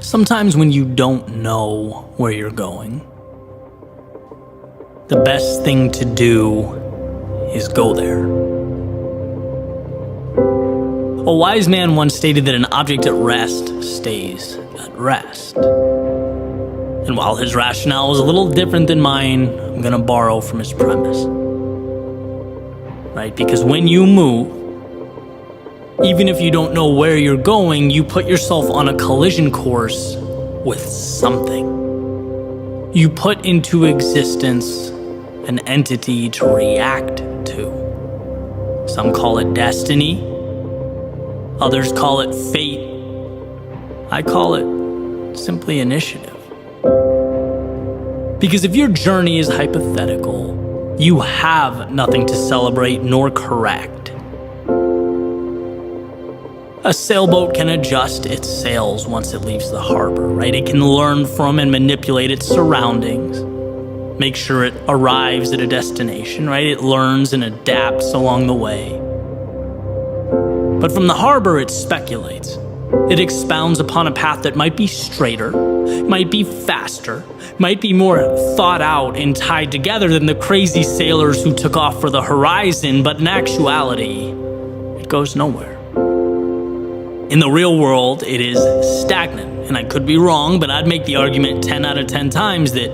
Sometimes when you don't know where you're going, the best thing to do is go there. A wise man once stated that an object at rest stays at rest. And while his rationale is a little different than mine, I'm going to borrow from his premise. Right? Because when you move, even if you don't know where you're going, you put yourself on a collision course with something. You put into existence an entity to react to. Some call it destiny. Others call it fate. I call it simply initiative. Because if your journey is hypothetical, you have nothing to celebrate nor correct. A sailboat can adjust its sails once it leaves the harbor, right? It can learn from and manipulate its surroundings, make sure it arrives at a destination, right? It learns and adapts along the way. But from the harbor, it speculates. It expounds upon a path that might be straighter, might be faster, might be more thought out and tied together than the crazy sailors who took off for the horizon, but in actuality, it goes nowhere. In the real world, it is stagnant, and I could be wrong, but I'd make the argument 10 out of 10 times that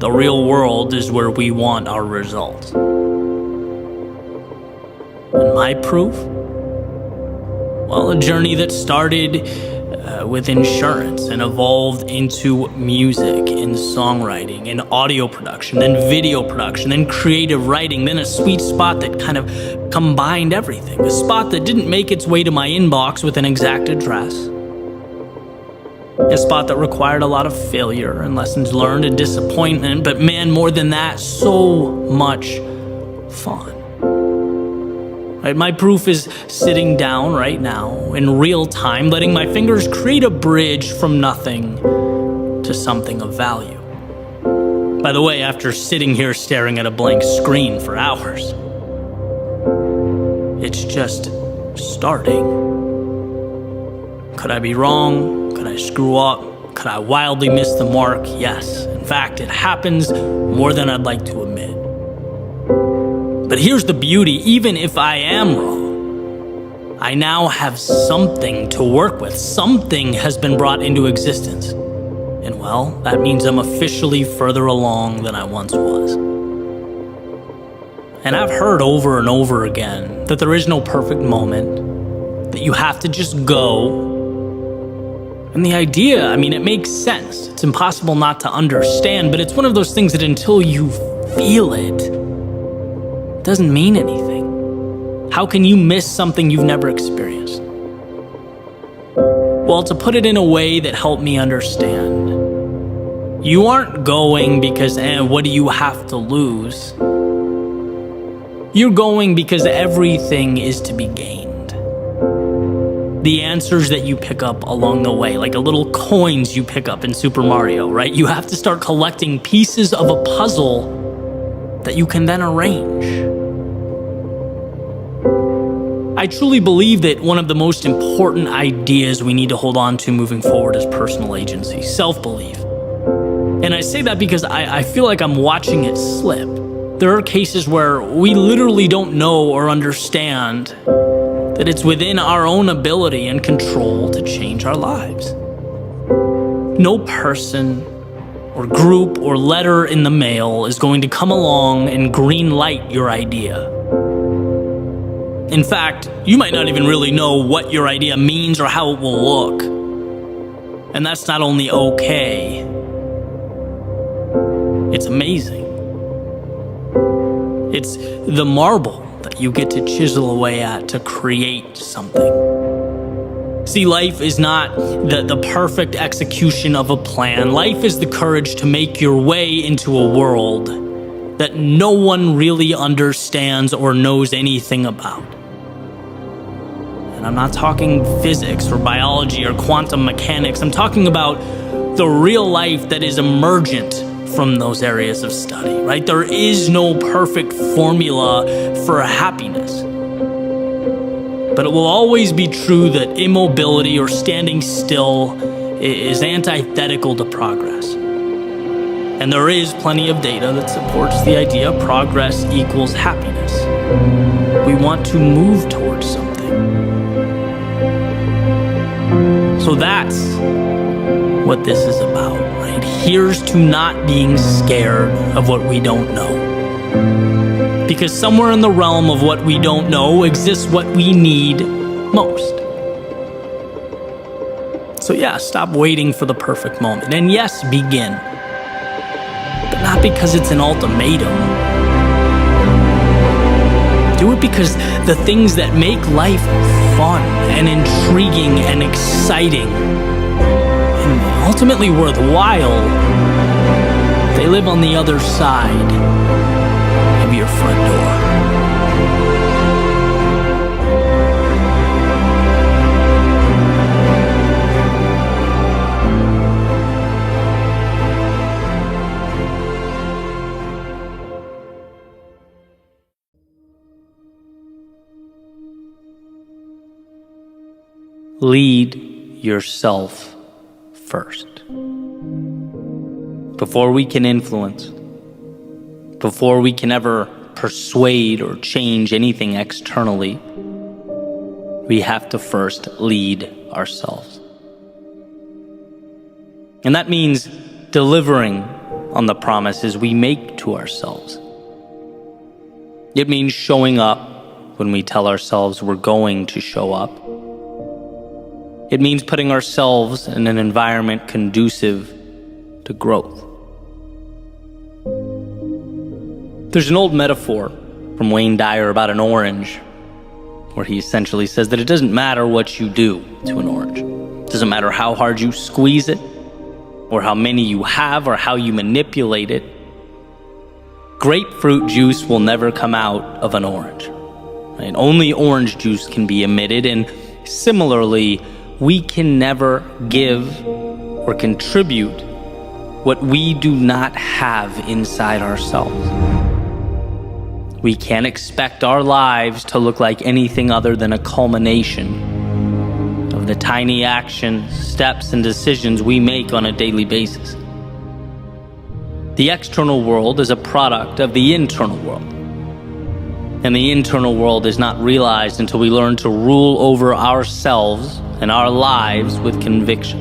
the real world is where we want our results. And my proof? Well, a journey that started with insurance and evolved into music and songwriting and audio production, then video production, then creative writing, then a sweet spot that kind of combined everything. A spot that didn't make its way to my inbox with an exact address. A spot that required a lot of failure and lessons learned and disappointment, but man, more than that, so much fun. Right, my proof is sitting down right now in real time, letting my fingers create a bridge from nothing to something of value. By the way, after sitting here staring at a blank screen for hours, it's just starting. Could I be wrong? Could I screw up? Could I wildly miss the mark? Yes. In fact, it happens more than I'd like to admit. But here's the beauty, even if I am wrong, I now have something to work with. Something has been brought into existence. And well, that means I'm officially further along than I once was. And I've heard over and over again that there is no perfect moment, that you have to just go. And the idea, I mean, it makes sense. It's impossible not to understand, but it's one of those things that until you feel it, doesn't mean anything. How can you miss something you've never experienced? Well, to put it in a way that helped me understand, you aren't going because, what do you have to lose? You're going because everything is to be gained. The answers that you pick up along the way, like the little coins you pick up in Super Mario, right? You have to start collecting pieces of a puzzle that you can then arrange. I truly believe that one of the most important ideas we need to hold on to moving forward is personal agency, self-belief. And I say that because I feel like I'm watching it slip. There are cases where we literally don't know or understand that it's within our own ability and control to change our lives. No person or group or letter in the mail is going to come along and green light your idea. In fact, you might not even really know what your idea means or how it will look. And that's not only okay, it's amazing. It's the marble that you get to chisel away at to create something. See, life is not the perfect execution of a plan. Life is the courage to make your way into a world that no one really understands or knows anything about. And I'm not talking physics or biology or quantum mechanics. I'm talking about the real life that is emergent from those areas of study, right? There is no perfect formula for happiness. But it will always be true that immobility or standing still is antithetical to progress. And there is plenty of data that supports the idea progress equals happiness. We want to move towards something. So that's what this is about, right? Here's to not being scared of what we don't know. Because somewhere in the realm of what we don't know exists what we need most. So yeah, stop waiting for the perfect moment. And yes, begin. But not because it's an ultimatum. Do it because the things that make life fun and intriguing and exciting and ultimately worthwhile, they live on the other side of your front door. Lead yourself first. Before we can influence, before we can ever persuade or change anything externally, we have to first lead ourselves. And that means delivering on the promises we make to ourselves. It means showing up when we tell ourselves we're going to show up. It means putting ourselves in an environment conducive to growth. There's an old metaphor from Wayne Dyer about an orange, where he essentially says that it doesn't matter what you do to an orange. It doesn't matter how hard you squeeze it, or how many you have, or how you manipulate it. Grapefruit juice will never come out of an orange. Right? Only orange juice can be emitted, and similarly, we can never give or contribute what we do not have inside ourselves. We can't expect our lives to look like anything other than a culmination of the tiny actions, steps, and decisions we make on a daily basis. The external world is a product of the internal world. And the internal world is not realized until we learn to rule over ourselves and our lives with conviction.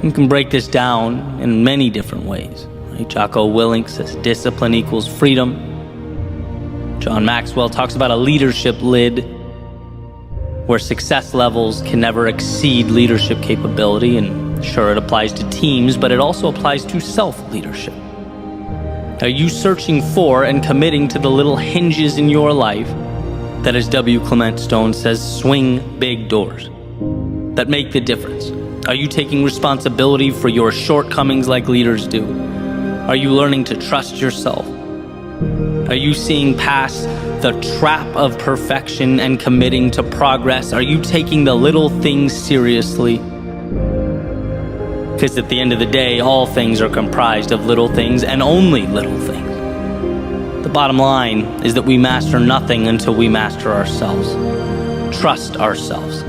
You can break this down in many different ways. Right? Jocko Willink says discipline equals freedom. John Maxwell talks about a leadership lid, where success levels can never exceed leadership capability. And sure, it applies to teams, but it also applies to self-leadership. Are you searching for and committing to the little hinges in your life that, as W. Clement Stone says, swing big doors, that make the difference? Are you taking responsibility for your shortcomings like leaders do? Are you learning to trust yourself? Are you seeing past the trap of perfection and committing to progress? Are you taking the little things seriously? Because at the end of the day, all things are comprised of little things and only little things. The bottom line is that we master nothing until we master ourselves. Trust ourselves.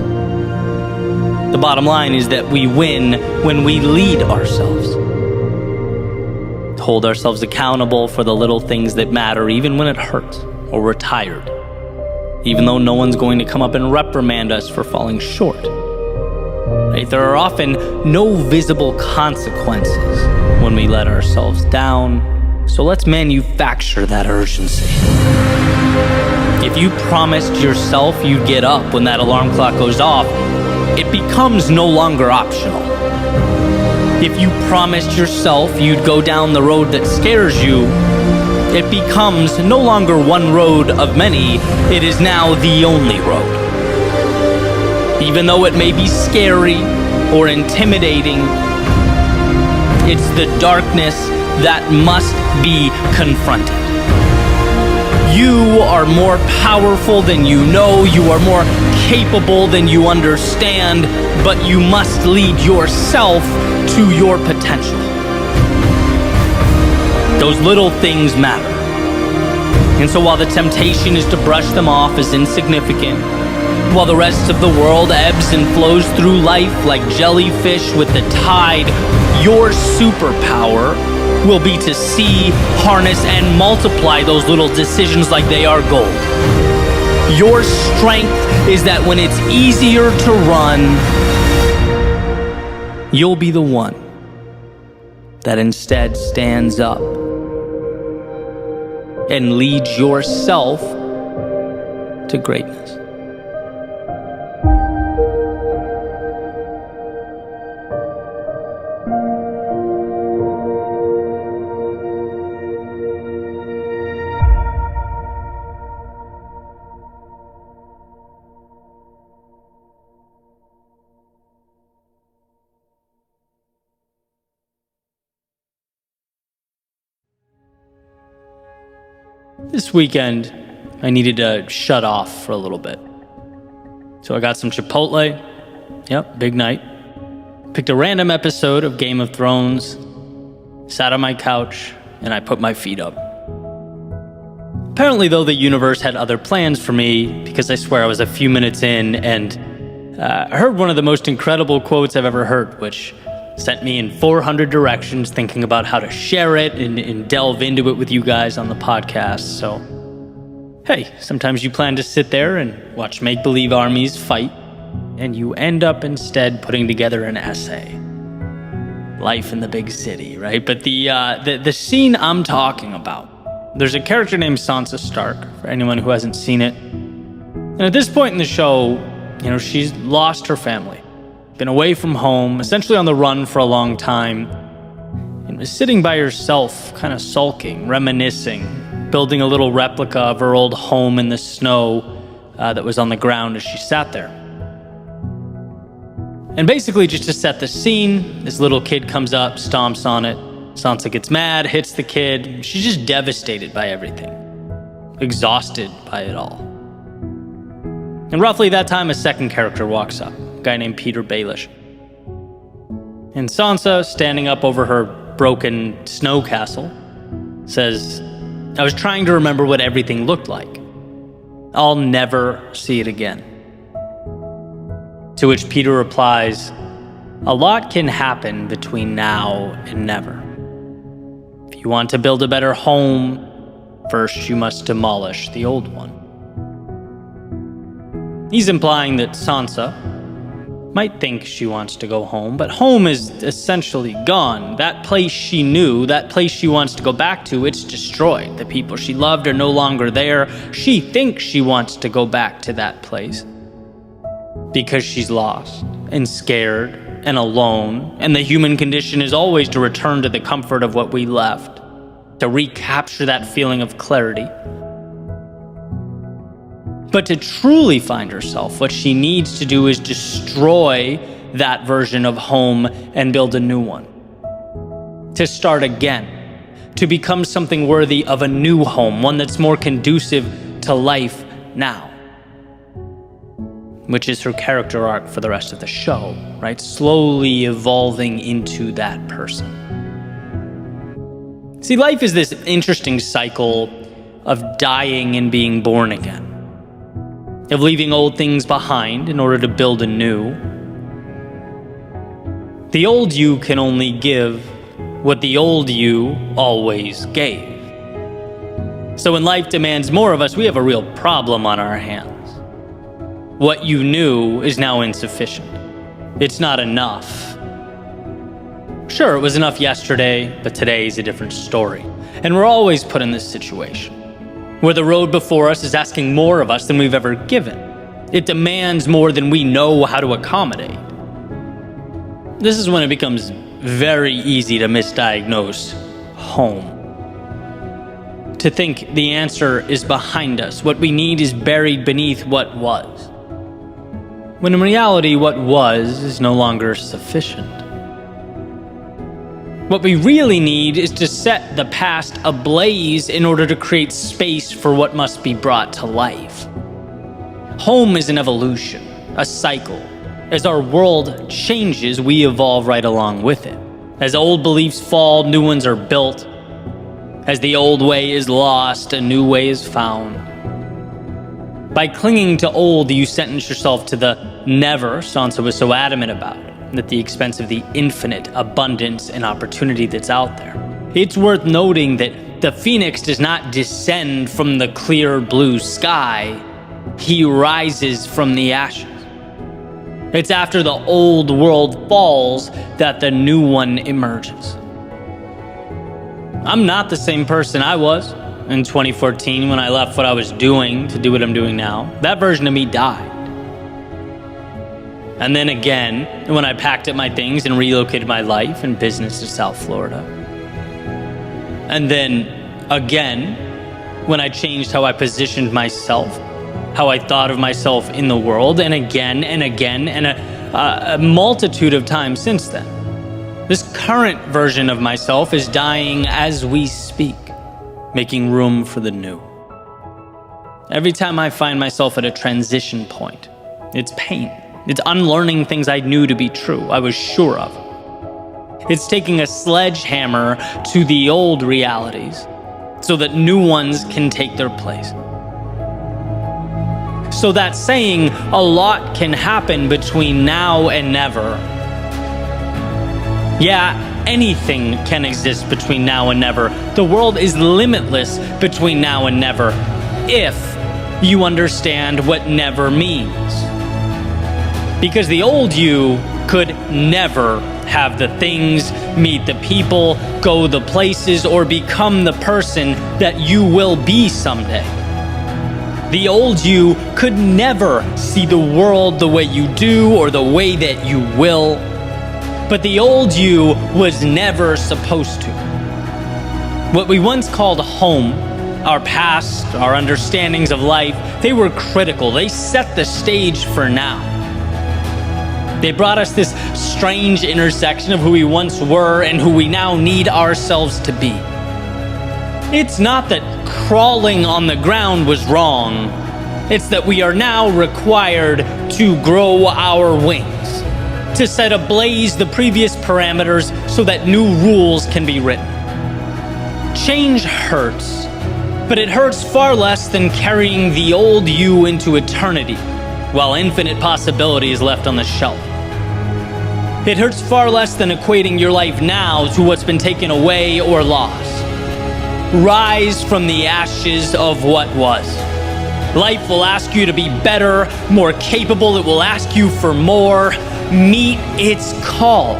The bottom line is that we win when we lead ourselves. Hold ourselves accountable for the little things that matter, even when it hurts or we're tired. Even though no one's going to come up and reprimand us for falling short. Right? There are often no visible consequences when we let ourselves down. So let's manufacture that urgency. If you promised yourself you'd get up when that alarm clock goes off, it becomes no longer optional. If you promised yourself you'd go down the road that scares you, it becomes no longer one road of many, it is now the only road. Even though it may be scary or intimidating, it's the darkness that must be confronted. You are more powerful than you know, you are more capable than you understand, but you must lead yourself to your potential. Those little things matter. And so while the temptation is to brush them off as insignificant, While the rest of the world ebbs and flows through life like jellyfish with the tide, your superpower will be to see, harness, and multiply those little decisions like they are gold. Your strength is that when it's easier to run, you'll be the one that instead stands up and leads yourself to greatness. This weekend, I needed to shut off for a little bit. So I got some Chipotle. Yep, big night. Picked a random episode of Game of Thrones, sat on my couch, and I put my feet up. Apparently, though, the universe had other plans for me, because I swear I was a few minutes in, and I heard one of the most incredible quotes I've ever heard, which sent me in 400 directions thinking about how to share it and delve into it with you guys on the podcast. So, hey, sometimes you plan to sit there and watch make-believe armies fight, and you end up instead putting together an essay. Life in the big city, right? But the scene I'm talking about, there's a character named Sansa Stark, for anyone who hasn't seen it. And at this point in the show, she's lost her family. Been away from home, essentially on the run for a long time, and was sitting by herself, kind of sulking, reminiscing, building a little replica of her old home in the snow that was on the ground as she sat there. And basically, just to set the scene, this little kid comes up, stomps on it. Sansa gets mad, hits the kid. She's just devastated by everything, exhausted by it all. And roughly that time, a second character walks up. Guy named Peter Baelish. And Sansa, standing up over her broken snow castle, says, "I was trying to remember what everything looked like. I'll never see it again." To which Peter replies, "A lot can happen between now and never. If you want to build a better home, first you must demolish the old one." He's implying that Sansa might think she wants to go home, but home is essentially gone. That place she knew, that place she wants to go back to, it's destroyed. The people she loved are no longer there. She thinks she wants to go back to that place because she's lost and scared and alone, and the human condition is always to return to the comfort of what we left, to recapture that feeling of clarity. But to truly find herself, what she needs to do is destroy that version of home and build a new one. To start again, to become something worthy of a new home, one that's more conducive to life now. Which is her character arc for the rest of the show, right? Slowly evolving into that person. See, life is this interesting cycle of dying and being born again. Of leaving old things behind in order to build a new. The old you can only give what the old you always gave. So when life demands more of us, we have a real problem on our hands. What you knew is now insufficient. It's not enough. Sure, it was enough yesterday, but today is a different story. And we're always put in this situation, where the road before us is asking more of us than we've ever given. It demands more than we know how to accommodate. This is when it becomes very easy to misdiagnose home. To think the answer is behind us, what we need is buried beneath what was. When in reality, what was is no longer sufficient. What we really need is to set the past ablaze in order to create space for what must be brought to life. Home is an evolution, a cycle. As our world changes, we evolve right along with it. As old beliefs fall, new ones are built. As the old way is lost, a new way is found. By clinging to old, you sentence yourself to the never Sansa was so adamant about, at the expense of the infinite abundance and opportunity that's out there. It's worth noting that the phoenix does not descend from the clear blue sky. He rises from the ashes. It's after the old world falls that the new one emerges. I'm not the same person I was in 2014 when I left what I was doing to do what I'm doing now. That version of me died. And then again, when I packed up my things and relocated my life and business to South Florida. And then again, when I changed how I positioned myself, how I thought of myself in the world, and again, and a multitude of times since then. This current version of myself is dying as we speak, making room for the new. Every time I find myself at a transition point, it's pain. It's unlearning things I knew to be true, I was sure of. It's taking a sledgehammer to the old realities so that new ones can take their place. So that's saying a lot can happen between now and never. Yeah, anything can exist between now and never. The world is limitless between now and never, if you understand what never means. Because the old you could never have the things, meet the people, go the places, or become the person that you will be someday. The old you could never see the world the way you do or the way that you will. But the old you was never supposed to. What we once called home, our past, our understandings of life, they were critical. They set the stage for now. They brought us this strange intersection of who we once were and who we now need ourselves to be. It's not that crawling on the ground was wrong. It's that we are now required to grow our wings, to set ablaze the previous parameters so that new rules can be written. Change hurts, but it hurts far less than carrying the old you into eternity, while infinite possibility is left on the shelf. It hurts far less than equating your life now to what's been taken away or lost. Rise from the ashes of what was. Life will ask you to be better, more capable. It will ask you for more. Meet its call.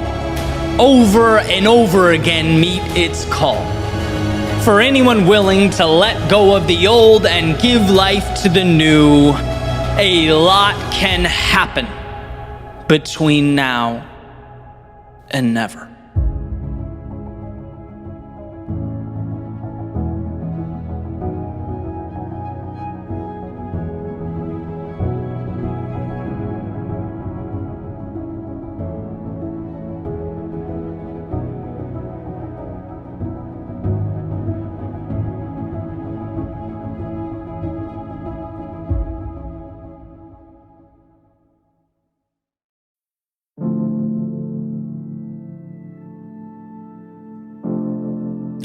Over and over again, meet its call. For anyone willing to let go of the old and give life to the new, a lot can happen between now and never.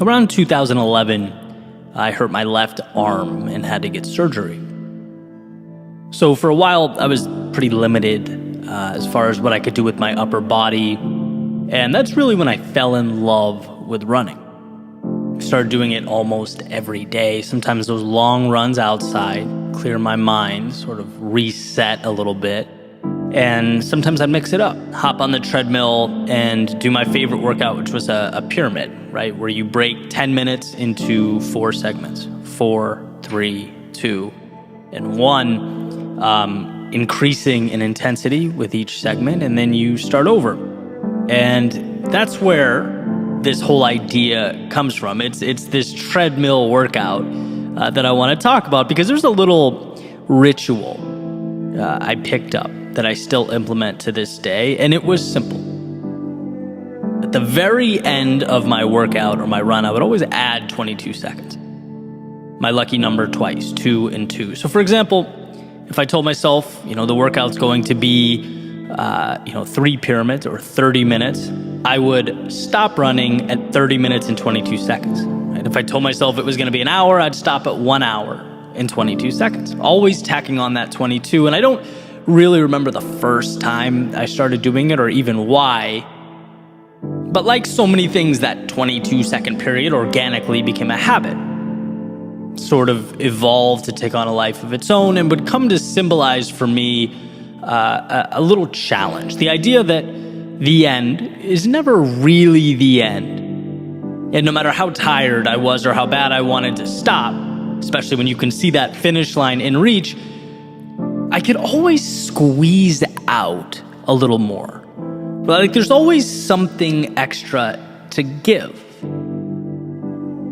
Around 2011, I hurt my left arm and had to get surgery. So for a while, I was pretty limited as far as what I could do with my upper body. And that's really when I fell in love with running. I started doing it almost every day. Sometimes those long runs outside, clear my mind, sort of reset a little bit. And sometimes I'd mix it up, hop on the treadmill and do my favorite workout, which was a pyramid, right? Where you break 10 minutes into 4 segments, 4, 3, 2, and 1, increasing in intensity with each segment, and then you start over. And that's where this whole idea comes from. It's this treadmill workout that I want to talk about, because there's a little ritual I picked up that I still implement to this day, and it was simple. At the very end of my workout or my run, I would always add 22 seconds. My lucky number twice, 2 and 2. So for example, if I told myself, the workout's going to be, 3 pyramids or 30 minutes, I would stop running at 30 minutes and 22 seconds. Right? If I told myself it was going to be an hour, I'd stop at 1 hour in 22 seconds. Always tacking on that 22. And I don't really remember the first time I started doing it or even why. But like so many things, that 22-second period organically became a habit. Sort of evolved to take on a life of its own and would come to symbolize for me a little challenge. The idea that the end is never really the end. And no matter how tired I was or how bad I wanted to stop, especially when you can see that finish line in reach, I could always squeeze out a little more. Like there's always something extra to give.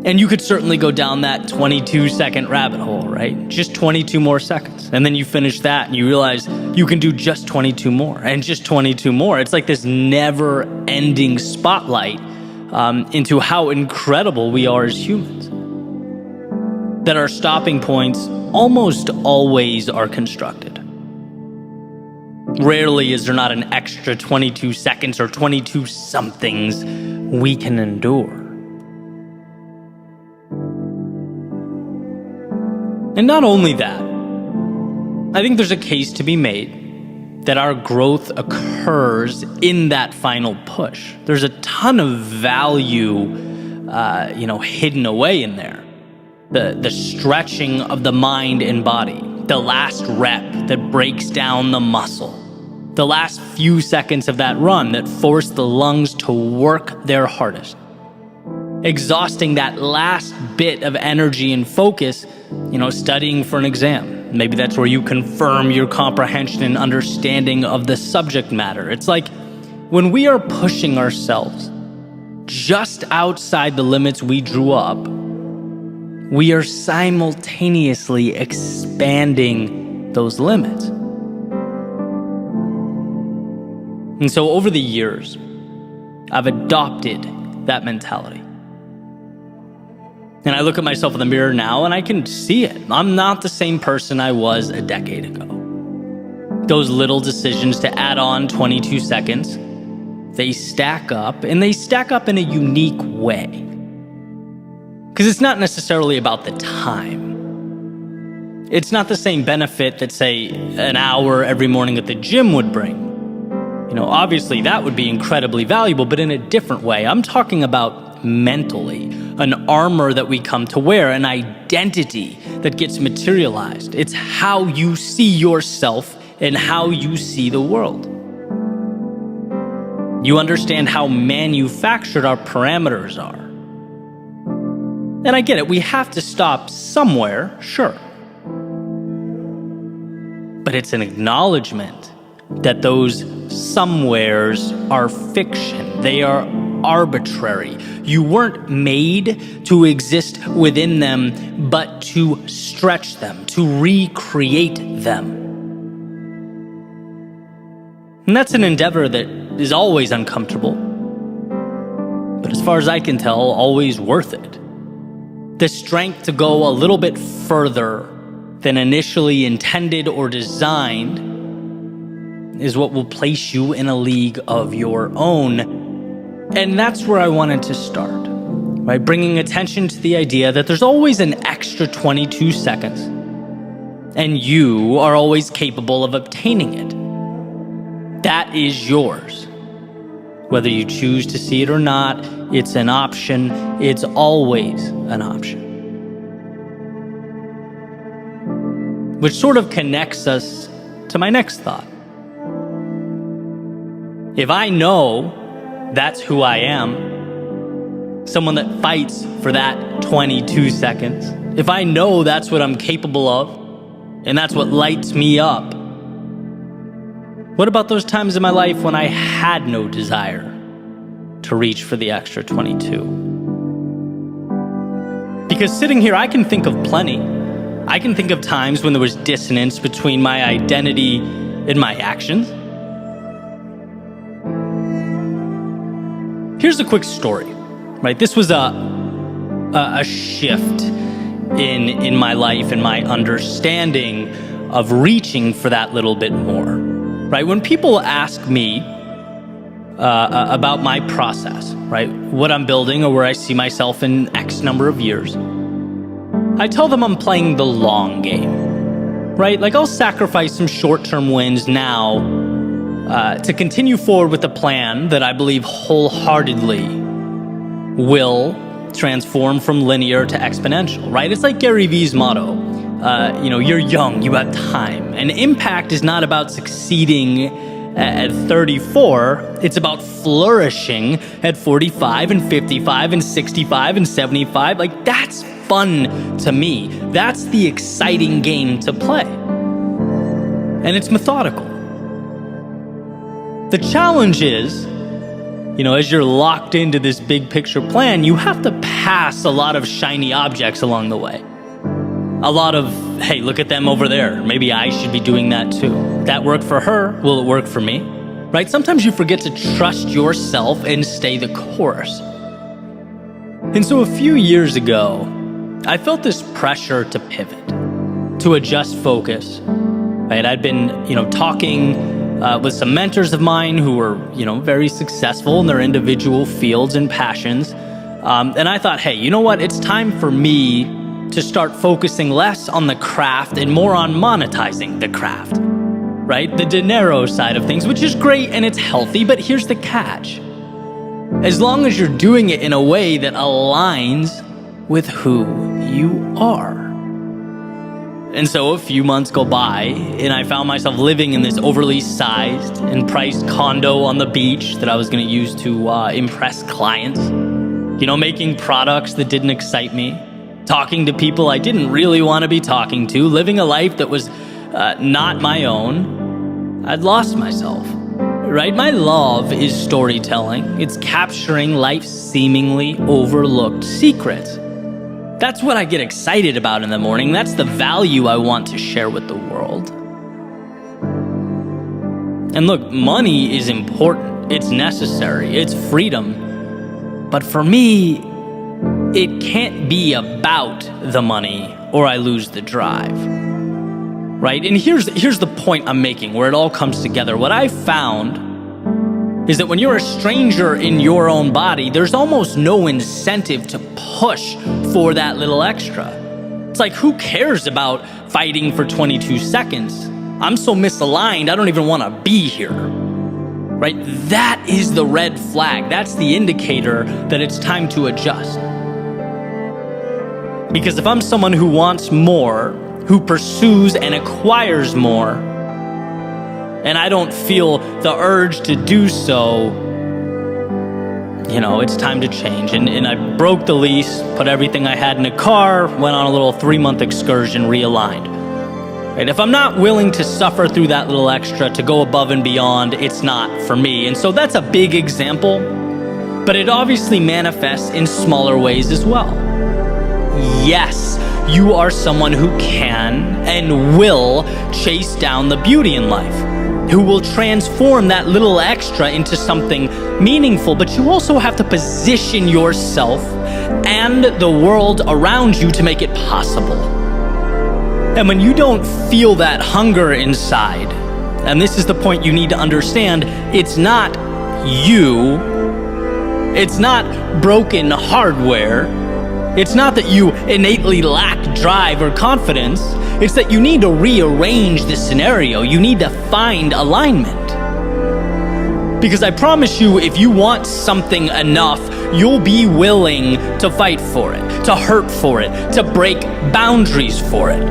And you could certainly go down that 22-second rabbit hole, right? Just 22 more seconds. And then you finish that and you realize you can do just 22 more and just 22 more. It's like this never-ending spotlight into how incredible we are as humans. That our stopping points almost always are constructed. Rarely is there not an extra 22 seconds or 22 somethings we can endure. And not only that, I think there's a case to be made that our growth occurs in that final push. There's a ton of value, hidden away in there. The stretching of the mind and body, the last rep that breaks down the muscle, the last few seconds of that run that force the lungs to work their hardest, exhausting that last bit of energy and focus, studying for an exam. Maybe that's where you confirm your comprehension and understanding of the subject matter. It's like when we are pushing ourselves just outside the limits we drew up, we are simultaneously expanding those limits. And so over the years, I've adopted that mentality. And I look at myself in the mirror now and I can see it. I'm not the same person I was a decade ago. Those little decisions to add on 22 seconds, they stack up, and they stack up in a unique way. Because it's not necessarily about the time. It's not the same benefit that, say, an hour every morning at the gym would bring. Obviously that would be incredibly valuable, but in a different way. I'm talking about mentally, an armor that we come to wear, an identity that gets materialized. It's how you see yourself and how you see the world. You understand how manufactured our parameters are. And I get it, we have to stop somewhere, sure. But it's an acknowledgement that those somewheres are fiction. They are arbitrary. You weren't made to exist within them, but to stretch them, to recreate them. And that's an endeavor that is always uncomfortable, but as far as I can tell, always worth it. The strength to go a little bit further than initially intended or designed is what will place you in a league of your own. And that's where I wanted to start, by bringing attention to the idea that there's always an extra 22 seconds, and you are always capable of obtaining it. That is yours. Whether you choose to see it or not, it's an option. It's always an option. Which sort of connects us to my next thought. If I know that's who I am, someone that fights for that 22 seconds, if I know that's what I'm capable of, and that's what lights me up, what about those times in my life when I had no desire to reach for the extra 22? Because sitting here, I can think of plenty. I can think of times when there was dissonance between my identity and my actions. Here's a quick story, right? This was a shift in my life and my understanding of reaching for that little bit more, right? When people ask me about my process, right? What I'm building or where I see myself in X number of years, I tell them I'm playing the long game, right? Like I'll sacrifice some short-term wins now to continue forward with a plan that I believe wholeheartedly will transform from linear to exponential, right? It's like Gary Vee's motto, you're young, you have time. And impact is not about succeeding at 34, it's about flourishing at 45 and 55 and 65 and 75. Like that's fun to me. That's the exciting game to play. And it's methodical. The challenge is, as you're locked into this big picture plan, you have to pass a lot of shiny objects along the way. A lot of, hey, look at them over there. Maybe I should be doing that too. That worked for her. Will it work for me? Right? Sometimes you forget to trust yourself and stay the course. And so a few years ago, I felt this pressure to pivot, to adjust focus. Right? I'd been, talking with some mentors of mine who were, very successful in their individual fields and passions. And I thought, hey, you know what? It's time for me to start focusing less on the craft and more on monetizing the craft, right? The dinero side of things, which is great and it's healthy, but here's the catch. As long as you're doing it in a way that aligns with who you are. And so a few months go by and I found myself living in this overly sized and priced condo on the beach that I was going to use to impress clients, making products that didn't excite me, talking to people I didn't really want to be talking to, living a life that was not my own. I'd lost myself, right? My love is storytelling. It's capturing life's seemingly overlooked secrets. That's what I get excited about in the morning. That's the value I want to share with the world. And look, money is important. It's necessary. It's freedom. But for me, it can't be about the money or I lose the drive, right? And here's the point I'm making where it all comes together. What I found is that when you're a stranger in your own body, there's almost no incentive to push for that little extra. It's like, who cares about fighting for 22 seconds? I'm so misaligned, I don't even want to be here, right? That is the red flag. That's the indicator that it's time to adjust. Because if I'm someone who wants more, who pursues and acquires more, and I don't feel the urge to do so, it's time to change. And I broke the lease, put everything I had in a car, went on a little 3-month excursion, realigned. Right? If I'm not willing to suffer through that little extra, to go above and beyond, it's not for me. And so that's a big example, but it obviously manifests in smaller ways as well. Yes, you are someone who can and will chase down the beauty in life, who will transform that little extra into something meaningful, but you also have to position yourself and the world around you to make it possible. And when you don't feel that hunger inside, and this is the point you need to understand, it's not you, it's not broken hardware, it's not that you innately lack drive or confidence. It's that you need to rearrange the scenario. You need to find alignment. Because I promise you, if you want something enough, you'll be willing to fight for it, to hurt for it, to break boundaries for it.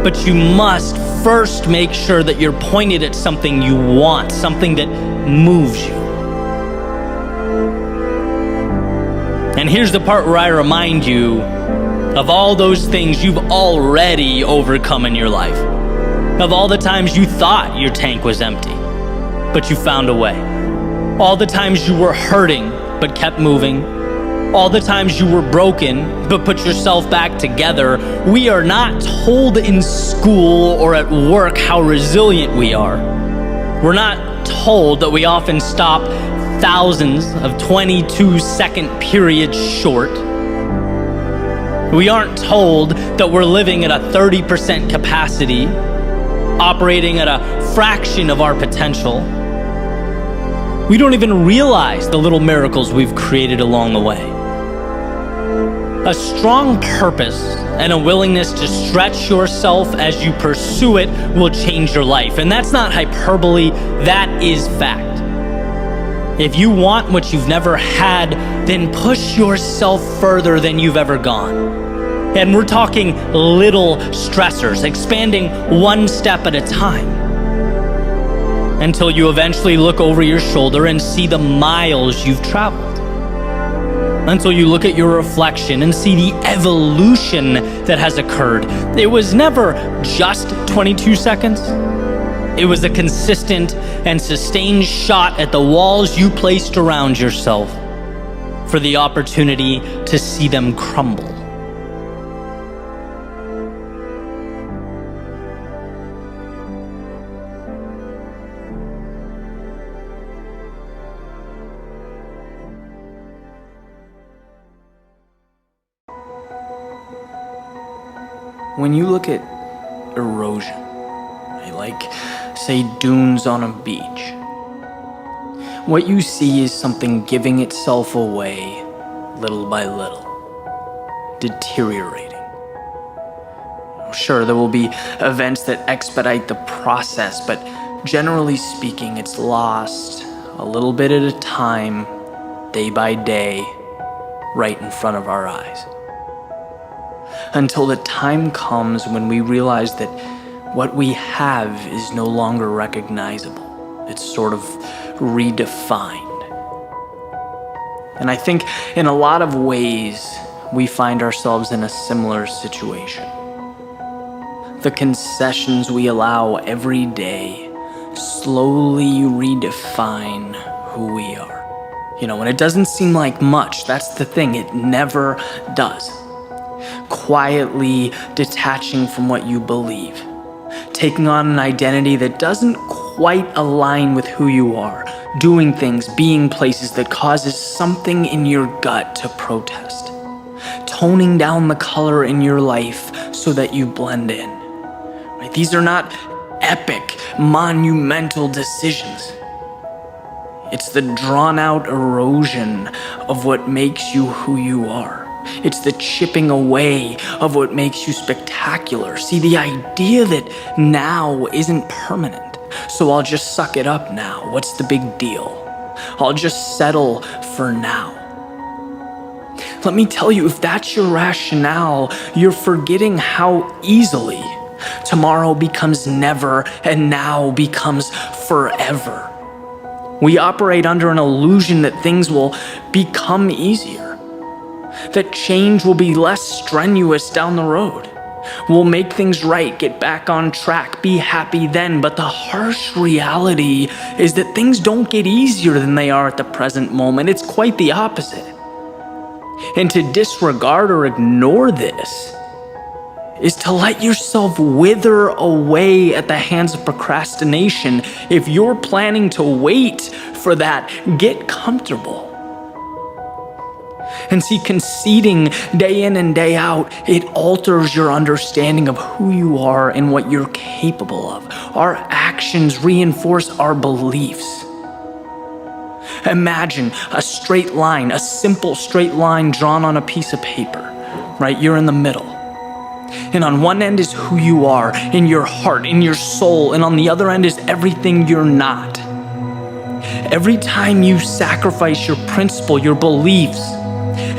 But you must first make sure that you're pointed at something you want, something that moves you. And here's the part where I remind you of all those things you've already overcome in your life. Of all the times you thought your tank was empty, but you found a way. All the times you were hurting, but kept moving. All the times you were broken, but put yourself back together. We are not told in school or at work how resilient we are. We're not told that we often stop thousands of 22-second periods short. We aren't told that we're living at a 30% capacity, operating at a fraction of our potential. We don't even realize the little miracles we've created along the way. A strong purpose and a willingness to stretch yourself as you pursue it will change your life. And that's not hyperbole, that is fact. If you want what you've never had, then push yourself further than you've ever gone. And we're talking little stressors, expanding one step at a time, until you eventually look over your shoulder and see the miles you've traveled. Until you look at your reflection and see the evolution that has occurred. It was never just 22 seconds. It was a consistent and sustained shot at the walls you placed around yourself for the opportunity to see them crumble. When you look at erosion, like, say, dunes on a beach, what you see is something giving itself away little by little, deteriorating. Sure, there will be events that expedite the process, but generally speaking, it's lost a little bit at a time, day by day, right in front of our eyes. Until the time comes when we realize that what we have is no longer recognizable. It's sort of redefined. And I think in a lot of ways, we find ourselves in a similar situation. The concessions we allow every day slowly redefine who we are. And it doesn't seem like much. That's the thing, it never does. Quietly detaching from what you believe, taking on an identity that doesn't quite align with who you are, doing things, being places that causes something in your gut to protest, toning down the color in your life so that you blend in. Right? These are not epic, monumental decisions. It's the drawn-out erosion of what makes you who you are. It's the chipping away of what makes you spectacular. See, the idea that now isn't permanent, so I'll just suck it up now. What's the big deal? I'll just settle for now. Let me tell you, if that's your rationale, you're forgetting how easily tomorrow becomes never and now becomes forever. We operate under an illusion that things will become easier, that change will be less strenuous down the road. We'll make things right, get back on track, be happy then. But the harsh reality is that things don't get easier than they are at the present moment. It's quite the opposite. And to disregard or ignore this is to let yourself wither away at the hands of procrastination. If you're planning to wait for that, get comfortable. And see, conceding day in and day out, it alters your understanding of who you are and what you're capable of. Our actions reinforce our beliefs. Imagine a straight line, a simple straight line drawn on a piece of paper, right? You're in the middle. And on one end is who you are, in your heart, in your soul, and on the other end is everything you're not. Every time you sacrifice your principle, your beliefs,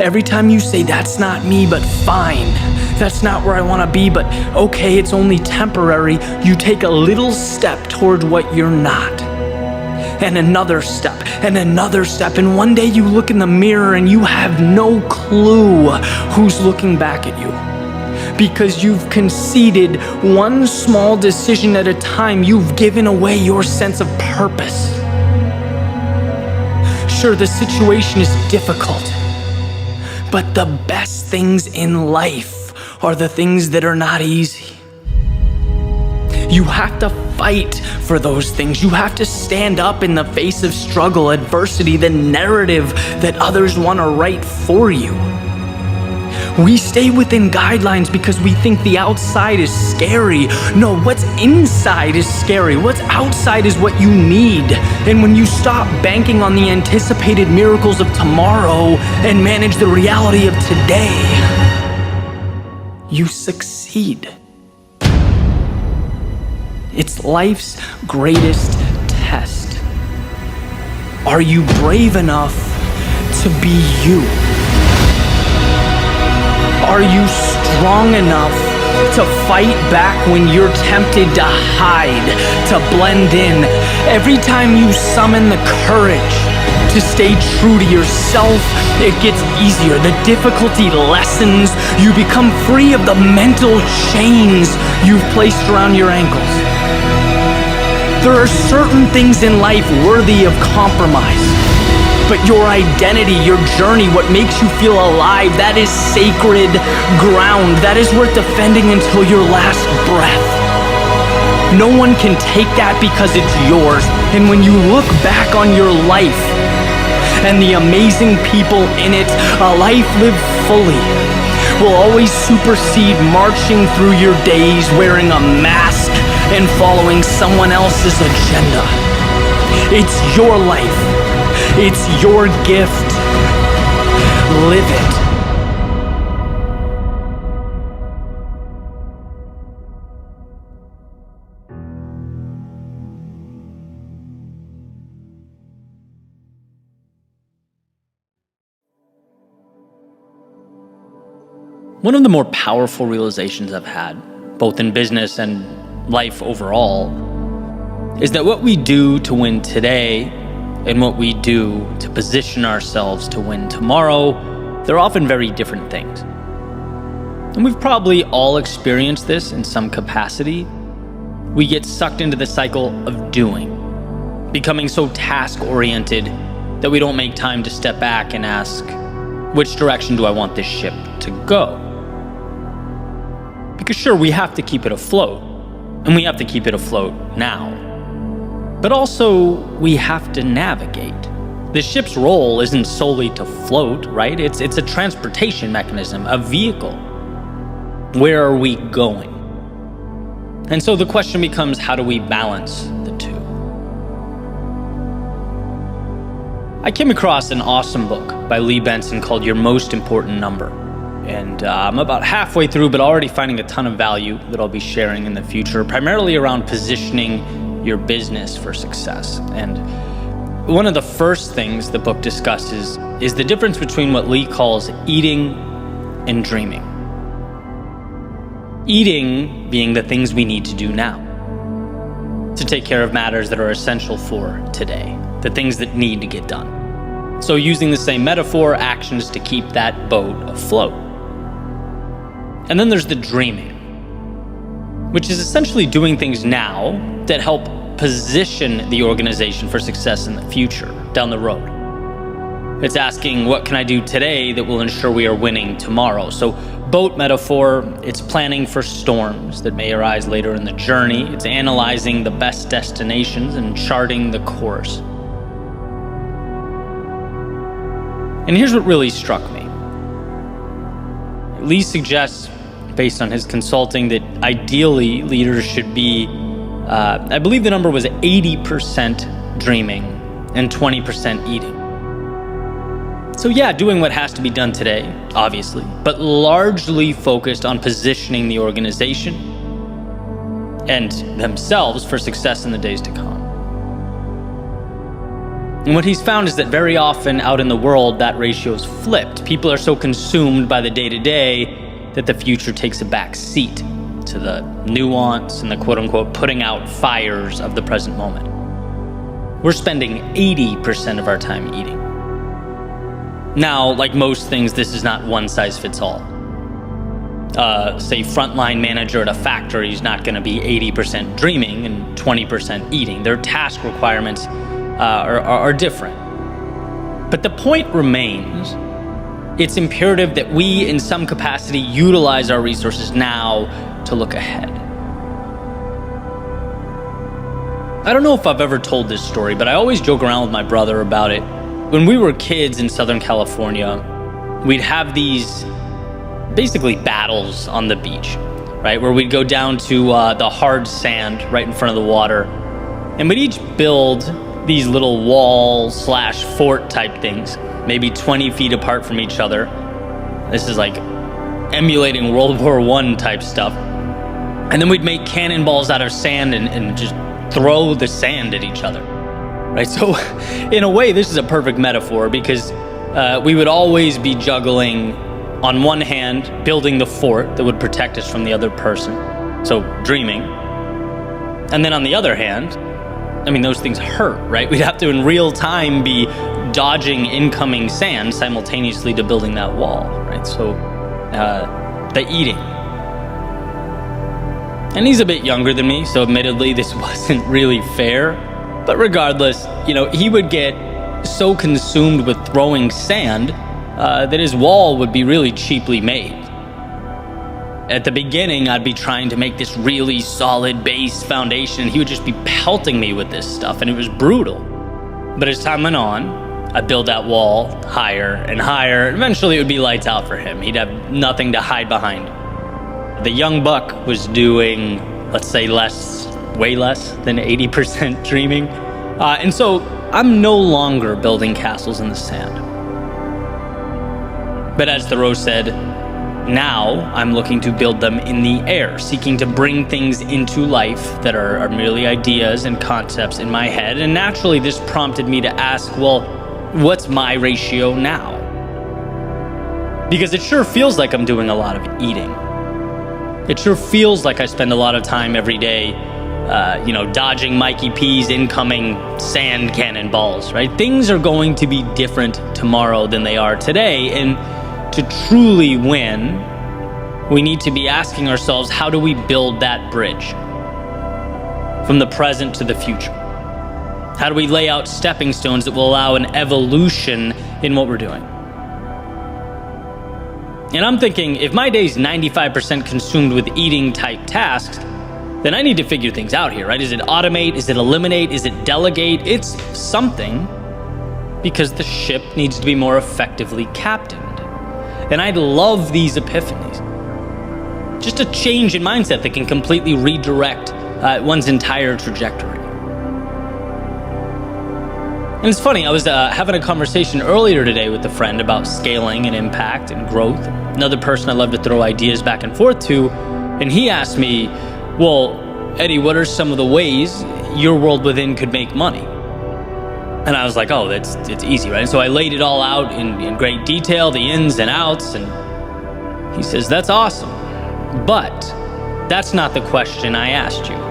every time you say, that's not me, but fine, that's not where I want to be, but okay, it's only temporary, you take a little step toward what you're not. And another step, and one day you look in the mirror and you have no clue who's looking back at you. Because you've conceded one small decision at a time, you've given away your sense of purpose. Sure, the situation is difficult, but the best things in life are the things that are not easy. You have to fight for those things. You have to stand up in the face of struggle, adversity, the narrative that others want to write for you. We stay within guidelines because we think the outside is scary. No, what's inside is scary. What's outside is what you need. And when you stop banking on the anticipated miracles of tomorrow and manage the reality of today, you succeed. It's life's greatest test. Are you brave enough to be you? Are you strong enough to fight back when you're tempted to hide, to blend in? Every time you summon the courage to stay true to yourself, it gets easier. The difficulty lessens. You become free of the mental chains you've placed around your ankles. There are certain things in life worthy of compromise. But your identity, your journey, what makes you feel alive, that is sacred ground. That is worth defending until your last breath. No one can take that because it's yours. And when you look back on your life and the amazing people in it, a life lived fully will always supersede marching through your days wearing a mask and following someone else's agenda. It's your life. It's your gift. Live it. One of the more powerful realizations I've had, both in business and life overall, is that what we do to win today and what we do to position ourselves to win tomorrow, they're often very different things. And we've probably all experienced this in some capacity. We get sucked into the cycle of doing, becoming so task-oriented that we don't make time to step back and ask, which direction do I want this ship to go? Because sure, we have to keep it afloat, and we have to keep it afloat now. But also, we have to navigate. The ship's role isn't solely to float, right? It's a transportation mechanism, a vehicle. Where are we going? And so the question becomes, how do we balance the two? I came across an awesome book by Lee Benson called Your Most Important Number. And I'm about halfway through, but already finding a ton of value that I'll be sharing in the future, primarily around positioning your business for success. And one of the first things the book discusses is the difference between what Lee calls eating and dreaming. Eating being the things we need to do now, to take care of matters that are essential for today, the things that need to get done. So using the same metaphor, actions to keep that boat afloat. And then there's the dreaming, which is essentially doing things now that help position the organization for success in the future, down the road. It's asking, what can I do today that will ensure we are winning tomorrow? So boat metaphor, it's planning for storms that may arise later in the journey. It's analyzing the best destinations and charting the course. And here's what really struck me. Lee suggests, based on his consulting, that ideally leaders should be, I believe the number was 80% dreaming and 20% eating. So yeah, doing what has to be done today, obviously, but largely focused on positioning the organization and themselves for success in the days to come. And what he's found is that very often out in the world, that ratio is flipped. People are so consumed by the day-to-day that the future takes a back seat to the nuance and the quote-unquote putting out fires of the present moment. We're spending 80% of our time eating. Now, like most things, this is not one size fits all. Say frontline manager at a factory is not going to be 80% dreaming and 20% eating. Their task requirements are different. But the point remains, it's imperative that we, in some capacity, utilize our resources now to look ahead. I don't know if I've ever told this story, but I always joke around with my brother about it. When we were kids in Southern California, we'd have these basically battles on the beach, right? Where we'd go down to the hard sand right in front of the water, and we'd each build these little wall/fort type things, maybe 20 feet apart from each other. This is like emulating World War I type stuff. And then we'd make cannonballs out of sand and just throw the sand at each other, right? So in a way, this is a perfect metaphor because we would always be juggling, on one hand, building the fort that would protect us from the other person, so dreaming. And then on the other hand, I mean, those things hurt, right? We'd have to, in real time, be dodging incoming sand simultaneously to building that wall, right? So, the eating. And he's a bit younger than me, so admittedly, this wasn't really fair. But regardless, he would get so consumed with throwing sand that his wall would be really cheaply made. At the beginning, I'd be trying to make this really solid base foundation, and he would just be pelting me with this stuff, and it was brutal. But as time went on, I'd build that wall higher and higher. Eventually, it would be lights out for him. He'd have nothing to hide behind. The young buck was doing, let's say, way less than 80% dreaming. And so I'm no longer building castles in the sand. But as Thoreau said, now I'm looking to build them in the air, seeking to bring things into life that are merely ideas and concepts in my head. And naturally, this prompted me to ask, well, what's my ratio now? Because it sure feels like I'm doing a lot of eating. It sure feels like I spend a lot of time every day, dodging Mikey P's incoming sand cannonballs, right? Things are going to be different tomorrow than they are today. And to truly win, we need to be asking ourselves, how do we build that bridge from the present to the future? How do we lay out stepping stones that will allow an evolution in what we're doing? And I'm thinking, if my day's 95% consumed with eating type tasks, then I need to figure things out here, right? Is it automate? Is it eliminate? Is it delegate? It's something, because the ship needs to be more effectively captained. And I love these epiphanies. Just a change in mindset that can completely redirect one's entire trajectory. And it's funny, I was having a conversation earlier today with a friend about scaling and impact and growth. Another person I love to throw ideas back and forth to. And he asked me, well, Eddie, what are some of the ways your world within could make money? And I was like, oh, it's easy, right? And so I laid it all out in great detail, the ins and outs. And he says, that's awesome. But that's not the question I asked you.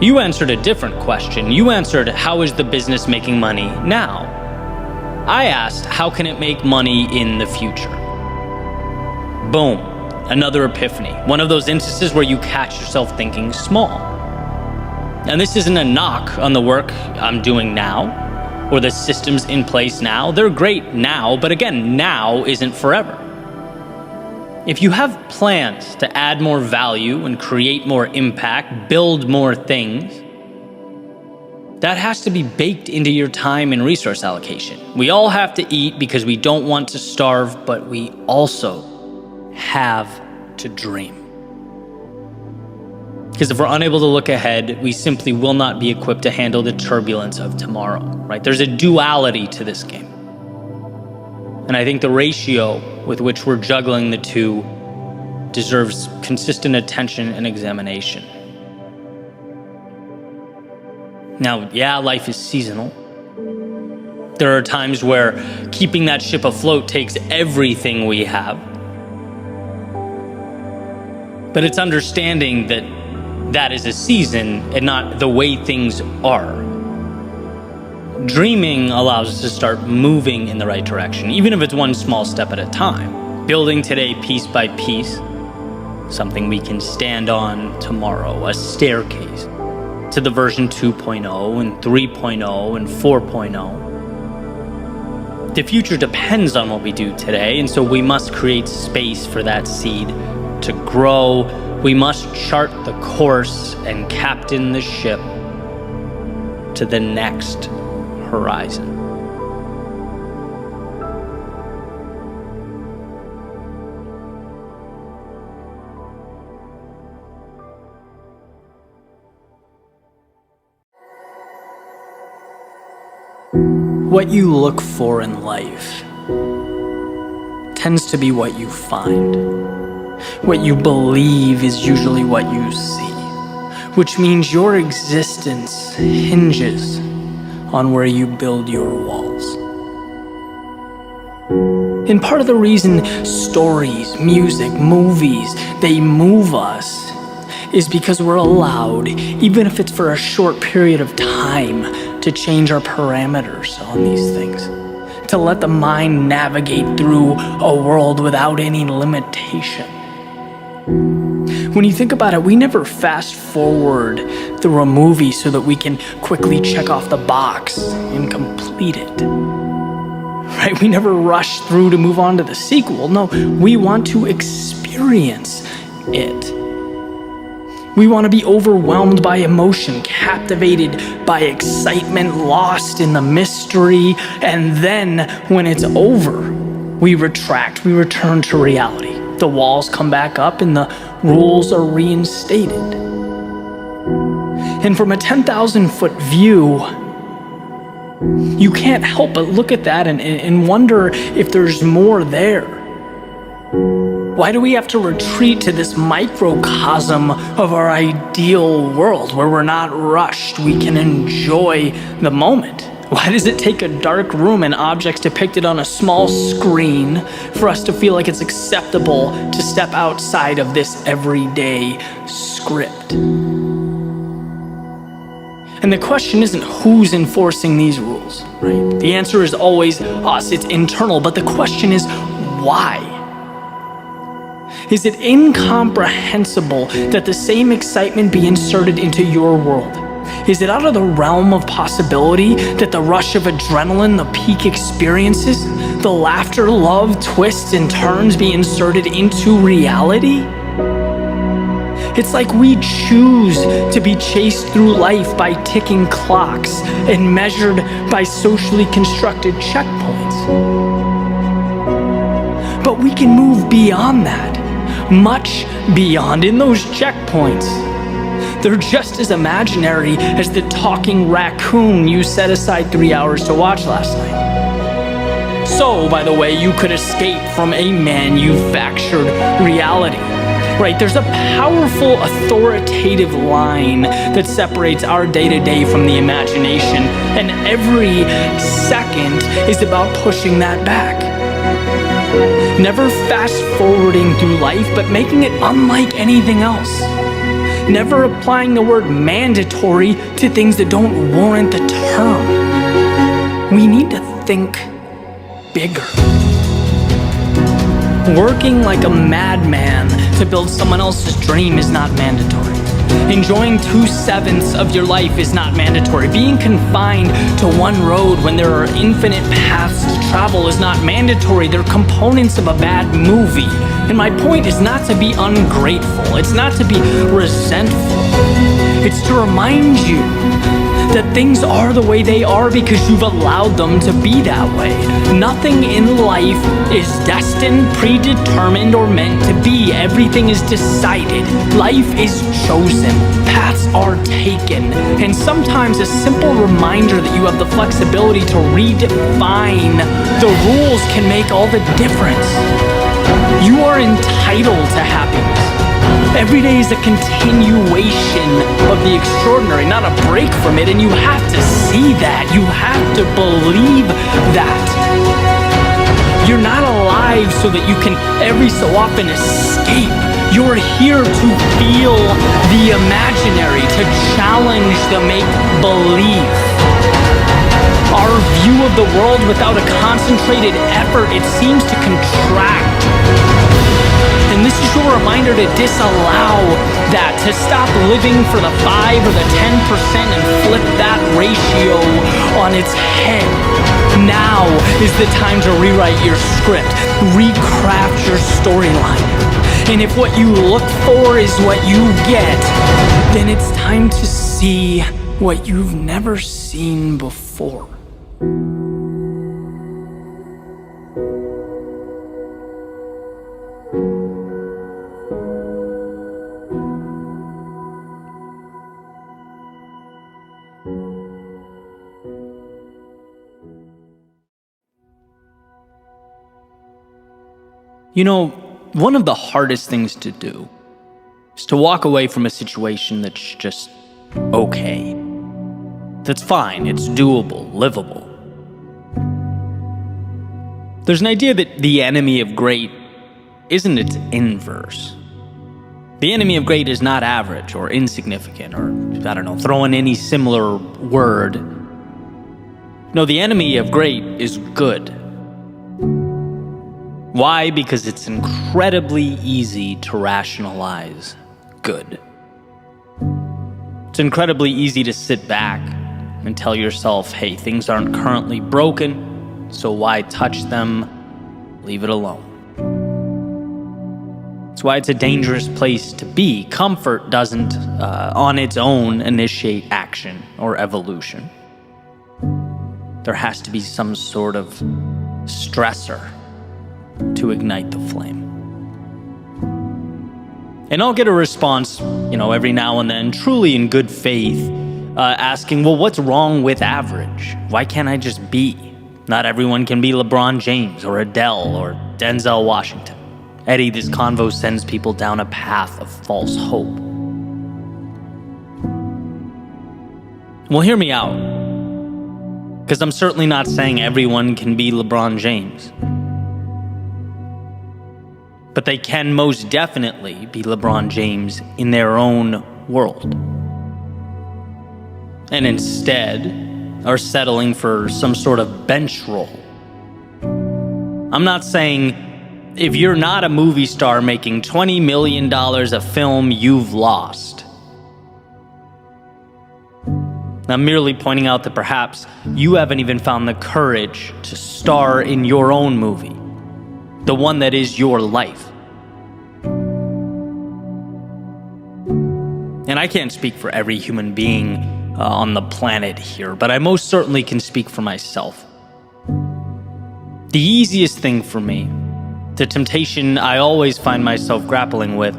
You answered a different question. You answered, how is the business making money now? I asked, how can it make money in the future? Boom, another epiphany. One of those instances where you catch yourself thinking small. And this isn't a knock on the work I'm doing now or the systems in place now. They're great now, but again, now isn't forever. If you have plans to add more value and create more impact, build more things, that has to be baked into your time and resource allocation. We all have to eat because we don't want to starve, but we also have to dream. Because if we're unable to look ahead, we simply will not be equipped to handle the turbulence of tomorrow, right? There's a duality to this game. And I think the ratio with which we're juggling the two deserves consistent attention and examination. Now, yeah, life is seasonal. There are times where keeping that ship afloat takes everything we have. But it's understanding that that is a season and not the way things are. Dreaming allows us to start moving in the right direction, even if it's one small step at a time. Building today piece by piece, something we can stand on tomorrow, a staircase to the version 2.0 and 3.0 and 4.0. The future depends on what we do today, and so we must create space for that seed to grow. We must chart the course and captain the ship to the next horizon. What you look for in life tends to be what you find. What you believe is usually what you see, which means your existence hinges on where you build your walls. And part of the reason stories, music, movies, they move us is because we're allowed, even if it's for a short period of time, to change our parameters on these things, to let the mind navigate through a world without any limitation. When you think about it, we never fast forward through a movie so that we can quickly check off the box and complete it. Right? We never rush through to move on to the sequel. No, we want to experience it. We want to be overwhelmed by emotion, captivated by excitement, lost in the mystery, and then when it's over, we retract, we return to reality. The walls come back up and the rules are reinstated. And from a 10,000-foot view, you can't help but look at that and wonder if there's more there. Why do we have to retreat to this microcosm of our ideal world where we're not rushed, we can enjoy the moment? Why does it take a dark room and objects depicted on a small screen for us to feel like it's acceptable to step outside of this everyday script? And the question isn't who's enforcing these rules, right? The answer is always us, it's internal, but the question is why? Is it incomprehensible that the same excitement be inserted into your world? Is it out of the realm of possibility that the rush of adrenaline, the peak experiences, the laughter, love, twists, and turns be inserted into reality? It's like we choose to be chased through life by ticking clocks and measured by socially constructed checkpoints. But we can move beyond that, much beyond. In those checkpoints, they're just as imaginary as the talking raccoon you set aside 3 hours to watch last night. So, by the way, you could escape from a manufactured reality. Right, there's a powerful authoritative line that separates our day-to-day from the imagination, and every second is about pushing that back. Never fast-forwarding through life, but making it unlike anything else. Never applying the word mandatory to things that don't warrant the term. We need to think bigger. Working like a madman to build someone else's dream is not mandatory. Enjoying 2/7 of your life is not mandatory. Being confined to one road when there are infinite paths to travel is not mandatory. They're components of a bad movie. And my point is not to be ungrateful. It's not to be resentful. It's to remind you that things are the way they are because you've allowed them to be that way. Nothing in life is destined, predetermined, or meant to be. Everything is decided. Life is chosen. Paths are taken. And sometimes a simple reminder that you have the flexibility to redefine the rules can make all the difference. You are entitled to happiness. Every day is a continuation of the extraordinary, not a break from it, and you have to see that. You have to believe that. You're not alive so that you can every so often escape. You're here to feel the imaginary, to challenge the make-believe. Our view of the world without a concentrated effort, it seems to contract. And this is your reminder to disallow that, to stop living for the 5 or the 10% and flip that ratio on its head. Now is the time to rewrite your script, recraft your storyline. And if what you look for is what you get, then it's time to see what you've never seen before. You know, one of the hardest things to do is to walk away from a situation that's just okay. That's fine, it's doable, livable. There's an idea that the enemy of great isn't its inverse. The enemy of great is not average or insignificant or, throw in any similar word. No, the enemy of great is good. Why? Because it's incredibly easy to rationalize good. It's incredibly easy to sit back and tell yourself, hey, things aren't currently broken, so why touch them? Leave it alone. That's why it's a dangerous place to be. Comfort doesn't, on its own, initiate action or evolution. There has to be some sort of stressor to ignite the flame. And I'll get a response, every now and then, truly in good faith, asking, well, what's wrong with average? Why can't I just be? Not everyone can be LeBron James or Adele or Denzel Washington. Eddie, this convo sends people down a path of false hope. Well, hear me out, because I'm certainly not saying everyone can be LeBron James. But they can most definitely be LeBron James in their own world. And instead are settling for some sort of bench role. I'm not saying if you're not a movie star making $20 million a film, you've lost. I'm merely pointing out that perhaps you haven't even found the courage to star in your own movie, the one that is your life. And I can't speak for every human being on the planet here, but I most certainly can speak for myself. The easiest thing for me, the temptation I always find myself grappling with,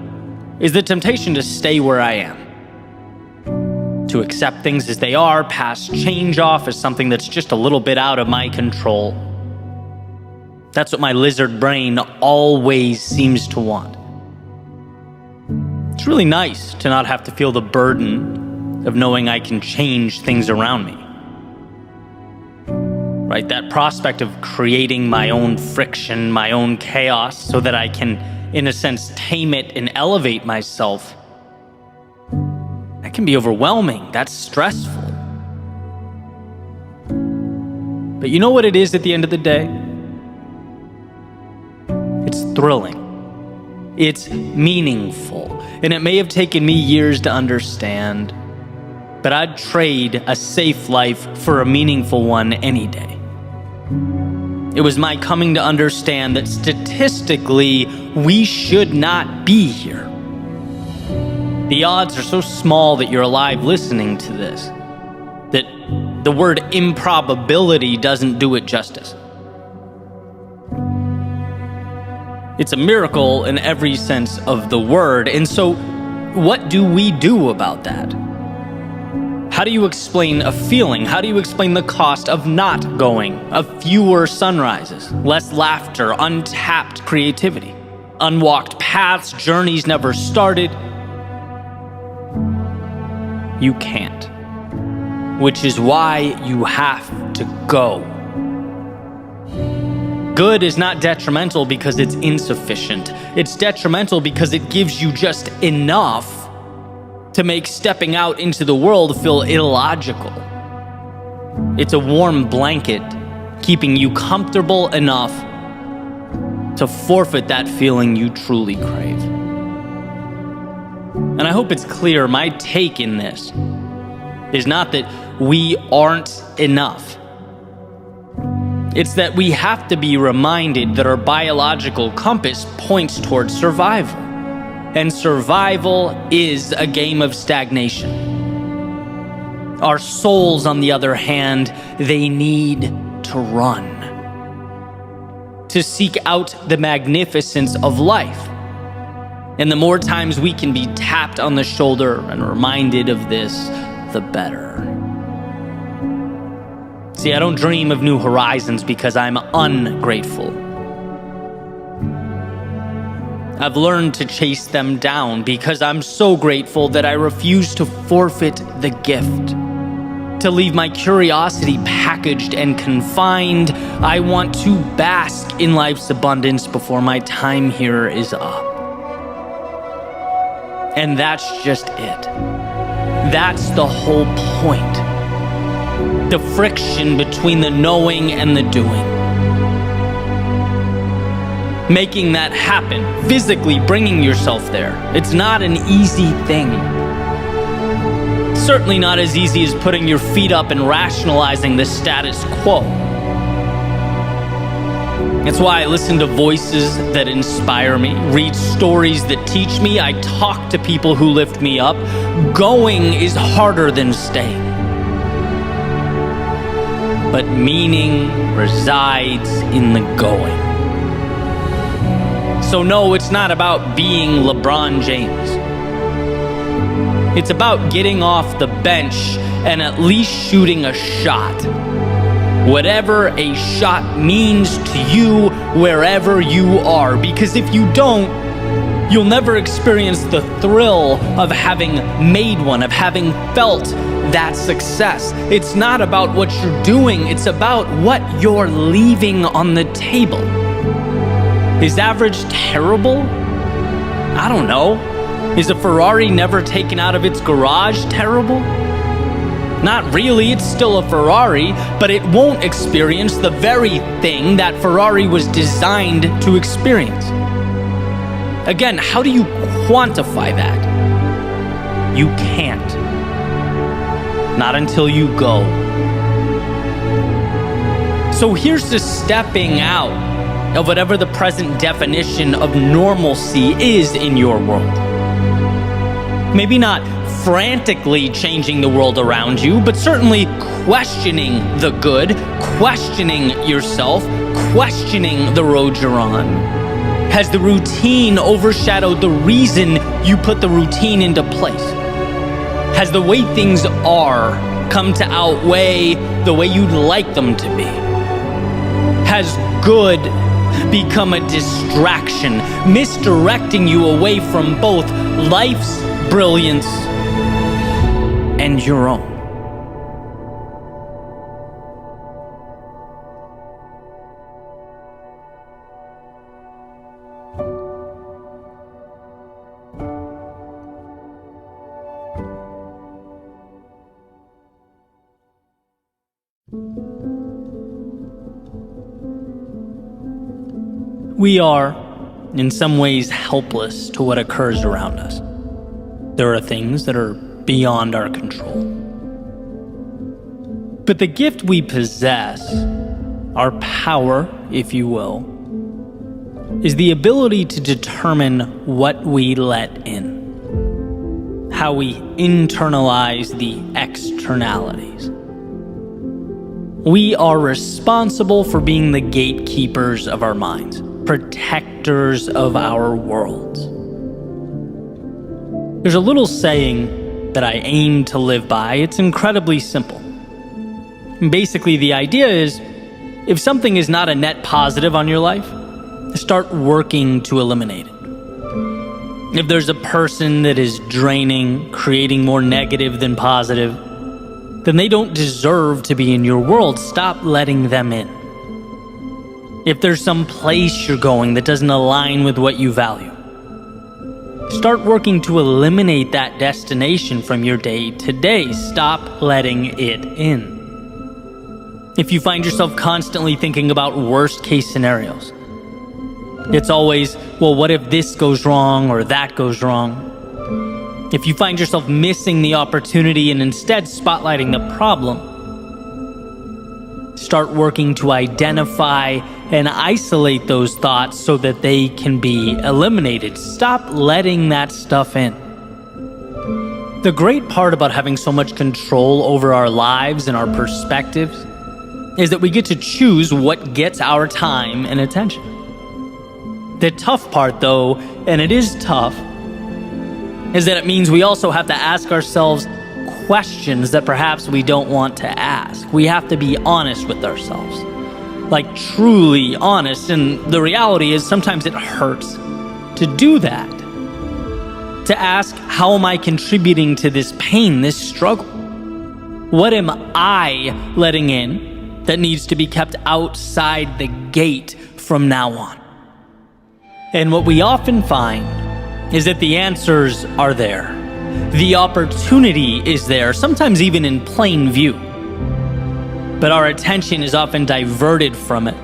is the temptation to stay where I am. To accept things as they are, pass change off as something that's just a little bit out of my control. That's what my lizard brain always seems to want. It's really nice to not have to feel the burden of knowing I can change things around me. Right? That prospect of creating my own friction, my own chaos, so that I can, in a sense, tame it and elevate myself. That can be overwhelming. That's stressful. But you know what it is at the end of the day? It's thrilling. It's meaningful. And it may have taken me years to understand, but I'd trade a safe life for a meaningful one any day. It was my coming to understand that statistically, we should not be here. The odds are so small that you're alive listening to this, that the word improbability doesn't do it justice. It's a miracle in every sense of the word. And so, what do we do about that? How do you explain a feeling? How do you explain the cost of not going? Of fewer sunrises, less laughter, untapped creativity, unwalked paths, journeys never started? You can't. Which is why you have to go. Good is not detrimental because it's insufficient. It's detrimental because it gives you just enough to make stepping out into the world feel illogical. It's a warm blanket keeping you comfortable enough to forfeit that feeling you truly crave. And I hope it's clear, my take in this is not that we aren't enough. It's that we have to be reminded that our biological compass points towards survival. And survival is a game of stagnation. Our souls, on the other hand, they need to run. To seek out the magnificence of life. And the more times we can be tapped on the shoulder and reminded of this, the better. See, I don't dream of new horizons because I'm ungrateful. I've learned to chase them down because I'm so grateful that I refuse to forfeit the gift. To leave my curiosity packaged and confined, I want to bask in life's abundance before my time here is up. And that's just it. That's the whole point. The friction between the knowing and the doing. Making that happen, physically bringing yourself there. It's not an easy thing. Certainly not as easy as putting your feet up and rationalizing the status quo. It's why I listen to voices that inspire me, read stories that teach me, I talk to people who lift me up. Going is harder than staying. But meaning resides in the going. So no, it's not about being LeBron James. It's about getting off the bench and at least shooting a shot. Whatever a shot means to you, wherever you are. Because if you don't, you'll never experience the thrill of having made one, of having felt that success. It's not about what you're doing, it's about what you're leaving on the table. Is average terrible? I don't know. Is a Ferrari never taken out of its garage terrible? Not really, it's still a Ferrari, but it won't experience the very thing that Ferrari was designed to experience. Again, how do you quantify that? You can't. Not until you go. So here's to stepping out of whatever the present definition of normalcy is in your world. Maybe not frantically changing the world around you, but certainly questioning the good, questioning yourself, questioning the road you're on. Has the routine overshadowed the reason you put the routine into place? Has the way things are come to outweigh the way you'd like them to be? Has good become a distraction, misdirecting you away from both life's brilliance and your own? We are, in some ways, helpless to what occurs around us. There are things that are beyond our control. But the gift we possess, our power, if you will, is the ability to determine what we let in, how we internalize the externalities. We are responsible for being the gatekeepers of our minds, protectors of our worlds. There's a little saying that I aim to live by. It's incredibly simple. Basically, the idea is, if something is not a net positive on your life, start working to eliminate it. If there's a person that is draining, creating more negative than positive, then they don't deserve to be in your world. Stop letting them in. If there's some place you're going that doesn't align with what you value, start working to eliminate that destination from your day to day. Stop letting it in. If you find yourself constantly thinking about worst case scenarios, it's always, well, what if this goes wrong or that goes wrong? If you find yourself missing the opportunity and instead spotlighting the problem, start working to identify and isolate those thoughts so that they can be eliminated. Stop letting that stuff in. The great part about having so much control over our lives and our perspectives is that we get to choose what gets our time and attention. The tough part, though, and it is tough, is that it means we also have to ask ourselves questions that perhaps we don't want to ask. We have to be honest with ourselves, like truly honest. And the reality is sometimes it hurts. to do that. To ask, how am I contributing to this pain, this struggle? What am I letting in that needs to be kept outside the gate from now on? And what we often find is that the answers are there. The opportunity is there, sometimes even in plain view. But our attention is often diverted from it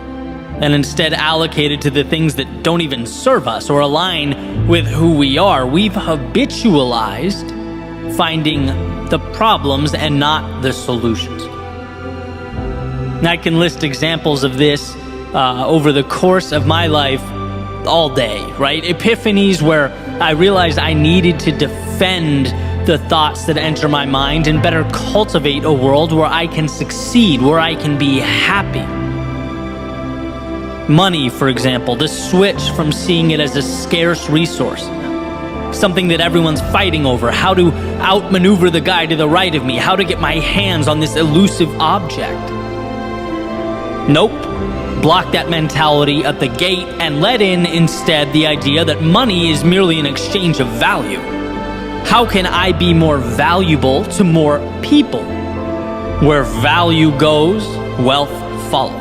and instead allocated to the things that don't even serve us or align with who we are. We've habitualized finding the problems and not the solutions. And I can list examples of this over the course of my life all day, right? Epiphanies where I realized I needed to defend the thoughts that enter my mind and better cultivate a world where I can succeed, where I can be happy. Money, for example, the switch from seeing it as a scarce resource, something that everyone's fighting over, how to outmaneuver the guy to the right of me, how to get my hands on this elusive object. Nope. Block that mentality at the gate and let in instead the idea that money is merely an exchange of value. How can I be more valuable to more people? Where value goes, wealth follows.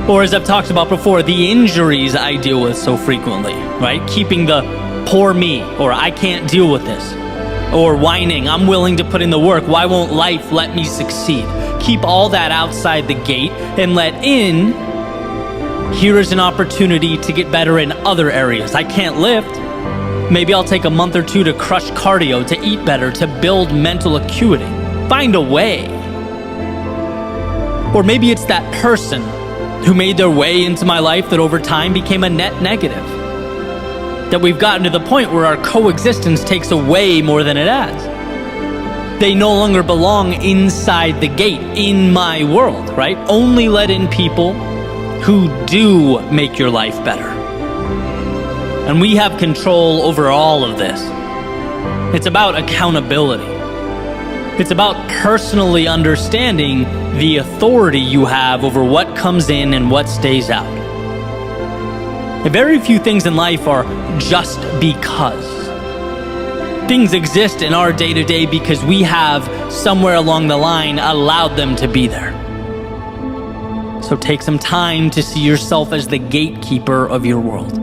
Or as I've talked about before, the injuries I deal with so frequently, right? Keeping the poor me, or I can't deal with this, or whining, I'm willing to put in the work, why won't life let me succeed? Keep all that outside the gate and let in, here is an opportunity to get better in other areas. I can't lift. Maybe I'll take a month or two to crush cardio, to eat better, to build mental acuity. Find a way. Or maybe it's that person who made their way into my life that over time became a net negative. That we've gotten to the point where our coexistence takes away more than it adds. They no longer belong inside the gate, in my world, right? Only let in people who do make your life better. And we have control over all of this. It's about accountability. It's about personally understanding the authority you have over what comes in and what stays out. Very few things in life are just because. Things exist in our day-to-day because we have, somewhere along the line, allowed them to be there. So take some time to see yourself as the gatekeeper of your world.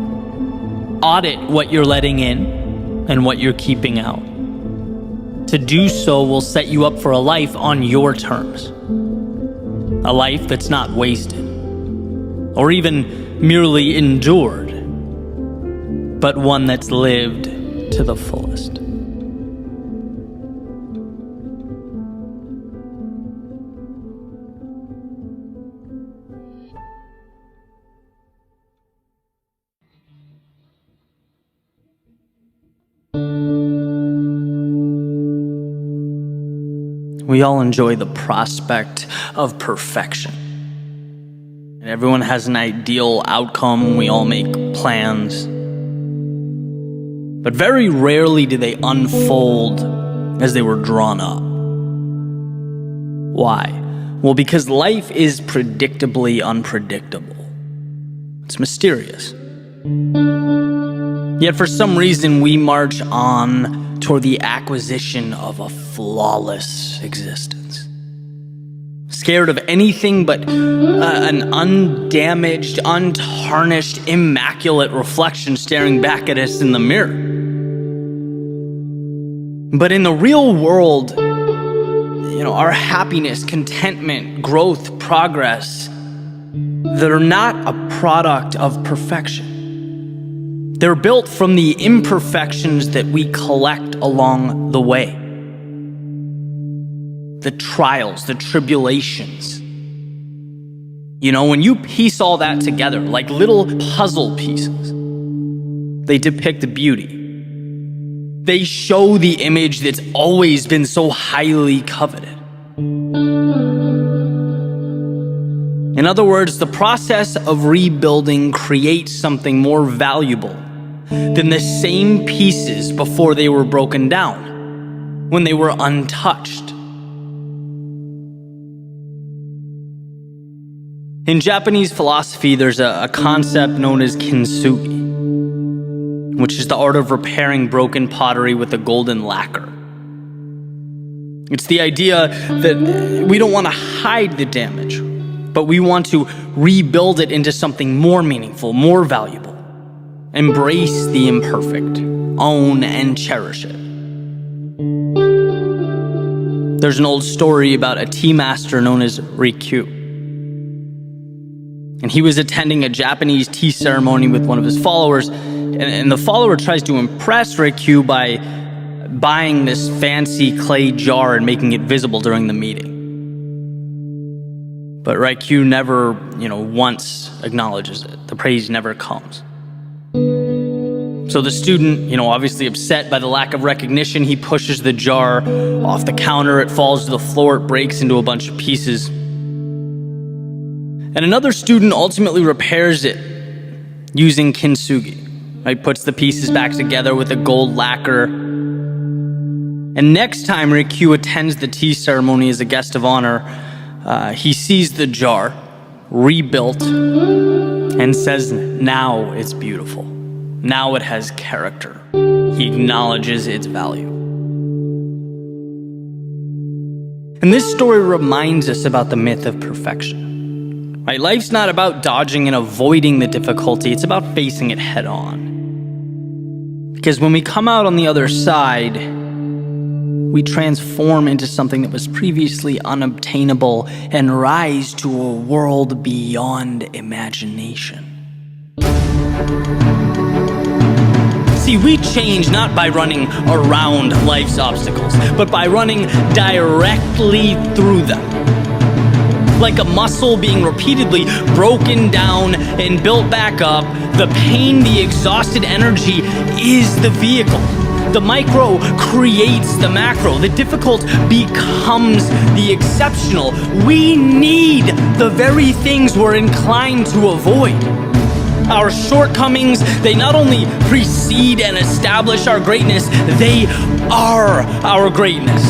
Audit what you're letting in and what you're keeping out. To do so will set you up for a life on your terms. A life that's not wasted, or even merely endured, but one that's lived to the fullest. We all enjoy the prospect of perfection. And everyone has an ideal outcome. We all make plans. But very rarely do they unfold as they were drawn up. Why? Well, because life is predictably unpredictable. It's mysterious. Yet for some reason, we march on toward the acquisition of a flawless existence. Scared of anything but an undamaged, untarnished, immaculate reflection staring back at us in the mirror. But in the real world, our happiness, contentment, growth, progress, they're not a product of perfection. They're built from the imperfections that we collect along the way. The trials, the tribulations. When you piece all that together like little puzzle pieces, they depict the beauty. They show the image that's always been so highly coveted. In other words, the process of rebuilding creates something more valuable than the same pieces before they were broken down, when they were untouched. In Japanese philosophy, there's a concept known as kintsugi. which is the art of repairing broken pottery with a golden lacquer. It's the idea that we don't want to hide the damage, but we want to rebuild it into something more meaningful, more valuable. Embrace the imperfect, own and cherish it. There's an old story about a tea master known as Rikyu. And he was attending a Japanese tea ceremony with one of his followers, and the follower tries to impress Rikyu by buying this fancy clay jar and making it visible during the meeting. But Rikyu never, once acknowledges it. The praise never comes. So the student, obviously upset by the lack of recognition, he pushes the jar off the counter. It falls to the floor. It breaks into a bunch of pieces. And another student ultimately repairs it using kintsugi. Right? Puts the pieces back together with a gold lacquer. And next time Rikyu attends the tea ceremony as a guest of honor, he sees the jar rebuilt and says, now it's beautiful. Now it has character. He acknowledges its value. And this story reminds us about the myth of perfection. Right? Life's not about dodging and avoiding the difficulty. It's about facing it head on. Because when we come out on the other side, we transform into something that was previously unobtainable and rise to a world beyond imagination. See, we change not by running around life's obstacles, but by running directly through them. Like a muscle being repeatedly broken down and built back up, the pain, the exhausted energy is the vehicle. The micro creates the macro. The difficult becomes the exceptional. We need the very things we're inclined to avoid. Our shortcomings, they not only precede and establish our greatness, they are our greatness.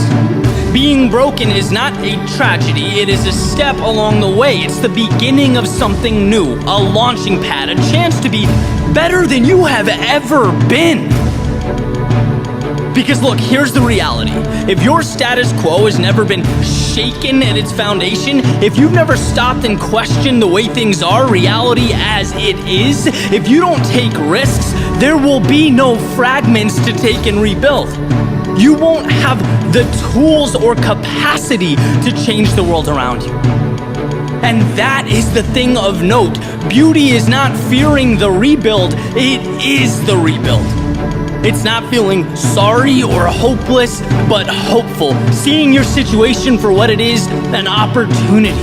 Being broken is not a tragedy, it is a step along the way. It's the beginning of something new, a launching pad, a chance to be better than you have ever been. Because look, here's the reality. If your status quo has never been shaken at its foundation, if you've never stopped and questioned the way things are, reality as it is, if you don't take risks, there will be no fragments to take and rebuild. You won't have the tools or capacity to change the world around you. And that is the thing of note. Beauty is not fearing the rebuild, it is the rebuild. It's not feeling sorry or hopeless, but hopeful. Seeing your situation for what it is, an opportunity.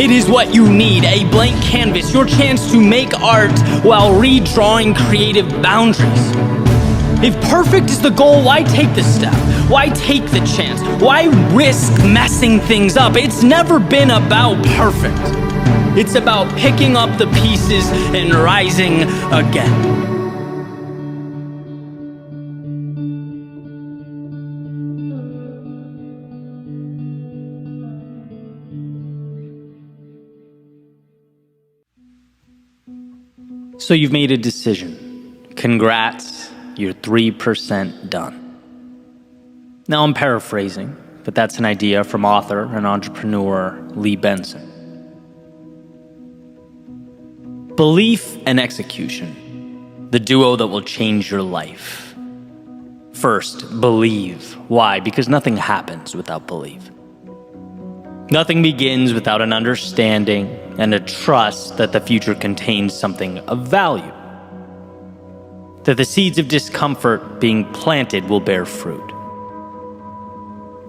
It is what you need, a blank canvas, your chance to make art while redrawing creative boundaries. If perfect is the goal, why take the step? Why take the chance? Why risk messing things up? It's never been about perfect. It's about picking up the pieces and rising again. So you've made a decision. Congrats, you're 3% done. Now I'm paraphrasing, but that's an idea from author and entrepreneur Lee Benson. Belief and execution, the duo that will change your life. First, believe. Why? Because nothing happens without belief. Nothing begins without an understanding and a trust that the future contains something of value. That the seeds of discomfort being planted will bear fruit.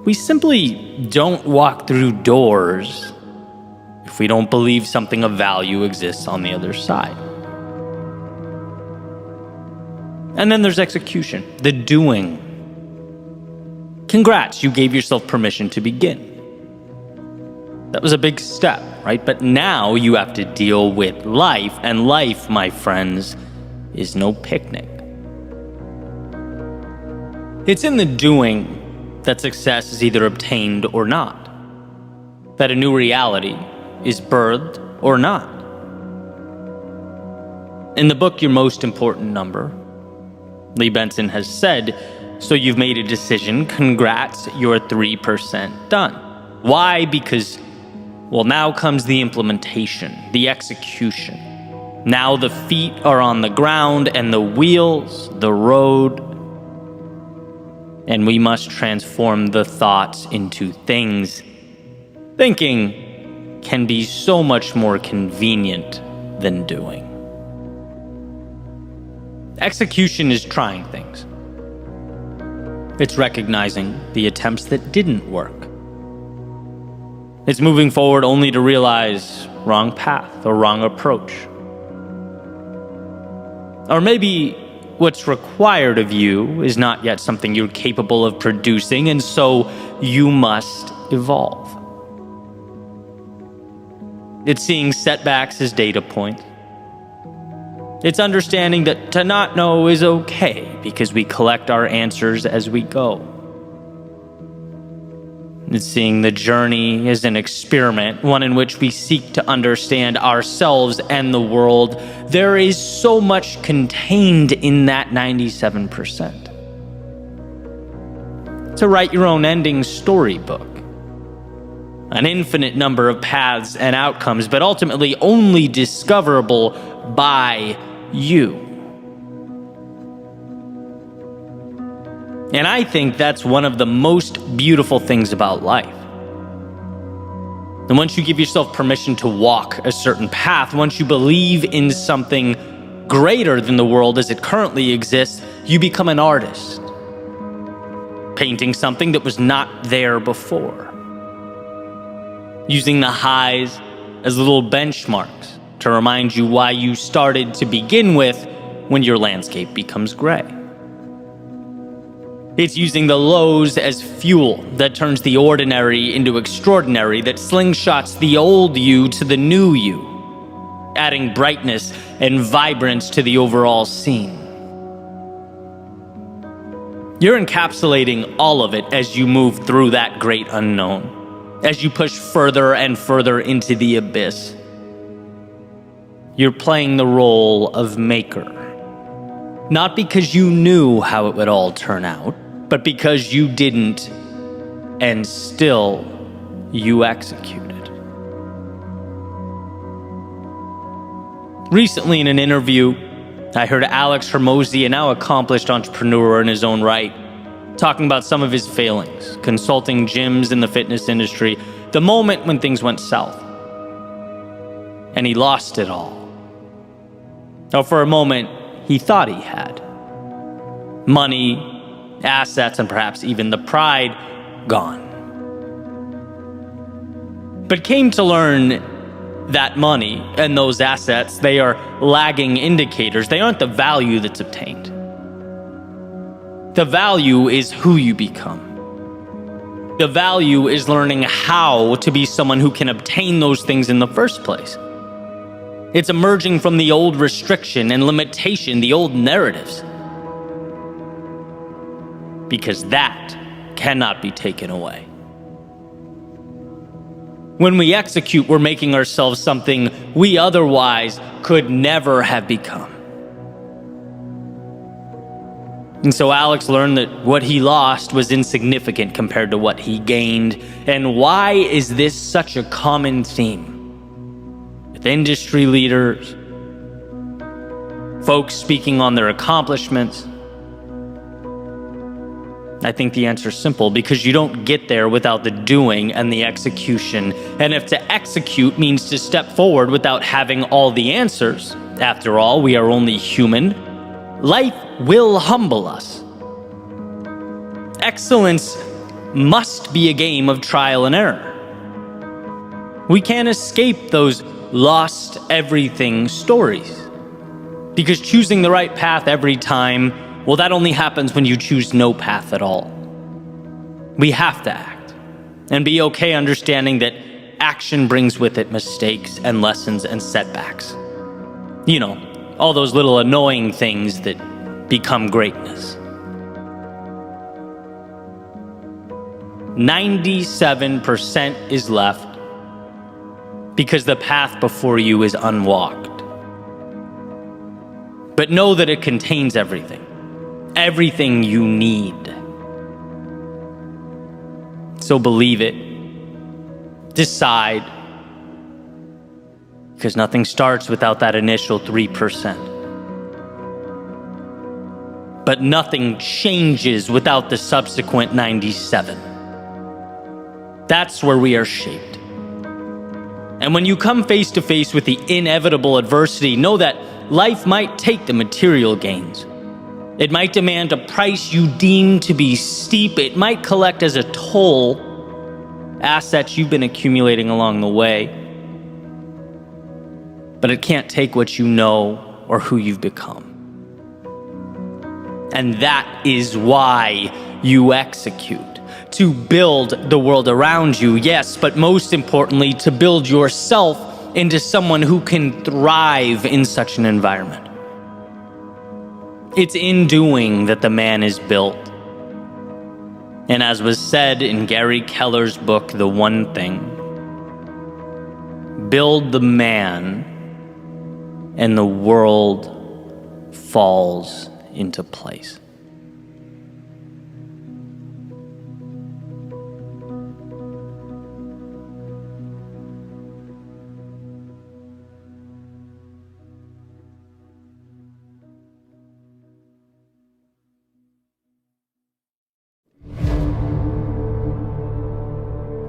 We simply don't walk through doors if we don't believe something of value exists on the other side. And then there's execution, the doing. Congrats, you gave yourself permission to begin. That was a big step, right? But now you have to deal with life, and life, my friends, is no picnic. It's in the doing that success is either obtained or not, that a new reality is birthed or not. In the book, Your Most Important Number, Lee Benson has said, "So you've made a decision. Congrats, you're 3% done." Why? Because, well, now comes the implementation, the execution. Now the feet are on the ground and the wheels, the road. And we must transform the thoughts into things. Thinking can be so much more convenient than doing. Execution is trying things. It's recognizing the attempts that didn't work. It's moving forward only to realize wrong path or wrong approach. Or maybe what's required of you is not yet something you're capable of producing, and so you must evolve. It's seeing setbacks as data points. It's understanding that to not know is okay because we collect our answers as we go. It's seeing the journey as an experiment, one in which we seek to understand ourselves and the world. There is so much contained in that 97%. To write your own ending storybook. An infinite number of paths and outcomes, but ultimately only discoverable by you. And I think that's one of the most beautiful things about life. And once you give yourself permission to walk a certain path, once you believe in something greater than the world as it currently exists, you become an artist, painting something that was not there before, using the highs as little benchmarks to remind you why you started to begin with when your landscape becomes gray. It's using the lows as fuel that turns the ordinary into extraordinary, that slingshots the old you to the new you, adding brightness and vibrance to the overall scene. You're encapsulating all of it as you move through that great unknown, as you push further and further into the abyss. You're playing the role of maker. Not because you knew how it would all turn out, but because you didn't, and still you executed. Recently in an interview, I heard Alex Hormozy, a now accomplished entrepreneur in his own right, talking about some of his failings, consulting gyms in the fitness industry, the moment when things went south. And he lost it all. Now, for a moment, he thought he had. Money, assets, and perhaps even the pride gone. But came to learn that money and those assets, they are lagging indicators. They aren't the value that's obtained. The value is who you become. The value is learning how to be someone who can obtain those things in the first place. It's emerging from the old restriction and limitation, the old narratives. Because that cannot be taken away. When we execute, we're making ourselves something we otherwise could never have become. And so Alex learned that what he lost was insignificant compared to what he gained. And why is this such a common theme? With industry leaders, folks speaking on their accomplishments, I think the answer is simple, because you don't get there without the doing and the execution. And if to execute means to step forward without having all the answers, after all, we are only human, life will humble us. Excellence must be a game of trial and error. We can't escape those lost everything stories, because choosing the right path every time, well, that only happens when you choose no path at all. We have to act and be okay understanding that action brings with it mistakes and lessons and setbacks. You know, all those little annoying things that become greatness. 97% is left because the path before you is unwalked. But know that it contains everything. everything you need. So believe it. Decide. Because nothing starts without that initial 3%. But nothing changes without the subsequent 97. That's where we are shaped. And when you come face to face with the inevitable adversity, know that life might take the material gains. It might demand a price you deem to be steep. It might collect as a toll assets you've been accumulating along the way. But it can't take what you know or who you've become. And that is why you execute. To build the world around you, yes, but most importantly, to build yourself into someone who can thrive in such an environment. It's in doing that the man is built. And as was said in Gary Keller's book, The One Thing, build the man and the world falls into place.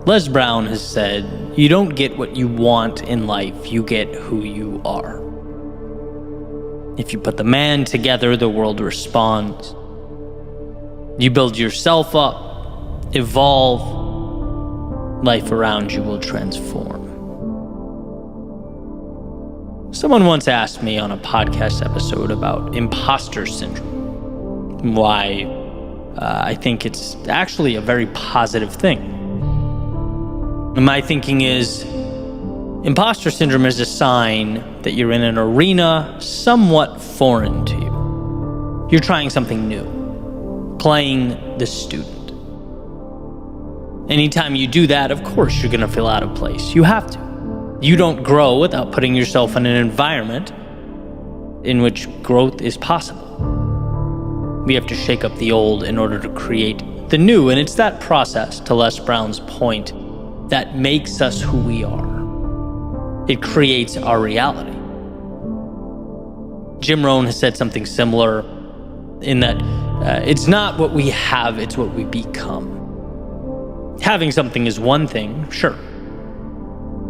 Les Brown has said, "You don't get what you want in life, you get who you are." If you put the man together, the world responds. You build yourself up, evolve, life around you will transform. Someone once asked me on a podcast episode about imposter syndrome, why I think it's actually a very positive thing. And my thinking is, imposter syndrome is a sign that you're in an arena somewhat foreign to you. You're trying something new, playing the student. Anytime you do that, of course you're going to feel out of place. You have to. You don't grow without putting yourself in an environment in which growth is possible. We have to shake up the old in order to create the new, and it's that process, to Les Brown's point, that makes us who we are. It creates our reality. Jim Rohn has said something similar in that it's not what we have, it's what we become. Having something is one thing, sure.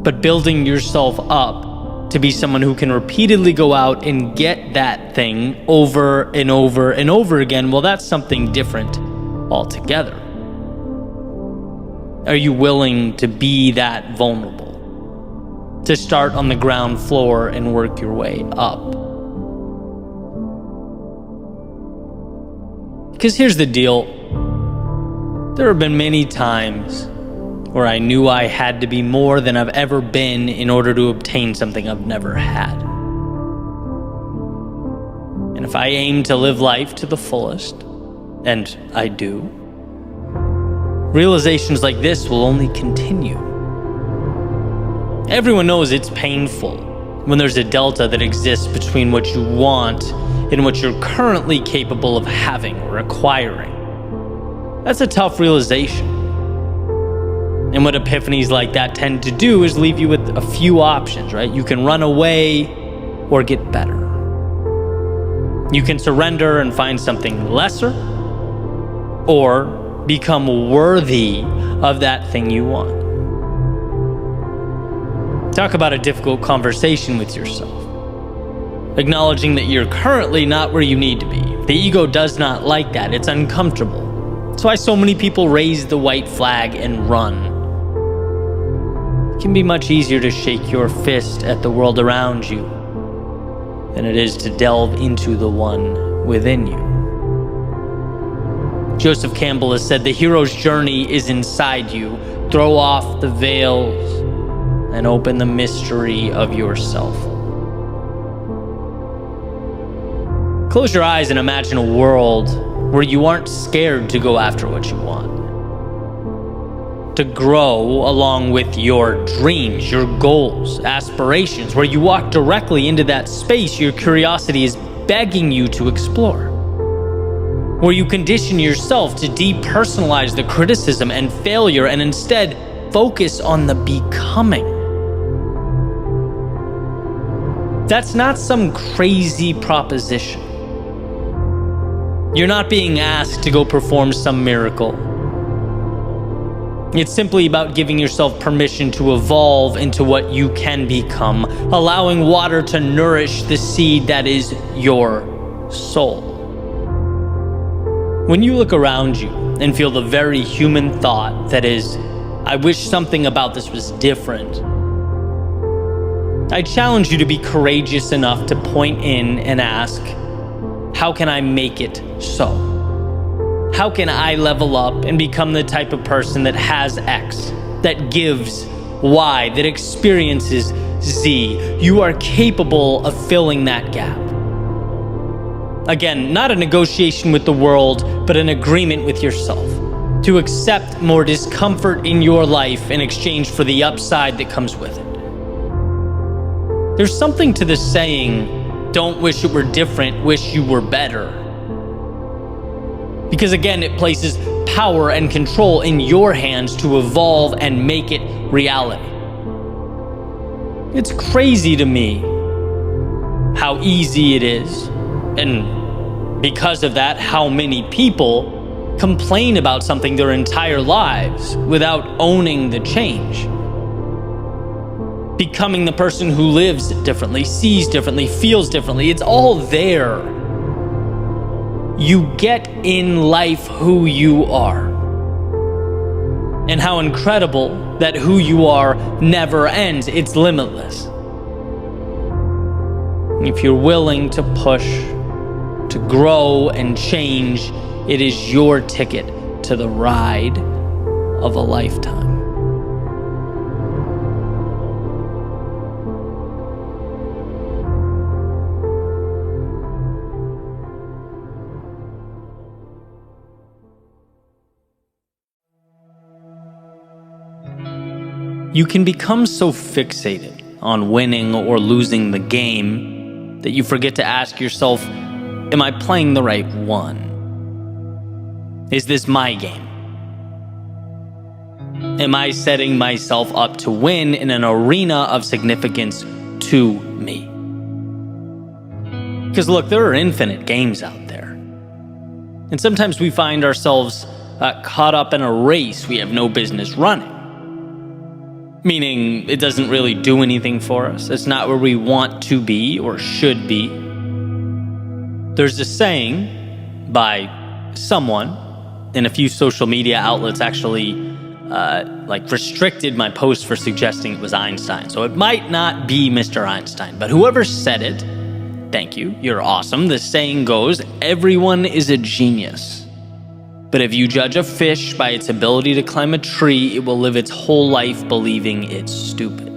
But building yourself up to be someone who can repeatedly go out and get that thing over and over and over again, well, that's something different altogether. Are you willing to be that vulnerable? To start on the ground floor and work your way up? Because here's the deal. There have been many times where I knew I had to be more than I've ever been in order to obtain something I've never had. And if I aim to live life to the fullest, and I do, realizations like this will only continue. Everyone knows it's painful when there's a delta that exists between what you want and what you're currently capable of having or acquiring. That's a tough realization. And what epiphanies like that tend to do is leave you with a few options, right? You can run away or get better. You can surrender and find something lesser, or become worthy of that thing you want. Talk about a difficult conversation with yourself. Acknowledging that you're currently not where you need to be. The ego does not like that. It's uncomfortable. That's why so many people raise the white flag and run. It can be much easier to shake your fist at the world around you than it is to delve into the one within you. Joseph Campbell has said, the hero's journey is inside you. Throw off the veils and open the mystery of yourself. Close your eyes and imagine a world where you aren't scared to go after what you want. To grow along with your dreams, your goals, aspirations, where you walk directly into that space your curiosity is begging you to explore. where you condition yourself to depersonalize the criticism and failure and instead focus on the becoming. That's not some crazy proposition. You're not being asked to go perform some miracle. It's simply about giving yourself permission to evolve into what you can become, allowing water to nourish the seed that is your soul. When you look around you and feel the very human thought that is, I wish something about this was different, I challenge you to be courageous enough to point in and ask, how can I make it so? How can I level up and become the type of person that has X, that gives Y, that experiences Z? You are capable of filling that gap. Again, not a negotiation with the world, but an agreement with yourself to accept more discomfort in your life in exchange for the upside that comes with it. There's something to the saying, don't wish it were different, wish you were better. Because again, it places power and control in your hands to evolve and make it reality. It's crazy to me how easy it is, and because of that, how many people complain about something their entire lives without owning the change. Becoming the person who lives differently, sees differently, feels differently, it's all there. You get in life who you are. And how incredible that who you are never ends. It's limitless. And if you're willing to push, to grow and change, it is your ticket to the ride of a lifetime. You can become so fixated on winning or losing the game that you forget to ask yourself, am I playing the right one? Is this my game? Am I setting myself up to win in an arena of significance to me? Because look, there are infinite games out there. And sometimes we find ourselves caught up in a race we have no business running. Meaning it doesn't really do anything for us. It's not where we want to be or should be. There's a saying by someone, and a few social media outlets actually restricted my post for suggesting it was Einstein. So it might not be Mr. Einstein, but whoever said it, thank you, you're awesome. The saying goes, everyone is a genius. But if you judge a fish by its ability to climb a tree, it will live its whole life believing it's stupid.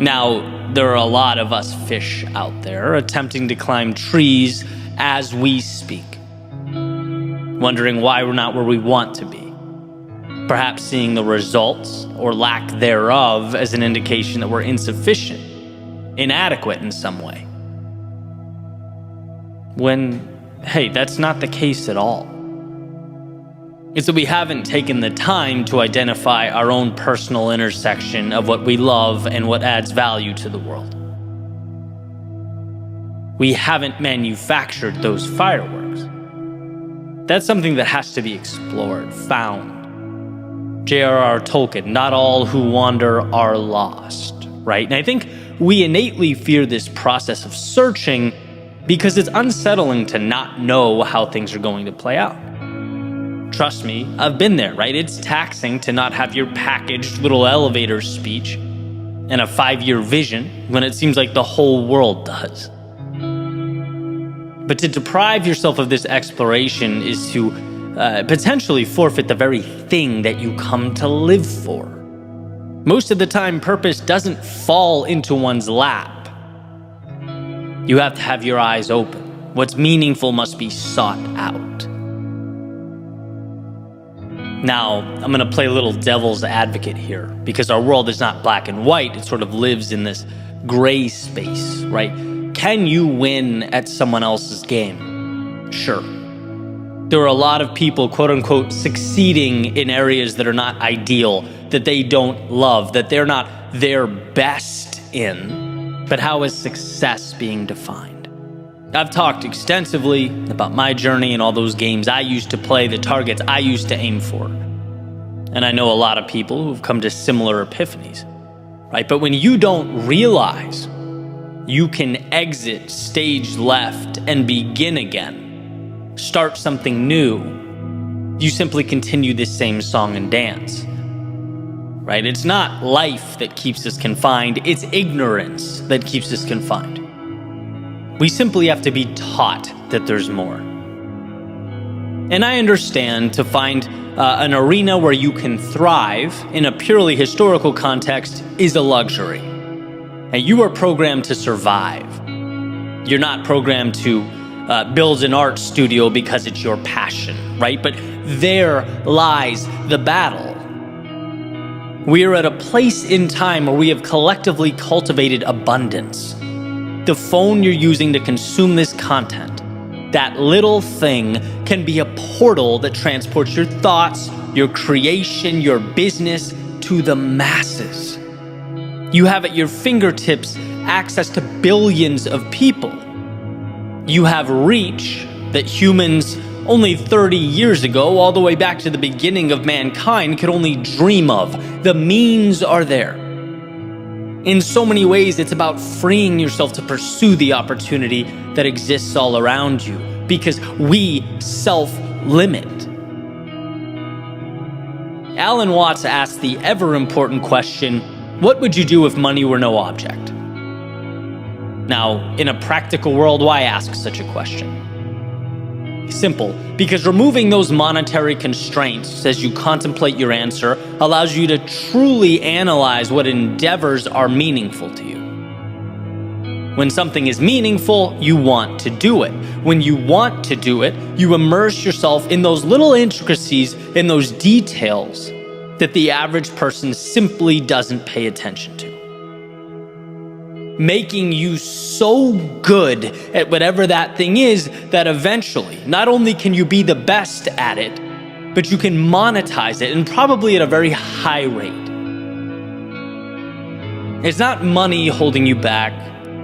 Now, there are a lot of us fish out there attempting to climb trees as we speak, wondering why we're not where we want to be. Perhaps seeing the results or lack thereof as an indication that we're insufficient, inadequate in some way. When hey, that's not the case at all. It's that we haven't taken the time to identify our own personal intersection of what we love and what adds value to the world. We haven't manufactured those fireworks. That's something that has to be explored, found. J.R.R. Tolkien, not all who wander are lost, right? And I think we innately fear this process of searching because it's unsettling to not know how things are going to play out. Trust me, I've been there, right? It's taxing to not have your packaged little elevator speech and a 5-year vision when it seems like the whole world does. But to deprive yourself of this exploration is to potentially forfeit the very thing that you come to live for. Most of the time, purpose doesn't fall into one's lap. You have to have your eyes open. What's meaningful must be sought out. Now, I'm going to play a little devil's advocate here, because our world is not black and white. It sort of lives in this gray space, right? Can you win at someone else's game? Sure, there are a lot of people, quote unquote, succeeding in areas that are not ideal, that they don't love, that they're not their best in. But how is success being defined? I've talked extensively about my journey and all those games I used to play, the targets I used to aim for. And I know a lot of people who've come to similar epiphanies, right? But when you don't realize you can exit stage left and begin again, start something new, you simply continue this same song and dance, right? It's not life that keeps us confined, it's ignorance that keeps us confined. We simply have to be taught that there's more. And I understand to find an arena where you can thrive in a purely historical context is a luxury. And you are programmed to survive. You're not programmed to build an art studio because it's your passion, right? But there lies the battle. We are at a place in time where we have collectively cultivated abundance. The phone you're using to consume this content, that little thing can be a portal that transports your thoughts, your creation, your business to the masses. You have at your fingertips access to billions of people. You have reach that humans only 30 years ago, all the way back to the beginning of mankind, could only dream of. The means are there. In so many ways, it's about freeing yourself to pursue the opportunity that exists all around you, because we self-limit. Alan Watts asked the ever-important question, what would you do if money were no object? Now, in a practical world, why ask such a question? Simple, because removing those monetary constraints as you contemplate your answer allows you to truly analyze what endeavors are meaningful to you. When something is meaningful, you want to do it. When you want to do it, you immerse yourself in those little intricacies, in those details that the average person simply doesn't pay attention to. Making you so good at whatever that thing is that eventually, not only can you be the best at it, but you can monetize it, and probably at a very high rate. It's not money holding you back.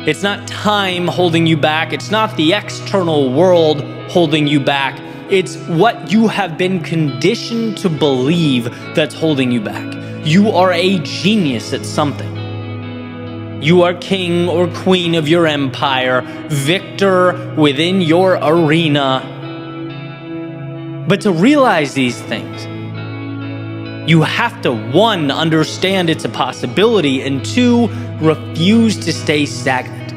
It's not time holding you back. It's not the external world holding you back. It's what you have been conditioned to believe that's holding you back. You are a genius at something. You are king or queen of your empire, victor within your arena. But to realize these things, you have to, 1, understand it's a possibility, and 2, refuse to stay stagnant.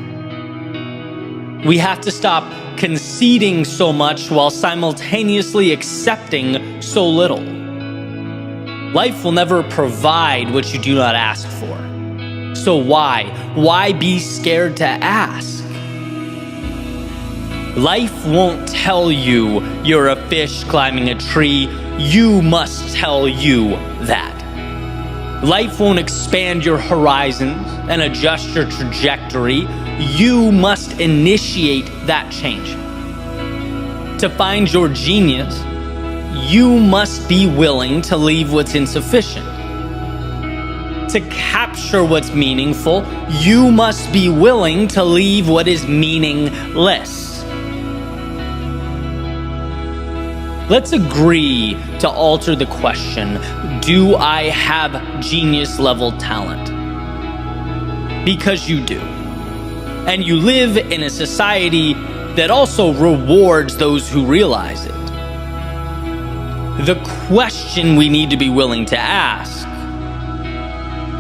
We have to stop conceding so much while simultaneously accepting so little. Life will never provide what you do not ask for. So why? Why be scared to ask? Life won't tell you you're a fish climbing a tree. You must tell you that. Life won't expand your horizons and adjust your trajectory. You must initiate that change. To find your genius, you must be willing to leave what's insufficient. To capture what's meaningful, you must be willing to leave what is meaningless. Let's agree to alter the question, do I have genius level talent? Because you do. And you live in a society that also rewards those who realize it. The question we need to be willing to ask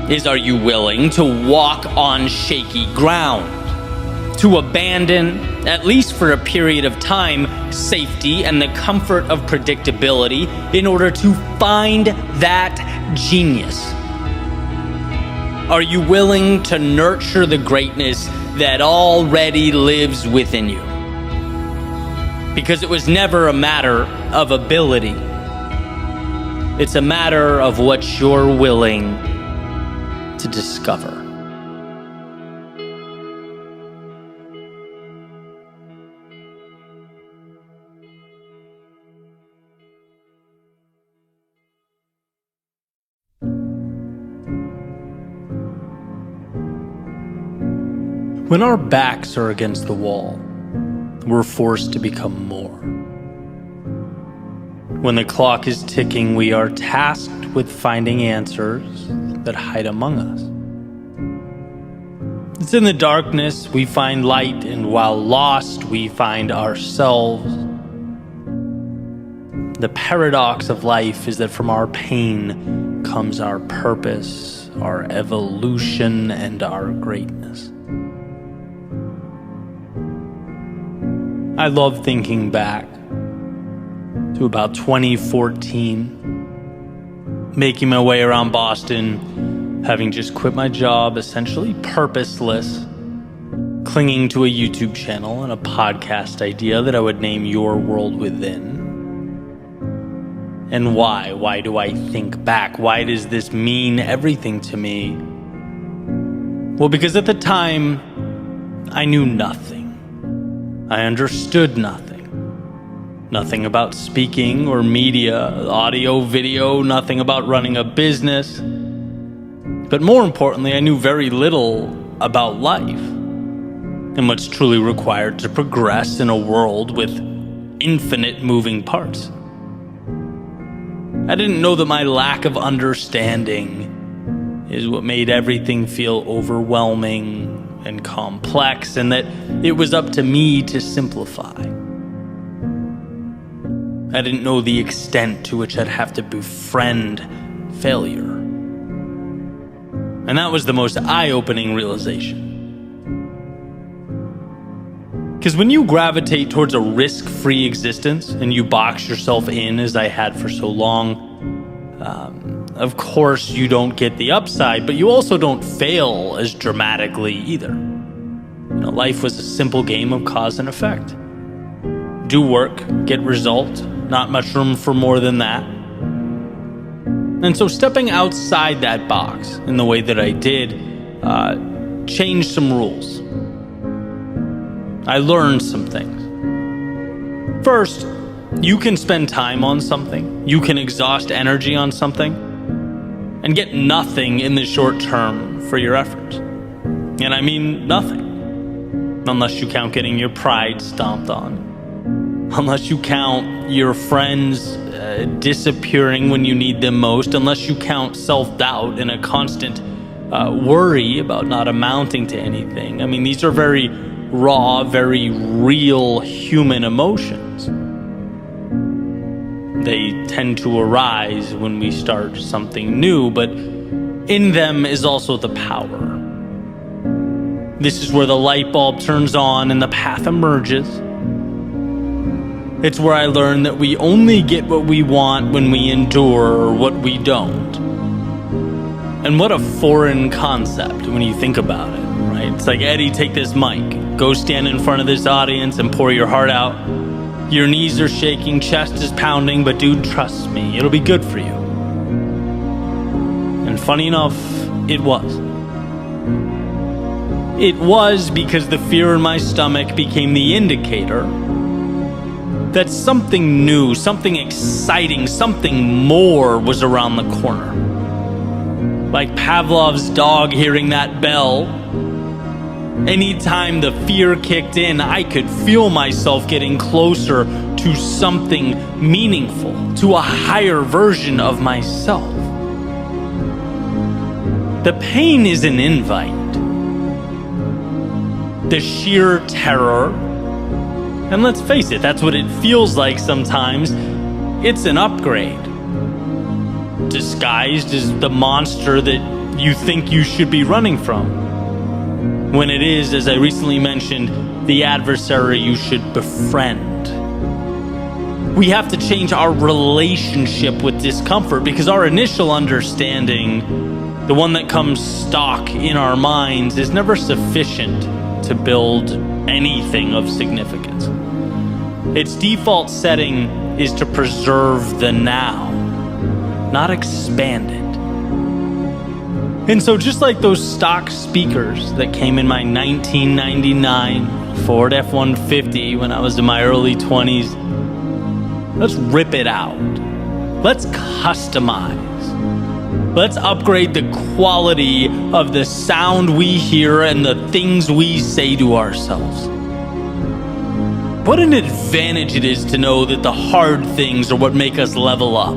is, are you willing to walk on shaky ground? To abandon, at least for a period of time, safety and the comfort of predictability in order to find that genius? Are you willing to nurture the greatness that already lives within you? Because it was never a matter of ability. It's a matter of what you're willing to discover. When our backs are against the wall, we're forced to become more. When the clock is ticking, we are tasked with finding answers that hide among us. It's in the darkness we find light, and while lost, we find ourselves. The paradox of life is that from our pain comes our purpose, our evolution, and our greatness. I love thinking back to about 2014, making my way around Boston, having just quit my job, essentially purposeless, clinging to a YouTube channel and a podcast idea that I would name Your World Within. And why? Why do I think back? Why does this mean everything to me? Well, because at the time, I knew nothing. I understood nothing. Nothing about speaking or media, audio, video, nothing about running a business. But more importantly, I knew very little about life and what's truly required to progress in a world with infinite moving parts. I didn't know that my lack of understanding is what made everything feel overwhelming and complex, and that it was up to me to simplify. I didn't know the extent to which I'd have to befriend failure. And that was the most eye-opening realization. Because when you gravitate towards a risk-free existence and you box yourself in, as I had for so long, of course you don't get the upside, but you also don't fail as dramatically either. Life was a simple game of cause and effect. Do work, get result, not much room for more than that. And so stepping outside that box in the way that I did changed some rules. I learned some things. First, you can spend time on something, you can exhaust energy on something, and get nothing in the short term for your efforts. And I mean nothing. Unless you count getting your pride stomped on. Unless you count your friends disappearing when you need them most. Unless you count self-doubt and a constant worry about not amounting to anything. I mean, these are very raw, very real human emotions. They tend to arise when we start something new, but in them is also the power. This is where the light bulb turns on and the path emerges. It's where I learned that we only get what we want when we endure what we don't. And what a foreign concept when you think about it, right? It's like, Eddie, take this mic. Go stand in front of this audience and pour your heart out. Your knees are shaking, chest is pounding, but dude, trust me, it'll be good for you. And funny enough, it was. It was because the fear in my stomach became the indicator that something new, something exciting, something more was around the corner. Like Pavlov's dog hearing that bell. Anytime the fear kicked in, I could feel myself getting closer to something meaningful, to a higher version of myself. The pain is an invite. The sheer terror, and let's face it, that's what it feels like sometimes, it's an upgrade. Disguised as the monster that you think you should be running from. When it is, as I recently mentioned, the adversary you should befriend. We have to change our relationship with discomfort because our initial understanding, the one that comes stock in our minds, is never sufficient to build anything of significance. Its default setting is to preserve the now, not expand it. And so just like those stock speakers that came in my 1999 Ford F-150 when I was in my early 20s, let's rip it out. Let's customize. Let's upgrade the quality of the sound we hear and the things we say to ourselves. What an advantage it is to know that the hard things are what make us level up.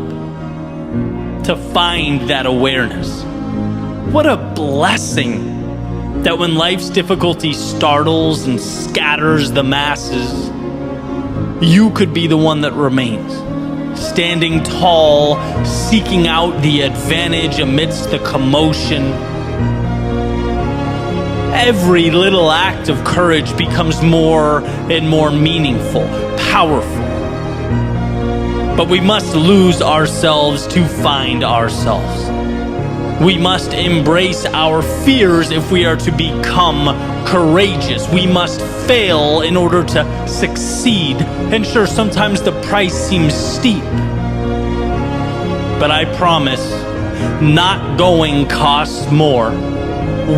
To find that awareness. What a blessing that when life's difficulty startles and scatters the masses, you could be the one that remains. Standing tall, seeking out the advantage amidst the commotion. Every little act of courage becomes more and more meaningful, powerful. But we must lose ourselves to find ourselves. We must embrace our fears if we are to become courageous. We must fail in order to succeed. And sure, sometimes the price seems steep. But I promise, not going costs more.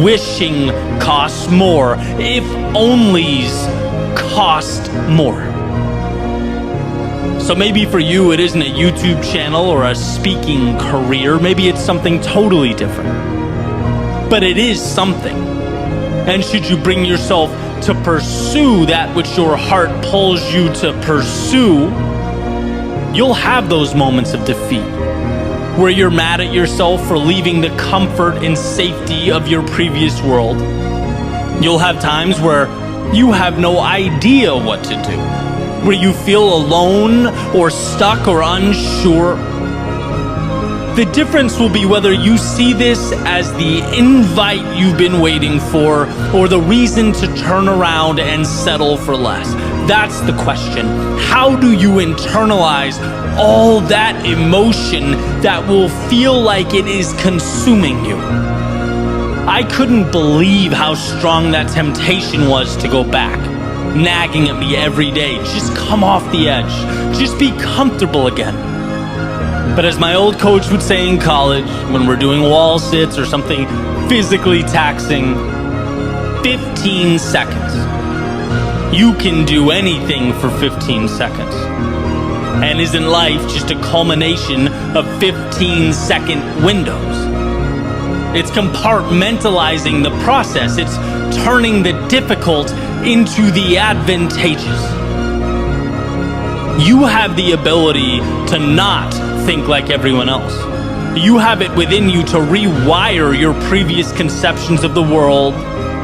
Wishing costs more. If onlys cost more. So maybe for you it isn't a YouTube channel or a speaking career. Maybe it's something totally different. But it is something. And should you bring yourself to pursue that which your heart pulls you to pursue, you'll have those moments of defeat where you're mad at yourself for leaving the comfort and safety of your previous world. You'll have times where you have no idea what to do, where you feel alone or stuck or unsure. The difference will be whether you see this as the invite you've been waiting for or the reason to turn around and settle for less. That's the question. How do you internalize all that emotion that will feel like it is consuming you? I couldn't believe how strong that temptation was to go back, nagging at me every day. Just come off the edge. Just be comfortable again. But as my old coach would say in college, when we're doing wall sits or something physically taxing, 15 seconds. You can do anything for 15 seconds. And isn't life just a culmination of 15-second windows? It's compartmentalizing the process. It's turning the difficult into the advantageous. You have the ability to not think like everyone else. You have it within you to rewire your previous conceptions of the world,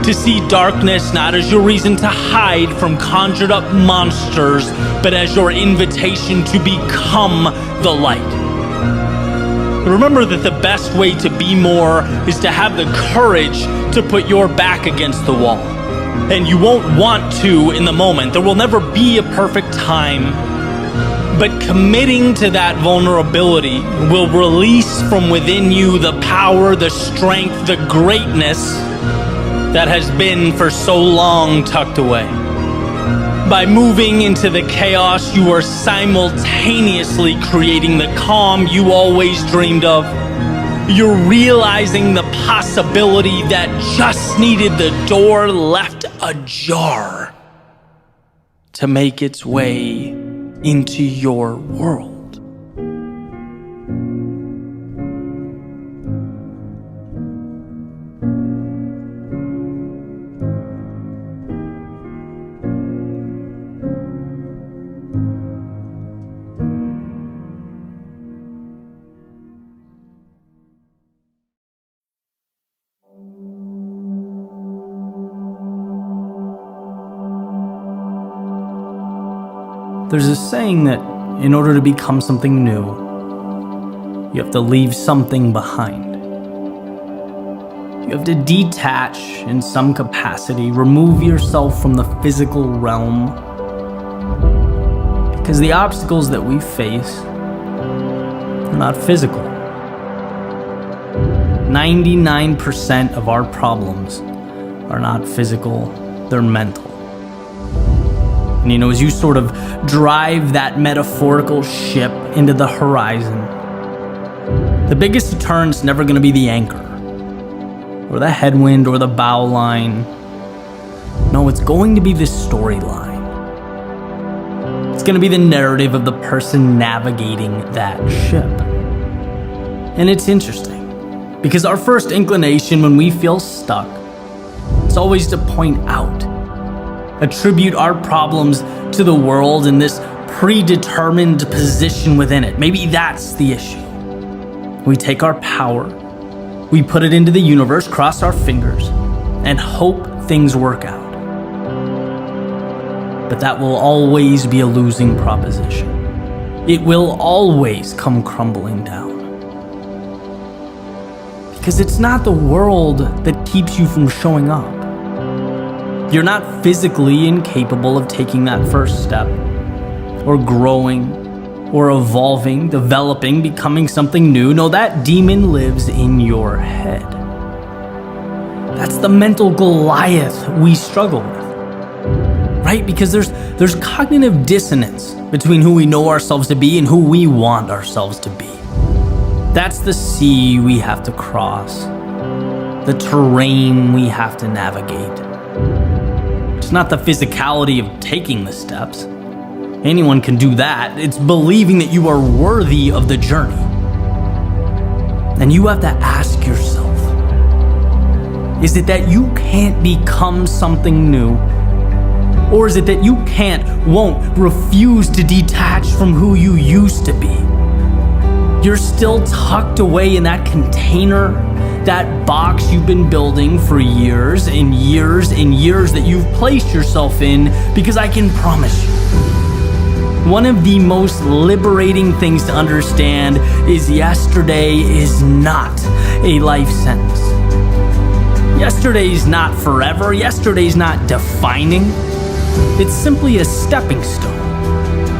to see darkness not as your reason to hide from conjured up monsters, but as your invitation to become the light. Remember that the best way to be more is to have the courage to put your back against the wall. And you won't want to in the moment. There will never be a perfect time. But committing to that vulnerability will release from within you the power, the strength, the greatness that has been for so long tucked away. By moving into the chaos, you are simultaneously creating the calm you always dreamed of. You're realizing the possibility that just needed the door left ajar to make its way into your world. There's a saying that in order to become something new, you have to leave something behind. You have to detach in some capacity, remove yourself from the physical realm. Because the obstacles that we face are not physical. 99% of our problems are not physical, they're mental. And as you sort of drive that metaphorical ship into the horizon, the biggest deterrent's never going to be the anchor, or the headwind, or the bow line. No, it's going to be the storyline. It's going to be the narrative of the person navigating that ship. And it's interesting. Because our first inclination when we feel stuck is always to point out, attribute our problems to the world and this predetermined position within it. Maybe that's the issue. We take our power, we put it into the universe, cross our fingers, and hope things work out. But that will always be a losing proposition. It will always come crumbling down. Because it's not the world that keeps you from showing up. You're not physically incapable of taking that first step, or growing, or evolving, developing, becoming something new. No, that demon lives in your head. That's the mental Goliath we struggle with, right? Because there's cognitive dissonance between who we know ourselves to be and who we want ourselves to be. That's the sea we have to cross, the terrain we have to navigate. It's not the physicality of taking the steps. Anyone can do that. It's believing that you are worthy of the journey. And you have to ask yourself, is it that you can't become something new? Or is it that you can't, won't, refuse to detach from who you used to be? You're still tucked away in that container, that box you've been building for years and years and years that you've placed yourself in, because I can promise you, one of the most liberating things to understand is yesterday is not a life sentence. Yesterday's not forever. Yesterday's not defining. It's simply a stepping stone.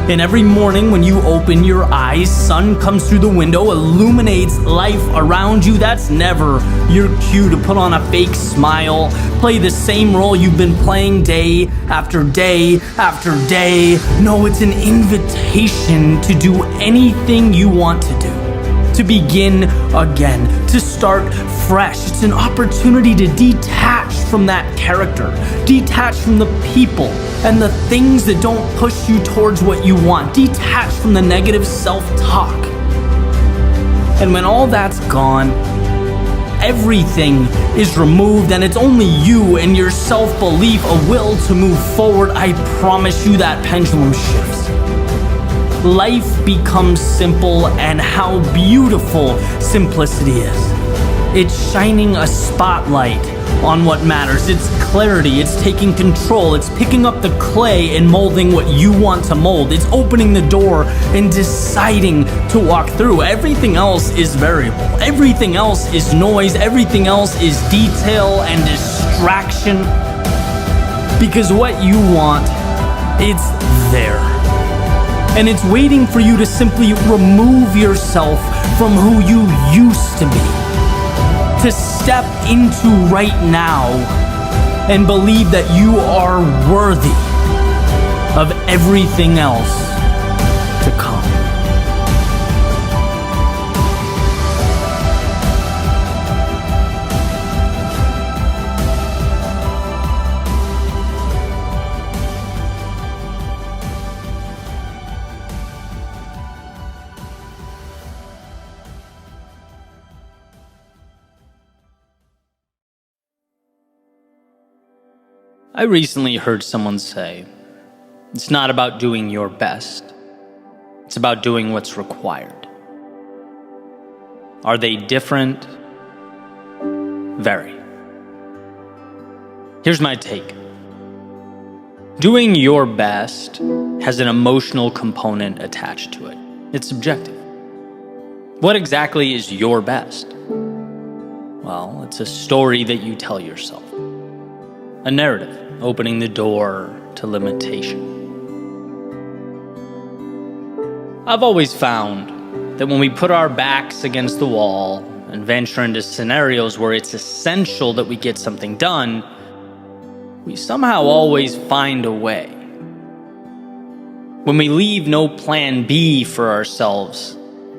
And every morning when you open your eyes, sun comes through the window, illuminates life around you. That's never your cue to put on a fake smile, play the same role you've been playing day after day after day. No, it's an invitation to do anything you want to do, to begin again, to start fresh. It's an opportunity to detach from that character, detach from the people and the things that don't push you towards what you want, detach from the negative self-talk. And when all that's gone, everything is removed, and it's only you and your self-belief, a will to move forward. I promise you that pendulum shifts. Life becomes simple, and how beautiful simplicity is. It's shining a spotlight on what matters. It's clarity. It's taking control. It's picking up the clay and molding what you want to mold. It's opening the door and deciding to walk through. Everything else is variable. Everything else is noise. Everything else is detail and distraction. Because what you want, it's there. And it's waiting for you to simply remove yourself from who you used to be. To step into right now and believe that you are worthy of everything else to come. I recently heard someone say, it's not about doing your best, it's about doing what's required. Are they different? Very. Here's my take. Doing your best has an emotional component attached to it. It's subjective. What exactly is your best? Well, it's a story that you tell yourself. A narrative opening the door to limitation. I've always found that when we put our backs against the wall and venture into scenarios where it's essential that we get something done, we somehow always find a way. When we leave no plan B for ourselves,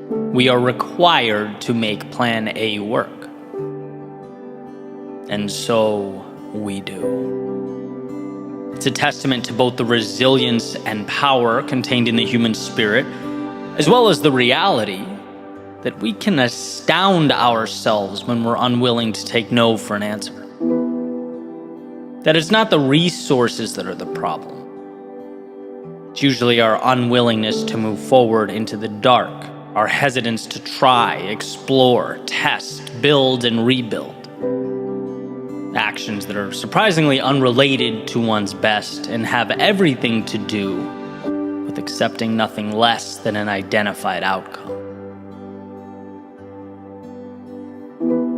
we are required to make plan A work. And so we do. It's a testament to both the resilience and power contained in the human spirit, as well as the reality that we can astound ourselves when we're unwilling to take no for an answer. That it's not the resources that are the problem. It's usually our unwillingness to move forward into the dark, our hesitance to try, explore, test, build, and rebuild. Actions that are surprisingly unrelated to one's best and have everything to do with accepting nothing less than an identified outcome.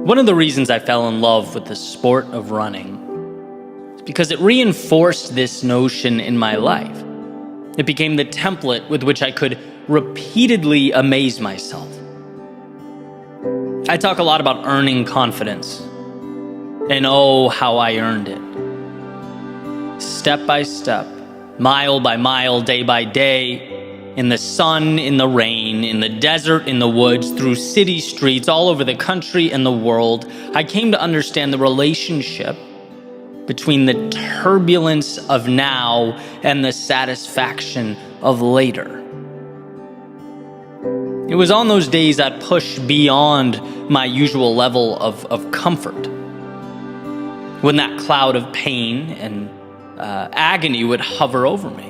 One of the reasons I fell in love with the sport of running is because it reinforced this notion in my life. It became the template with which I could repeatedly amaze myself. I talk a lot about earning confidence, and oh, how I earned it. Step by step, mile by mile, day by day, in the sun, in the rain, in the desert, in the woods, through city streets, all over the country and the world, I came to understand the relationship between the turbulence of now and the satisfaction of later. It was on those days I'd push beyond my usual level of comfort, when that cloud of pain and agony would hover over me.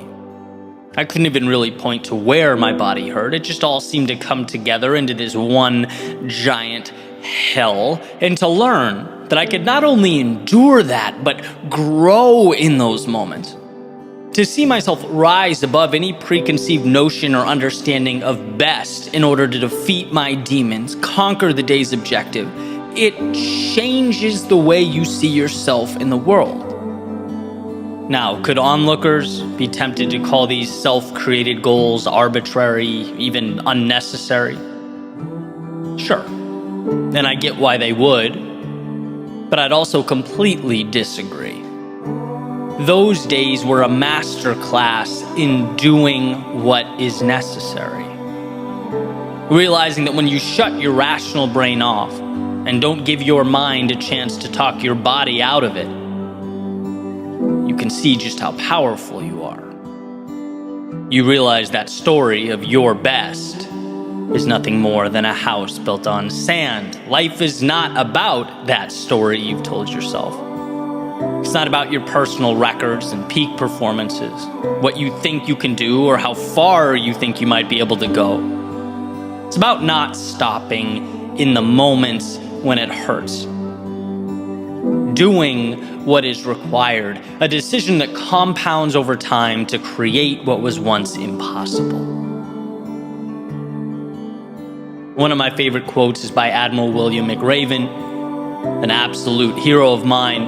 I couldn't even really point to where my body hurt. It just all seemed to come together into this one giant hell, and to learn that I could not only endure that, but grow in those moments. To see myself rise above any preconceived notion or understanding of best in order to defeat my demons, conquer the day's objective, it changes the way you see yourself in the world. Now, could onlookers be tempted to call these self-created goals arbitrary, even unnecessary? Sure, and I get why they would, but I'd also completely disagree. Those days were a masterclass in doing what is necessary. Realizing that when you shut your rational brain off and don't give your mind a chance to talk your body out of it, you can see just how powerful you are. You realize that story of your best is nothing more than a house built on sand. Life is not about that story you've told yourself. It's not about your personal records and peak performances, what you think you can do or how far you think you might be able to go. It's about not stopping in the moments when it hurts. Doing what is required, a decision that compounds over time to create what was once impossible. One of my favorite quotes is by Admiral William McRaven, an absolute hero of mine.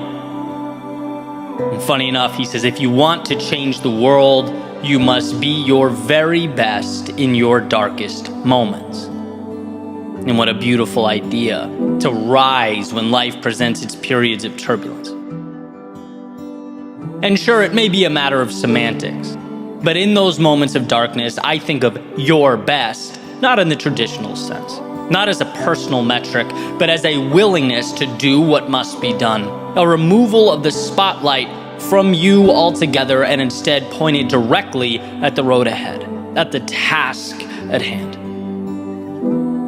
And funny enough, he says, if you want to change the world, you must be your very best in your darkest moments. And what a beautiful idea, to rise when life presents its periods of turbulence. And sure, it may be a matter of semantics, but in those moments of darkness, I think of your best, not in the traditional sense, not as a personal metric, but as a willingness to do what must be done, a removal of the spotlight from you altogether and instead pointed directly at the road ahead, at the task at hand.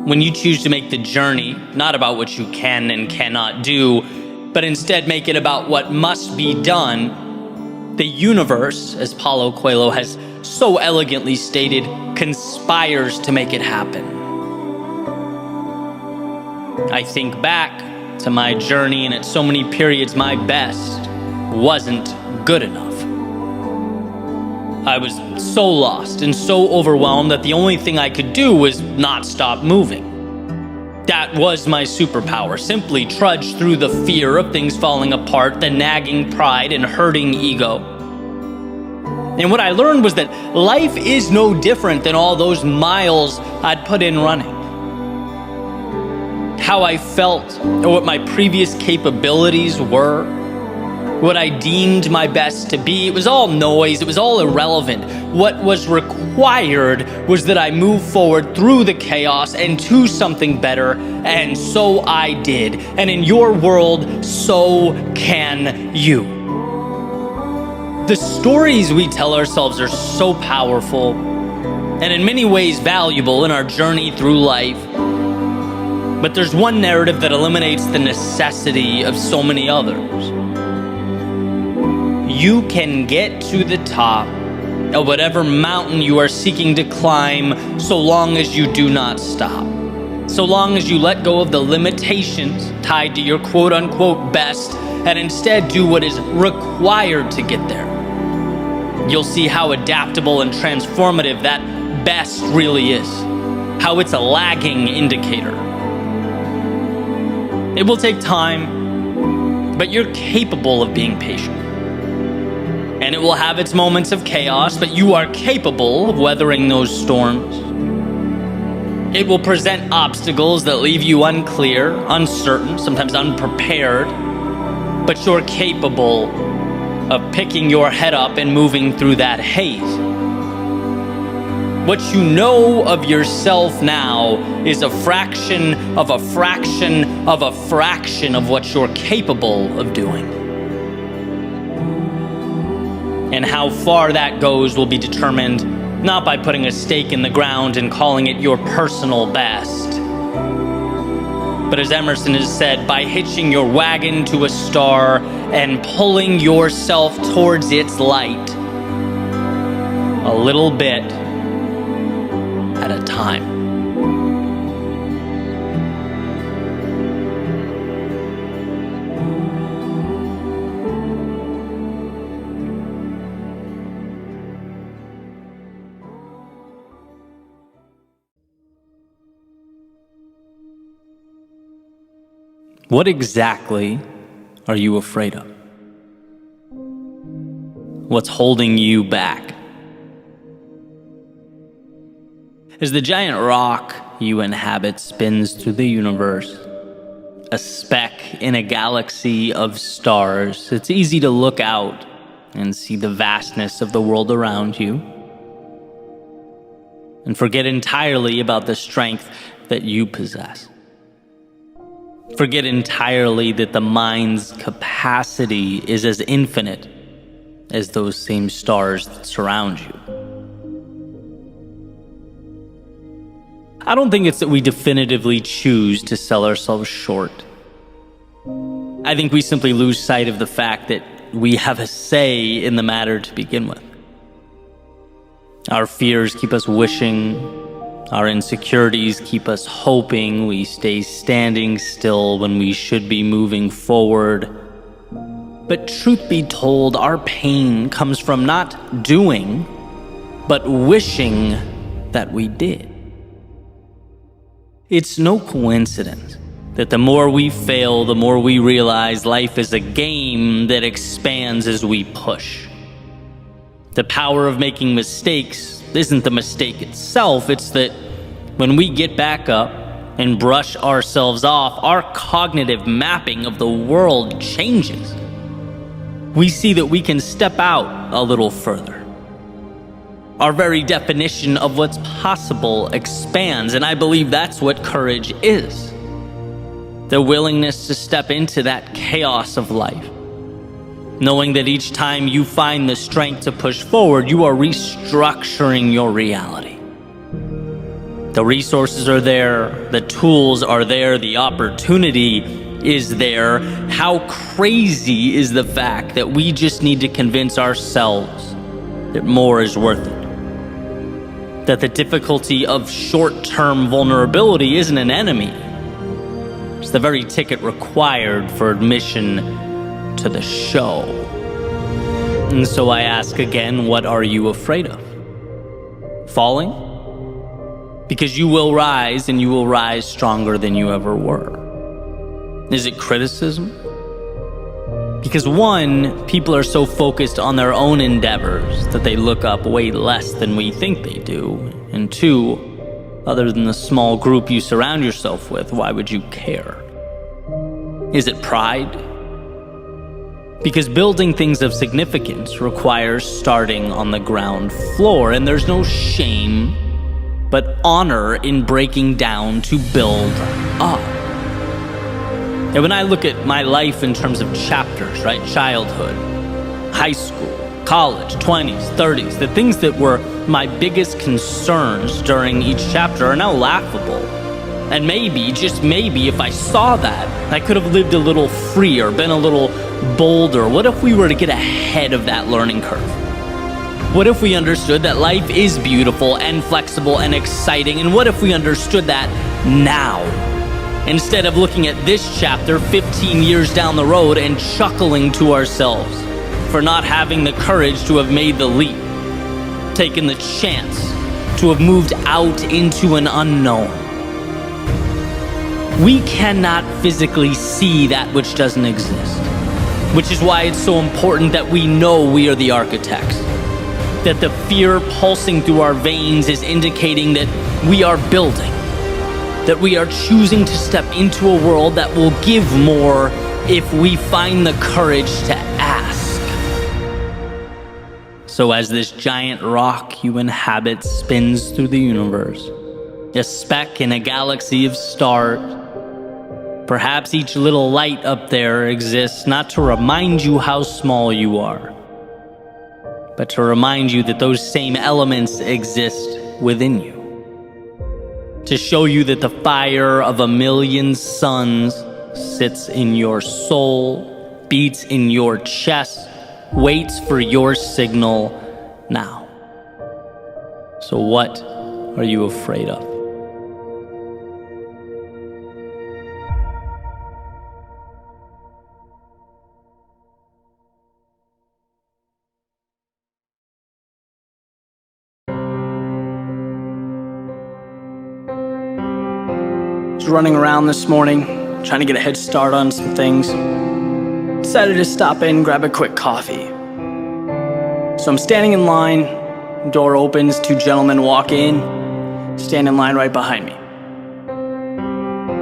When you choose to make the journey not about what you can and cannot do, but instead make it about what must be done, the universe, as Paulo Coelho has so elegantly stated, conspires to make it happen. I think back to my journey, and at so many periods my best wasn't good enough. I was so lost and so overwhelmed that the only thing I could do was not stop moving. That was my superpower, simply trudge through the fear of things falling apart, the nagging pride and hurting ego. And what I learned was that life is no different than all those miles I'd put in running. How I felt, or what my previous capabilities were, what I deemed my best to be, it was all noise, it was all irrelevant. What was required was that I move forward through the chaos and to something better, and so I did. And in your world, so can you. The stories we tell ourselves are so powerful, and in many ways valuable in our journey through life. But there's one narrative that eliminates the necessity of so many others. You can get to the top of whatever mountain you are seeking to climb so long as you do not stop. So long as you let go of the limitations tied to your quote-unquote best and instead do what is required to get there. You'll see how adaptable and transformative that best really is, how it's a lagging indicator. It will take time, but you're capable of being patient. And it will have its moments of chaos, but you are capable of weathering those storms. It will present obstacles that leave you unclear, uncertain, sometimes unprepared, but you're capable of picking your head up and moving through that haze. What you know of yourself now is a fraction of a fraction of a fraction of what you're capable of doing. And how far that goes will be determined not by putting a stake in the ground and calling it your personal best, but as Emerson has said, by hitching your wagon to a star and pulling yourself towards its light, a little bit at a time. What exactly are you afraid of? What's holding you back? As the giant rock you inhabit spins through the universe, a speck in a galaxy of stars, it's easy to look out and see the vastness of the world around you and forget entirely about the strength that you possess. Forget entirely that the mind's capacity is as infinite as those same stars that surround you. I don't think it's that we definitively choose to sell ourselves short. I think we simply lose sight of the fact that we have a say in the matter to begin with. Our fears keep us wishing. Our insecurities keep us hoping. We stay standing still when we should be moving forward. But truth be told, our pain comes from not doing, but wishing that we did. It's no coincidence that the more we fail, the more we realize life is a game that expands as we push. The power of making mistakes isn't the mistake itself, it's that when we get back up and brush ourselves off, our cognitive mapping of the world changes. We see that we can step out a little further. Our very definition of what's possible expands, and I believe that's what courage is. The willingness to step into that chaos of life, knowing that each time you find the strength to push forward, you are restructuring your reality. The resources are there, the tools are there, the opportunity is there. How crazy is the fact that we just need to convince ourselves that more is worth it? That the difficulty of short-term vulnerability isn't an enemy. It's the very ticket required for admission to the show. And so I ask again, what are you afraid of? Falling? Because you will rise, and you will rise stronger than you ever were. Is it criticism? Because one, people are so focused on their own endeavors that they look up way less than we think they do. And two, other than the small group you surround yourself with, why would you care? Is it pride? Because building things of significance requires starting on the ground floor, and there's no shame but honor in breaking down to build up. And when I look at my life in terms of chapters, right? Childhood, high school, college, 20s, 30s, the things that were my biggest concerns during each chapter are now laughable. And maybe, just maybe, if I saw that, I could have lived a little freer, been a little bolder. What if we were to get ahead of that learning curve? What if we understood that life is beautiful and flexible and exciting? And what if we understood that now? Instead of looking at this chapter 15 years down the road and chuckling to ourselves for not having the courage to have made the leap, taken the chance to have moved out into an unknown. We cannot physically see that which doesn't exist, which is why it's so important that we know we are the architects, that the fear pulsing through our veins is indicating that we are building, that we are choosing to step into a world that will give more if we find the courage to ask. So as this giant rock you inhabit spins through the universe, a speck in a galaxy of stars, perhaps each little light up there exists not to remind you how small you are, but to remind you that those same elements exist within you. To show you that the fire of a million suns sits in your soul, beats in your chest, waits for your signal now. So what are you afraid of? I was running around this morning, trying to get a head start on some things. Decided to stop in, grab a quick coffee. So I'm standing in line, door opens, two gentlemen walk in, stand in line right behind me.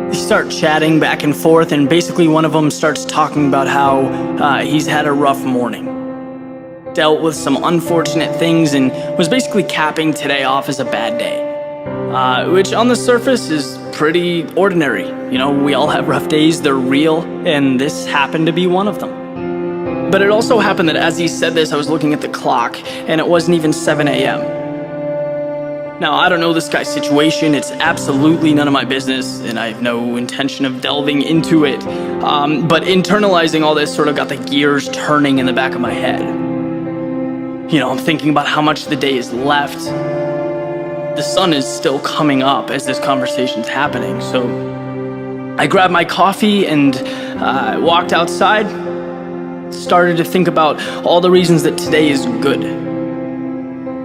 They start chatting back and forth, and basically one of them starts talking about how he's had a rough morning. Dealt with some unfortunate things and was basically capping today off as a bad day. Which on the surface is pretty ordinary. You know, we all have rough days, they're real, and this happened to be one of them. But it also happened that as he said this, I was looking at the clock, and it wasn't even 7 a.m. Now, I don't know this guy's situation, it's absolutely none of my business, and I have no intention of delving into it. But internalizing all this sort of got the gears turning in the back of my head. You know, I'm thinking about how much the day is left. The sun is still coming up as this conversation's happening, so I grabbed my coffee and walked outside, started to think about all the reasons that today is good,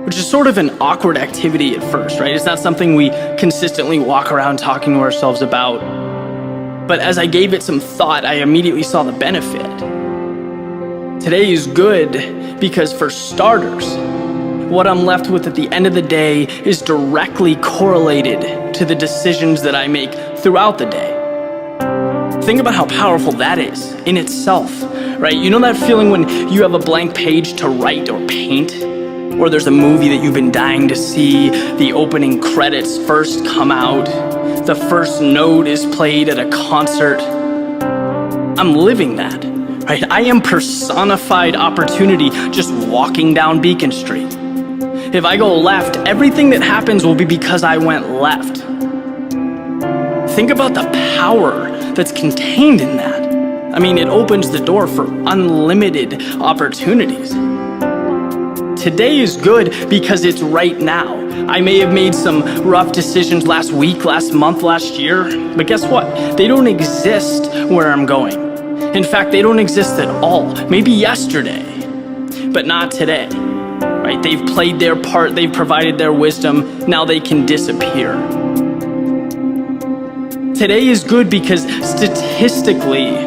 which is sort of an awkward activity at first, right? It's not something we consistently walk around talking to ourselves about, but as I gave it some thought, I immediately saw the benefit. Today is good because, for starters, what I'm left with at the end of the day is directly correlated to the decisions that I make throughout the day. Think about how powerful that is in itself, right? You know that feeling when you have a blank page to write or paint? Or there's a movie that you've been dying to see, the opening credits first come out, the first note is played at a concert. I'm living that, right? I am personified opportunity just walking down Beacon Street. If I go left, everything that happens will be because I went left. Think about the power that's contained in that. I mean, it opens the door for unlimited opportunities. Today is good because it's right now. I may have made some rough decisions last week, last month, last year, but guess what? They don't exist where I'm going. In fact, they don't exist at all. Maybe yesterday, but not today. Right? They've played their part, they've provided their wisdom, now they can disappear. Today is good because statistically,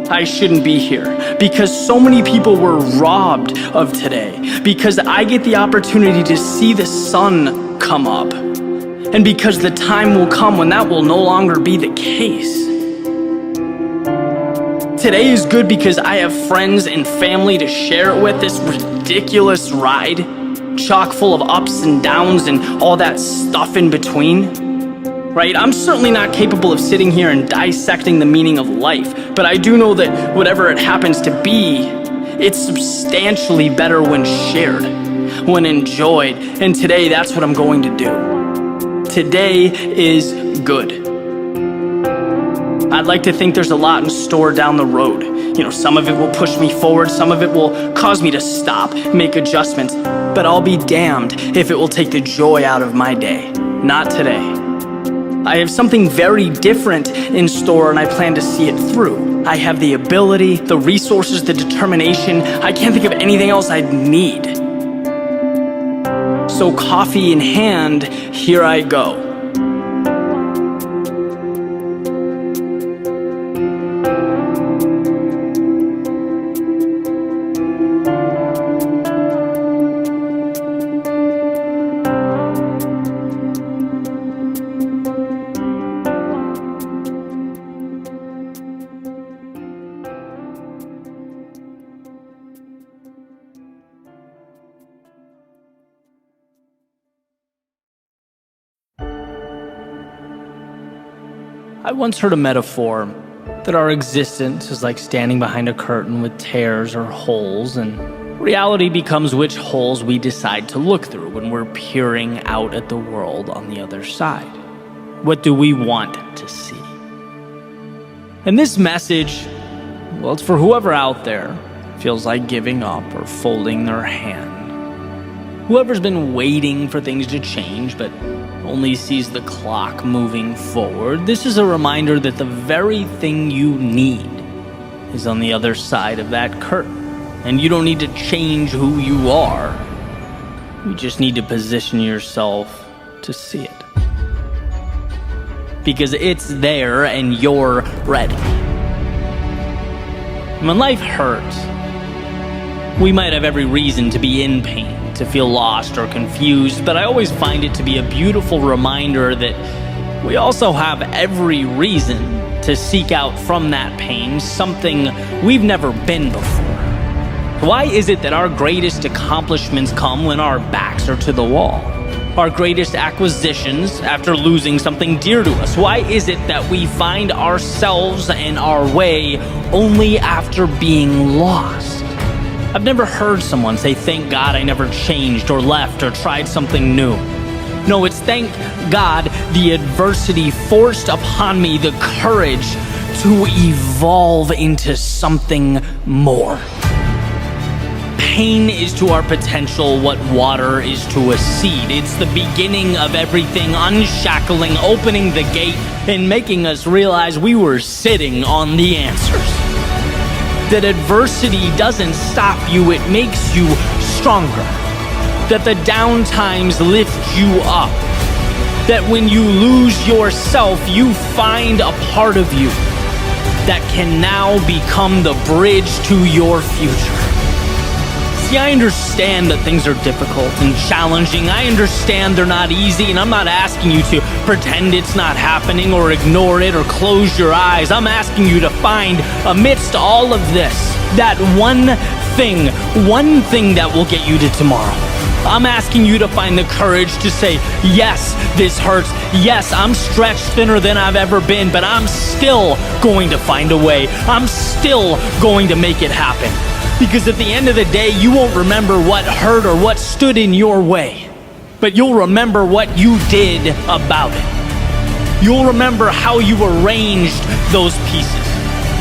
I shouldn't be here. Because so many people were robbed of today. Because I get the opportunity to see the sun come up. And because the time will come when that will no longer be the case. Today is good because I have friends and family to share it with. This ridiculous ride, chock full of ups and downs and all that stuff in between, right? I'm certainly not capable of sitting here and dissecting the meaning of life, but I do know that whatever it happens to be, it's substantially better when shared, when enjoyed, and today that's what I'm going to do. Today is good. I'd like to think there's a lot in store down the road. Some of it will push me forward, some of it will cause me to stop, make adjustments, but I'll be damned if it will take the joy out of my day. Not today. I have something very different in store, and I plan to see it through. I have the ability, the resources, the determination. I can't think of anything else I'd need. So coffee in hand, here I go. I once heard a metaphor that our existence is like standing behind a curtain with tears or holes, and reality becomes which holes we decide to look through when we're peering out at the world on the other side. What do we want to see? And this message, well, it's for whoever out there feels like giving up or folding their hand. Whoever's been waiting for things to change but only sees the clock moving forward, this is a reminder that the very thing you need is on the other side of that curtain. And you don't need to change who you are. You just need to position yourself to see it. Because it's there and you're ready. When life hurts, we might have every reason to be in pain, to feel lost or confused, but I always find it to be a beautiful reminder that we also have every reason to seek out from that pain something we've never been before. Why is it that our greatest accomplishments come when our backs are to the wall? Our greatest acquisitions after losing something dear to us? Why is it that we find ourselves and our way only after being lost? I've never heard someone say, "Thank God I never changed or left or tried something new." No, it's thank God the adversity forced upon me the courage to evolve into something more. Pain is to our potential what water is to a seed. It's the beginning of everything, unshackling, opening the gate, and making us realize we were sitting on the answers. That adversity doesn't stop you, it makes you stronger. That the down times lift you up. That when you lose yourself, you find a part of you that can now become the bridge to your future. See, I understand that things are difficult and challenging. I understand they're not easy, and I'm not asking you to pretend it's not happening or ignore it or close your eyes. I'm asking you to find, amidst all of this, that one thing that will get you to tomorrow. I'm asking you to find the courage to say, yes, this hurts. Yes, I'm stretched thinner than I've ever been, but I'm still going to find a way. I'm still going to make it happen. Because at the end of the day, you won't remember what hurt or what stood in your way, but you'll remember what you did about it. You'll remember how you arranged those pieces.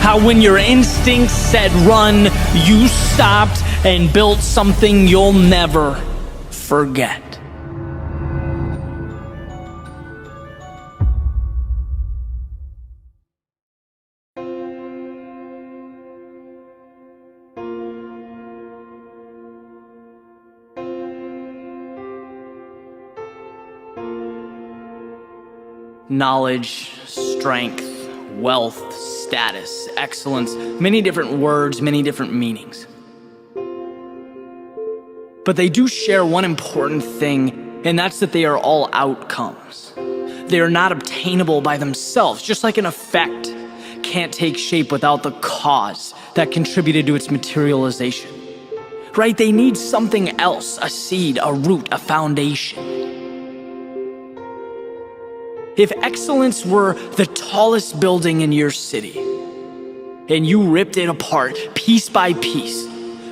How when your instincts said run, you stopped and built something you'll never forget. Knowledge, strength, wealth, status, excellence, many different words, many different meanings. But they do share one important thing, and that's that they are all outcomes. They are not obtainable by themselves, just like an effect can't take shape without the cause that contributed to its materialization. Right? They need something else, a seed, a root, a foundation. If excellence were the tallest building in your city, and you ripped it apart piece by piece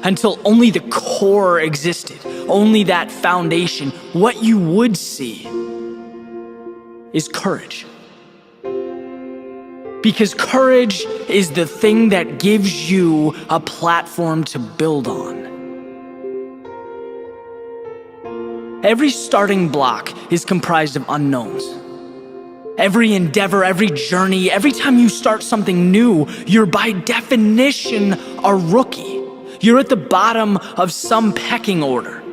until only the core existed, only that foundation, what you would see is courage. Because courage is the thing that gives you a platform to build on. Every starting block is comprised of unknowns. Every endeavor, every journey, every time you start something new, you're by definition a rookie. You're at the bottom of some pecking order.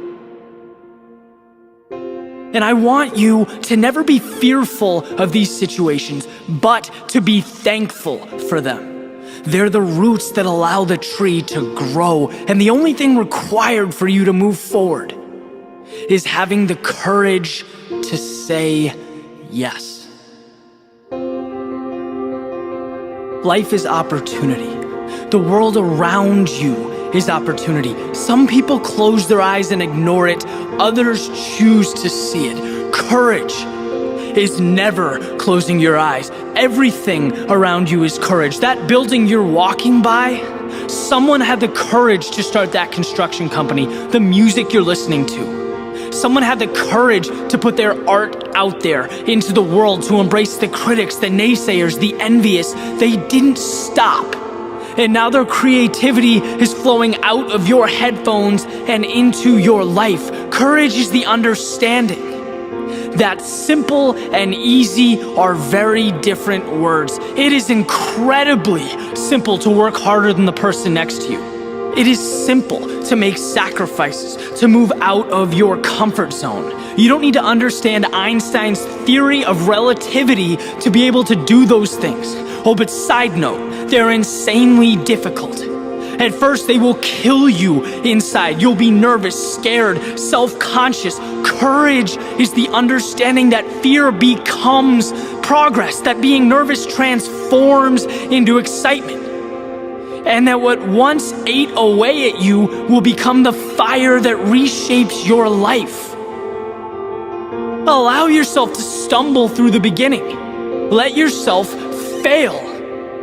And I want you to never be fearful of these situations, but to be thankful for them. They're the roots that allow the tree to grow, and the only thing required for you to move forward is having the courage to say yes. Life is opportunity. The world around you is opportunity. Some people close their eyes and ignore it. Others choose to see it. Courage is never closing your eyes. Everything around you is courage. That building you're walking by, someone had the courage to start that construction company. The music you're listening to, someone had the courage to put their art out there into the world, to embrace the critics, the naysayers, the envious. They didn't stop. And now their creativity is flowing out of your headphones and into your life. Courage is the understanding that simple and easy are very different words. It is incredibly simple to work harder than the person next to you. It is simple to make sacrifices, to move out of your comfort zone. You don't need to understand Einstein's theory of relativity to be able to do those things. Oh, but side note, they're insanely difficult. At first, they will kill you inside. You'll be nervous, scared, self-conscious. Courage is the understanding that fear becomes progress, that being nervous transforms into excitement, and that what once ate away at you will become the fire that reshapes your life. Allow yourself to stumble through the beginning. Let yourself fail.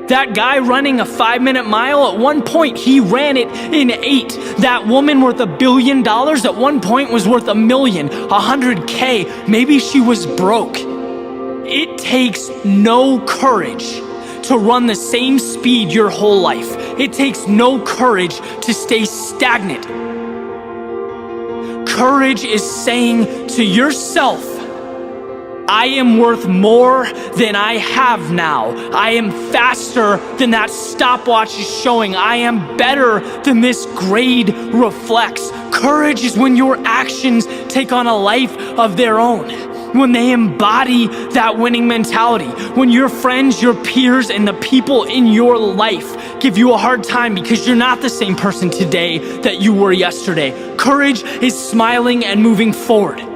That guy running a 5-minute mile, at one point he ran it in 8. That woman worth $1 billion at one point was worth $1 million, 100K. Maybe she was broke. It takes no courage to run the same speed your whole life. It takes no courage to stay stagnant. Courage is saying to yourself, I am worth more than I have now. I am faster than that stopwatch is showing. I am better than this grade reflects. Courage is when your actions take on a life of their own, when they embody that winning mentality, when your friends, your peers, and the people in your life give you a hard time because you're not the same person today that you were yesterday. Courage is smiling and moving forward.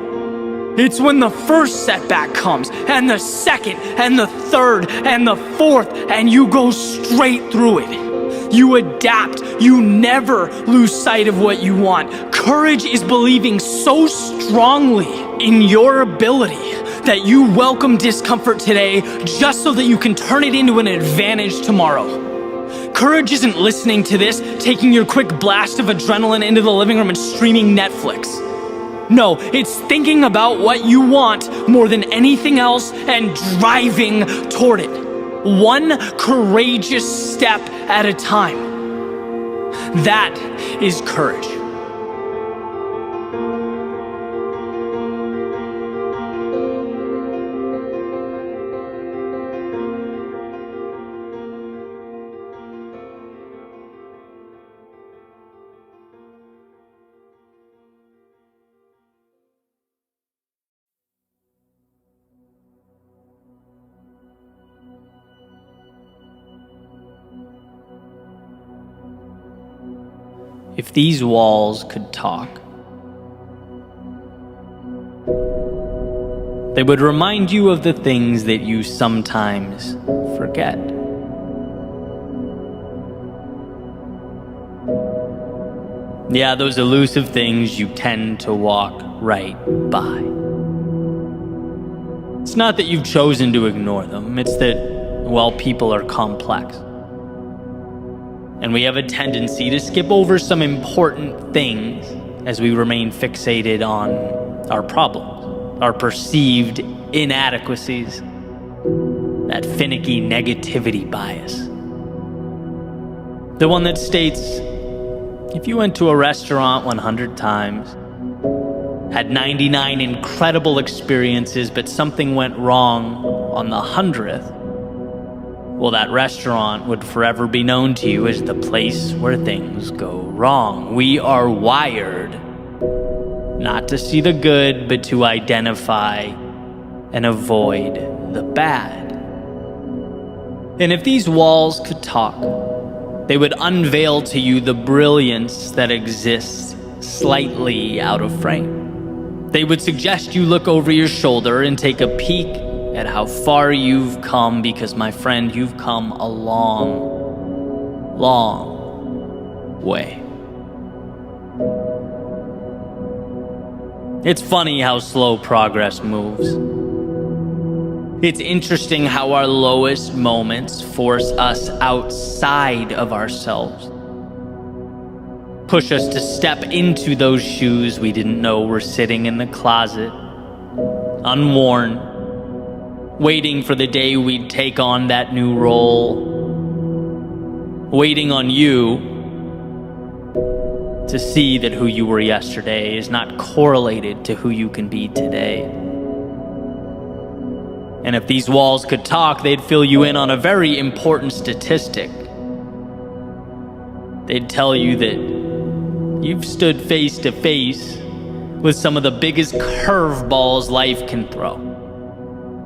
It's when the first setback comes, and the second, and the third, and the fourth, and you go straight through it. You adapt. You never lose sight of what you want. Courage is believing so strongly in your ability that you welcome discomfort today just so that you can turn it into an advantage tomorrow. Courage isn't listening to this, taking your quick blast of adrenaline into the living room and streaming Netflix. No, it's thinking about what you want more than anything else and driving toward it. One courageous step at a time. That is courage. If these walls could talk, they would remind you of the things that you sometimes forget. Yeah, those elusive things you tend to walk right by. It's not that you've chosen to ignore them, it's that, well, people are complex. And we have a tendency to skip over some important things as we remain fixated on our problems, our perceived inadequacies. that finicky negativity bias. The one that states, if you went to a restaurant 100 times, had 99 incredible experiences, but something went wrong on the 100th, well, that restaurant would forever be known to you as the place where things go wrong. We are wired not to see the good, but to identify and avoid the bad. And if these walls could talk, they would unveil to you the brilliance that exists slightly out of frame. They would suggest you look over your shoulder and take a peek at how far you've come, because, my friend, you've come a long, long way. It's funny how slow progress moves. It's interesting how our lowest moments force us outside of ourselves, push us to step into those shoes we didn't know were sitting in the closet, unworn, waiting for the day we'd take on that new role, waiting on you to see that who you were yesterday is not correlated to who you can be today. And if these walls could talk, they'd fill you in on a very important statistic. They'd tell you that you've stood face to face with some of the biggest curveballs life can throw.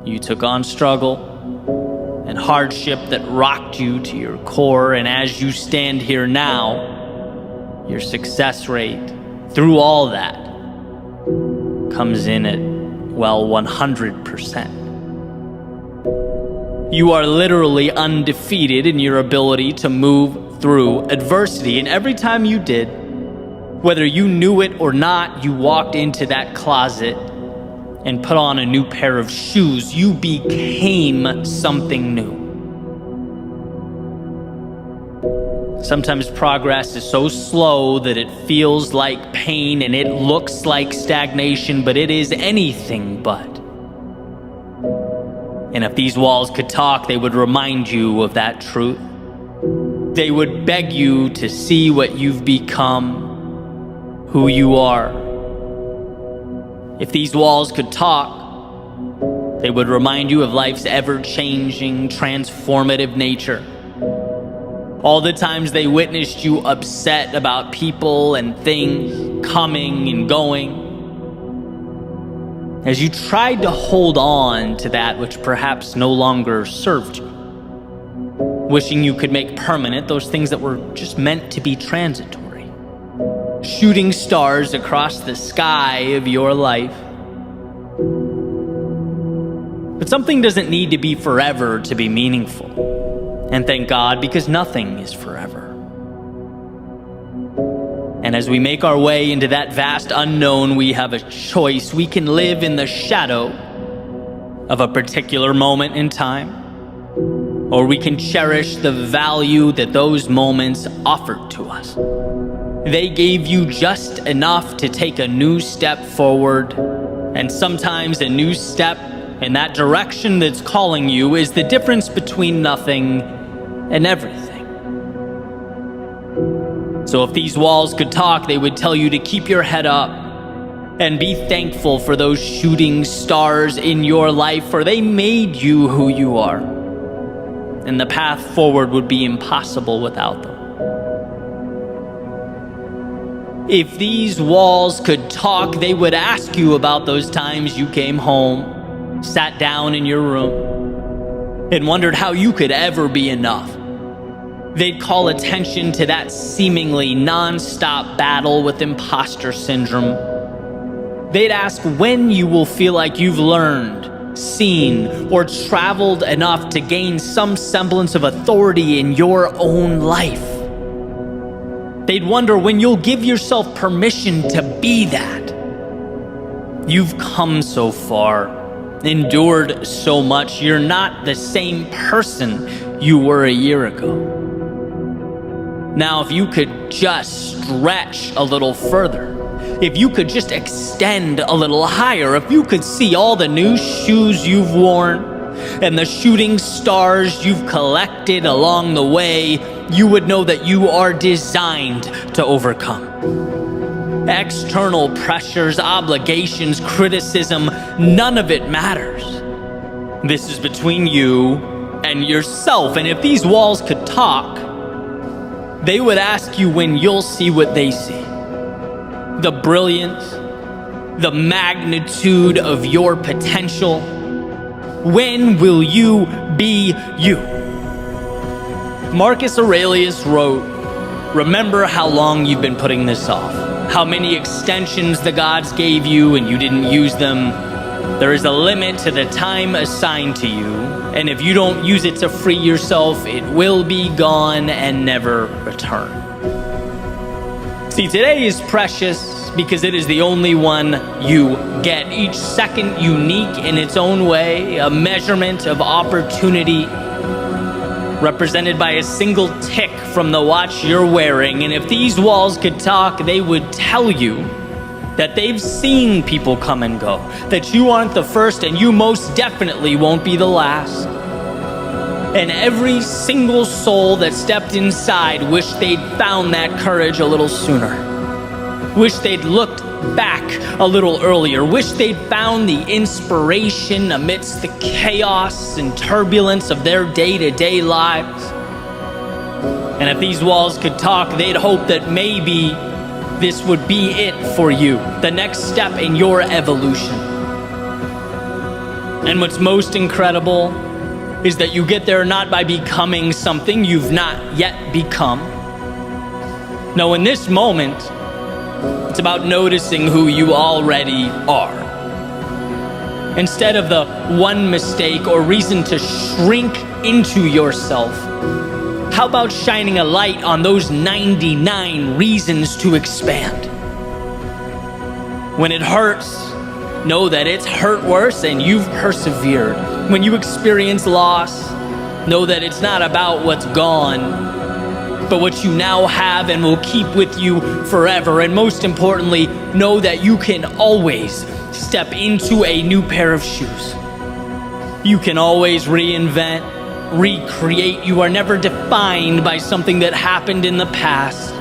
You took on struggle and hardship that rocked you to your core, and as you stand here now, your success rate through all that comes in at, well, 100%. You are literally undefeated in your ability to move through adversity, and every time you did, whether you knew it or not, you walked into that closet and put on a new pair of shoes. You became something new. Sometimes progress is so slow that it feels like pain and it looks like stagnation, but it is anything but. And if these walls could talk, they would remind you of that truth. They would beg you to see what you've become, who you are. If these walls could talk, they would remind you of life's ever-changing, transformative nature. All the times they witnessed you upset about people and things coming and going, as you tried to hold on to that which perhaps no longer served you, wishing you could make permanent those things that were just meant to be transitory. Shooting stars across the sky of your life. But something doesn't need to be forever to be meaningful. And thank God, because nothing is forever. And as we make our way into that vast unknown, we have a choice. We can live in the shadow of a particular moment in time, or we can cherish the value that those moments offered to us. They gave you just enough to take a new step forward, and sometimes a new step in that direction that's calling you is the difference between nothing and everything. So if these walls could talk, they would tell you to keep your head up and be thankful for those shooting stars in your life, for they made you who you are, and the path forward would be impossible without them. If these walls could talk, they would ask you about those times you came home, sat down in your room, and wondered how you could ever be enough. They'd call attention to that seemingly non-stop battle with imposter syndrome. They'd ask when you will feel like you've learned, seen, or traveled enough to gain some semblance of authority in your own life. They'd wonder when you'll give yourself permission to be that. You've come so far, endured so much. You're not the same person you were a year ago. Now, if you could just stretch a little further, if you could just extend a little higher, if you could see all the new shoes you've worn, and the shooting stars you've collected along the way, you would know that you are designed to overcome. External pressures, obligations, criticism, none of it matters. This is between you and yourself, and if these walls could talk, they would ask you when you'll see what they see. The brilliance, the magnitude of your potential. When will you be you? Marcus Aurelius wrote, "Remember how long you've been putting this off, how many extensions the gods gave you and you didn't use them. There is a limit to the time assigned to you, and if you don't use it to free yourself, it will be gone and never return." See, today is precious because it is the only one you get. Each second unique in its own way, a measurement of opportunity represented by a single tick from the watch you're wearing. And if these walls could talk, they would tell you that they've seen people come and go, that you aren't the first and you most definitely won't be the last. And every single soul that stepped inside wished they'd found that courage a little sooner. Wished they'd looked back a little earlier. Wished they'd found the inspiration amidst the chaos and turbulence of their day-to-day lives. And if these walls could talk, they'd hope that maybe this would be it for you, the next step in your evolution. And what's most incredible is that you get there not by becoming something you've not yet become. No, in this moment, it's about noticing who you already are. Instead of the one mistake or reason to shrink into yourself, how about shining a light on those 99 reasons to expand? When it hurts, know that it's hurt worse and you've persevered. When you experience loss, know that it's not about what's gone, but what you now have and will keep with you forever. And most importantly, know that you can always step into a new pair of shoes. You can always reinvent, recreate. You are never defined by something that happened in the past.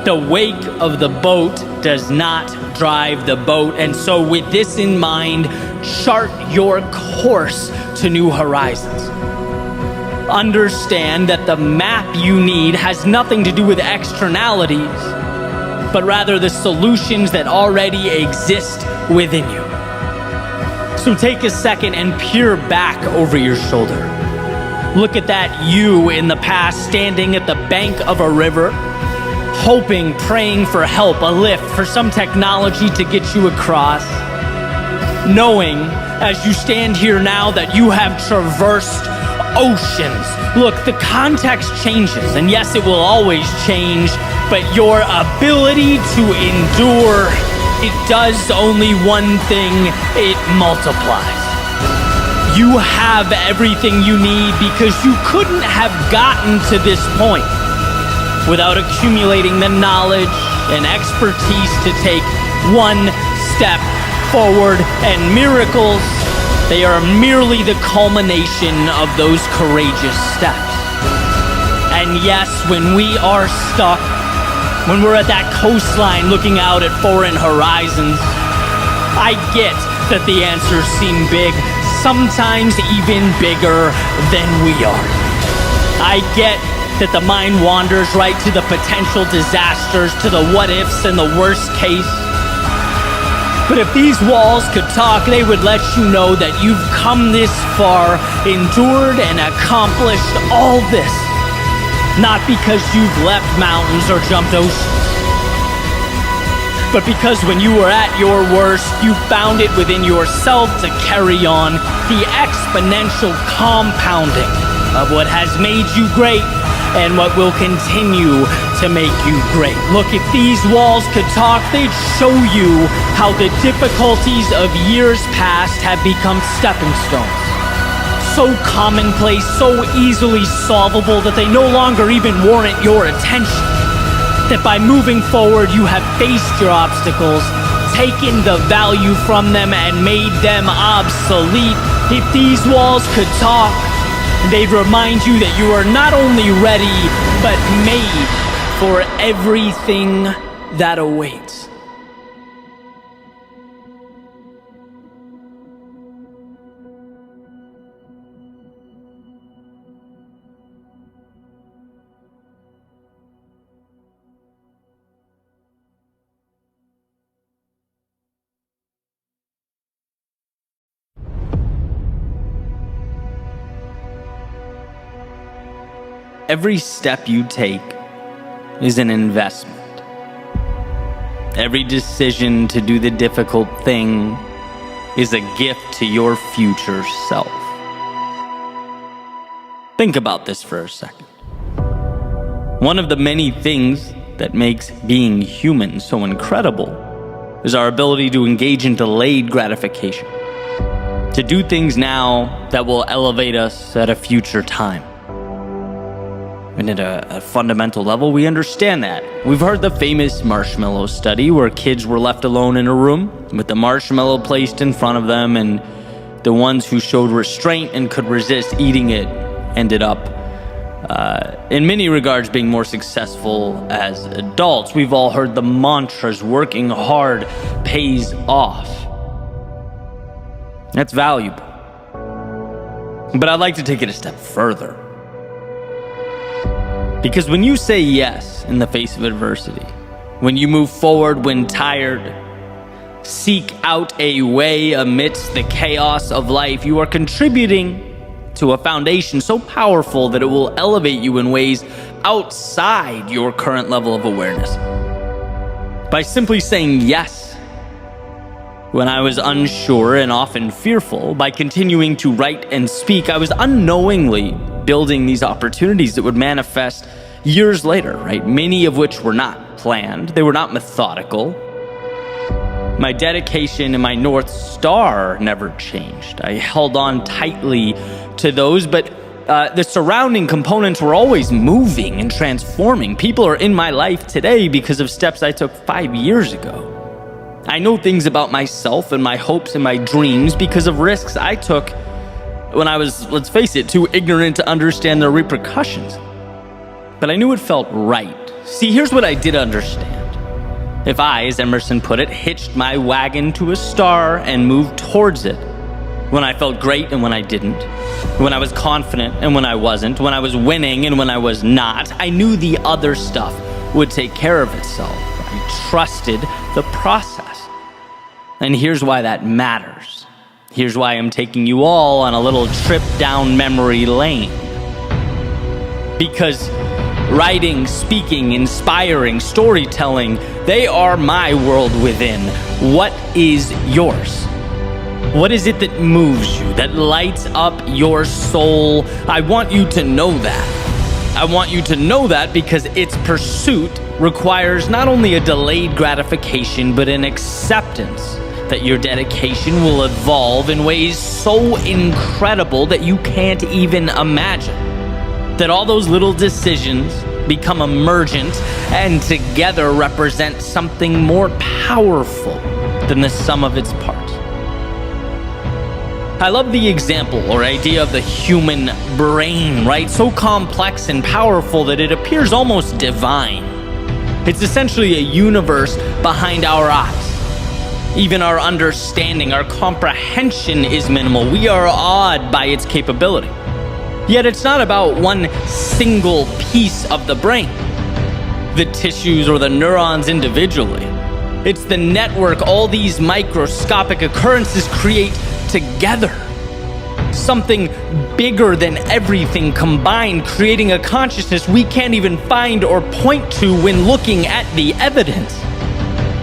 The wake of the boat does not drive the boat. And so with this in mind, chart your course to new horizons. Understand that the map you need has nothing to do with externalities, but rather the solutions that already exist within you. So take a second and peer back over your shoulder. Look at that you in the past standing at the bank of a river, hoping, praying for help, a lift, for some technology to get you across, knowing as you stand here now that you have traversed oceans. Look, the context changes, and yes, it will always change, but your ability to endure, it does only one thing: it multiplies. You have everything you need because you couldn't have gotten to this point without accumulating the knowledge and expertise to take one step forward. And miracles, they are merely the culmination of those courageous steps. And yes, when we are stuck, when we're at that coastline looking out at foreign horizons, I get that the answers seem big, sometimes even bigger than we are. I get that the mind wanders right to the potential disasters, to the what ifs and the worst case. But if these walls could talk, they would let you know that you've come this far, endured and accomplished all this, not because you've leapt mountains or jumped oceans, but because when you were at your worst, you found it within yourself to carry on the exponential compounding of what has made you great and what will continue to make you great. Look, if these walls could talk, they'd show you how the difficulties of years past have become stepping stones. So commonplace, so easily solvable that they no longer even warrant your attention. That by moving forward, you have faced your obstacles, taken the value from them, and made them obsolete. If these walls could talk, they'd remind you that you are not only ready, but made for everything that awaits. Every step you take is an investment. Every decision to do the difficult thing is a gift to your future self. Think about this for a second. One of the many things that makes being human so incredible is our ability to engage in delayed gratification, to do things now that will elevate us at a future time. And at a fundamental level, we understand that. We've heard the famous marshmallow study where kids were left alone in a room with the marshmallow placed in front of them, and the ones who showed restraint and could resist eating it ended up, in many regards, being more successful as adults. We've all heard the mantras, working hard pays off. That's valuable. But I'd like to take it a step further. Because when you say yes in the face of adversity, when you move forward when tired, seek out a way amidst the chaos of life, you are contributing to a foundation so powerful that it will elevate you in ways outside your current level of awareness. By simply saying yes when I was unsure and often fearful, by continuing to write and speak, I was unknowingly building these opportunities that would manifest years later, right? Many of which were not planned. They were not methodical. My dedication and my North Star never changed. I held on tightly to those, but the surrounding components were always moving and transforming. People are in my life today because of steps I took 5 years ago. I know things about myself and my hopes and my dreams because of risks I took when I was, let's face it, too ignorant to understand the repercussions. But I knew it felt right. See, here's what I did understand. If I, as Emerson put it, hitched my wagon to a star and moved towards it, when I felt great and when I didn't, when I was confident and when I wasn't, when I was winning and when I was not, I knew the other stuff would take care of itself. I trusted the process. And here's why that matters. Here's why I'm taking you all on a little trip down memory lane. Because writing, speaking, inspiring, storytelling, they are my world within. What is yours? What is it that moves you, that lights up your soul? I want you to know that. I want you to know that because its pursuit requires not only a delayed gratification, but an acceptance that your dedication will evolve in ways so incredible that you can't even imagine. That all those little decisions become emergent and together represent something more powerful than the sum of its parts. I love the example or idea of the human brain, right? So complex and powerful that it appears almost divine. It's essentially a universe behind our eyes. Even our understanding, our comprehension is minimal. We are awed by its capability. Yet it's not about one single piece of the brain, the tissues or the neurons individually. It's the network all these microscopic occurrences create together. Something bigger than everything combined, creating a consciousness we can't even find or point to when looking at the evidence.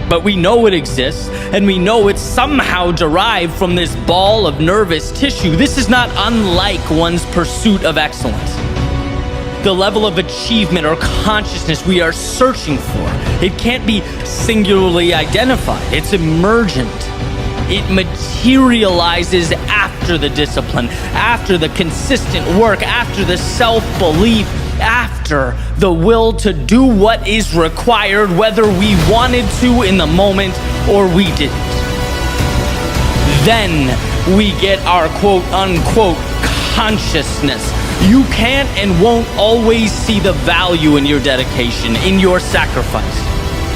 But we know it exists, and we know it's somehow derived from this ball of nervous tissue. This is not unlike one's pursuit of excellence. The level of achievement or consciousness we are searching for, it can't be singularly identified. It's emergent. It materializes after the discipline, after the consistent work, after the self-belief, after the will to do what is required, whether we wanted to in the moment or we didn't. Then we get our quote-unquote consciousness. You can't and won't always see the value in your dedication, in your sacrifice.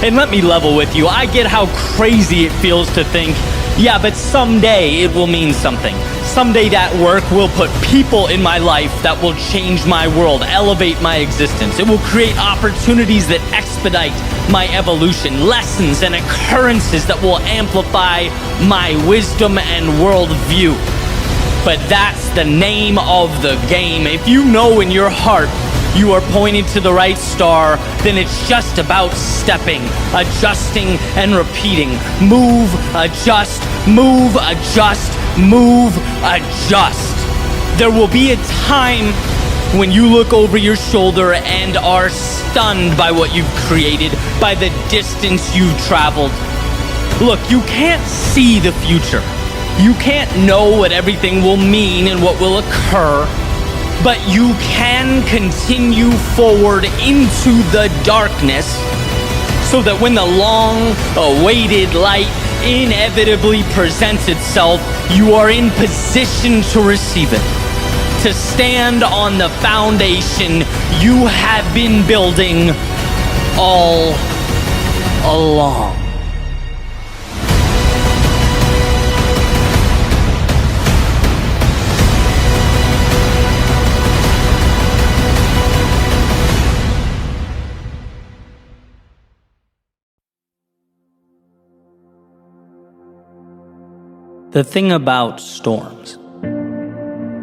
And let me level with you, I get how crazy it feels to think, yeah, but someday it will mean something. Someday that work will put people in my life that will change my world, elevate my existence. It will create opportunities that expedite my evolution, lessons and occurrences that will amplify my wisdom and worldview. But that's the name of the game. If you know in your heart you are pointed to the right star, then it's just about stepping, adjusting, and repeating. Move, adjust, move, adjust, move, adjust. There will be a time when you look over your shoulder and are stunned by what you've created, by the distance you've traveled. Look, you can't see the future. You can't know what everything will mean and what will occur, but you can continue forward into the darkness so that when the long-awaited light inevitably presents itself, you are in position to receive it, to stand on the foundation you have been building all along. The thing about storms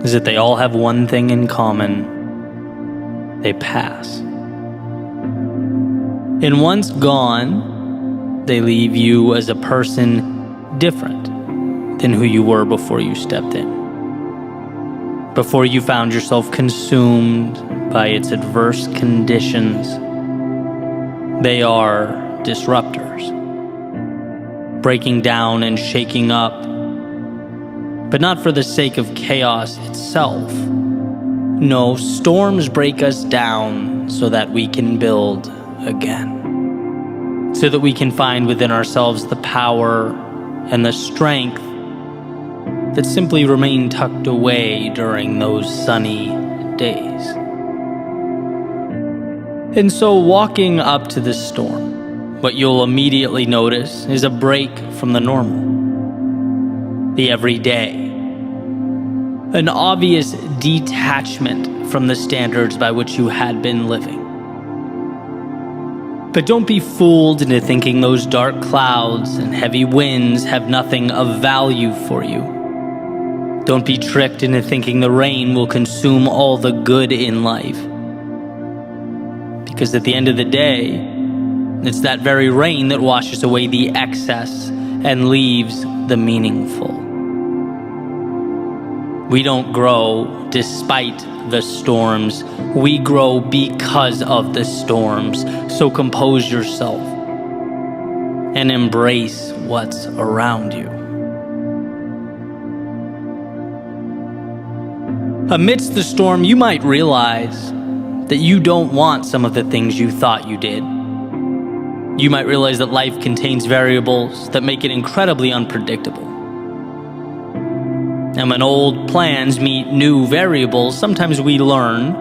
is that they all have one thing in common: they pass. And once gone, they leave you as a person different than who you were before you stepped in. Before you found yourself consumed by its adverse conditions. They are disruptors, breaking down and shaking up, but not for the sake of chaos itself. No, storms break us down so that we can build again. So that we can find within ourselves the power and the strength that simply remain tucked away during those sunny days. And so walking up to this storm, what you'll immediately notice is a break from the normal, the everyday. An obvious detachment from the standards by which you had been living. But don't be fooled into thinking those dark clouds and heavy winds have nothing of value for you. Don't be tricked into thinking the rain will consume all the good in life. Because at the end of the day, it's that very rain that washes away the excess and leaves the meaningful. We don't grow despite the storms. We grow because of the storms. So compose yourself and embrace what's around you. Amidst the storm, you might realize that you don't want some of the things you thought you did. You might realize that life contains variables that make it incredibly unpredictable. And when old plans meet new variables, sometimes we learn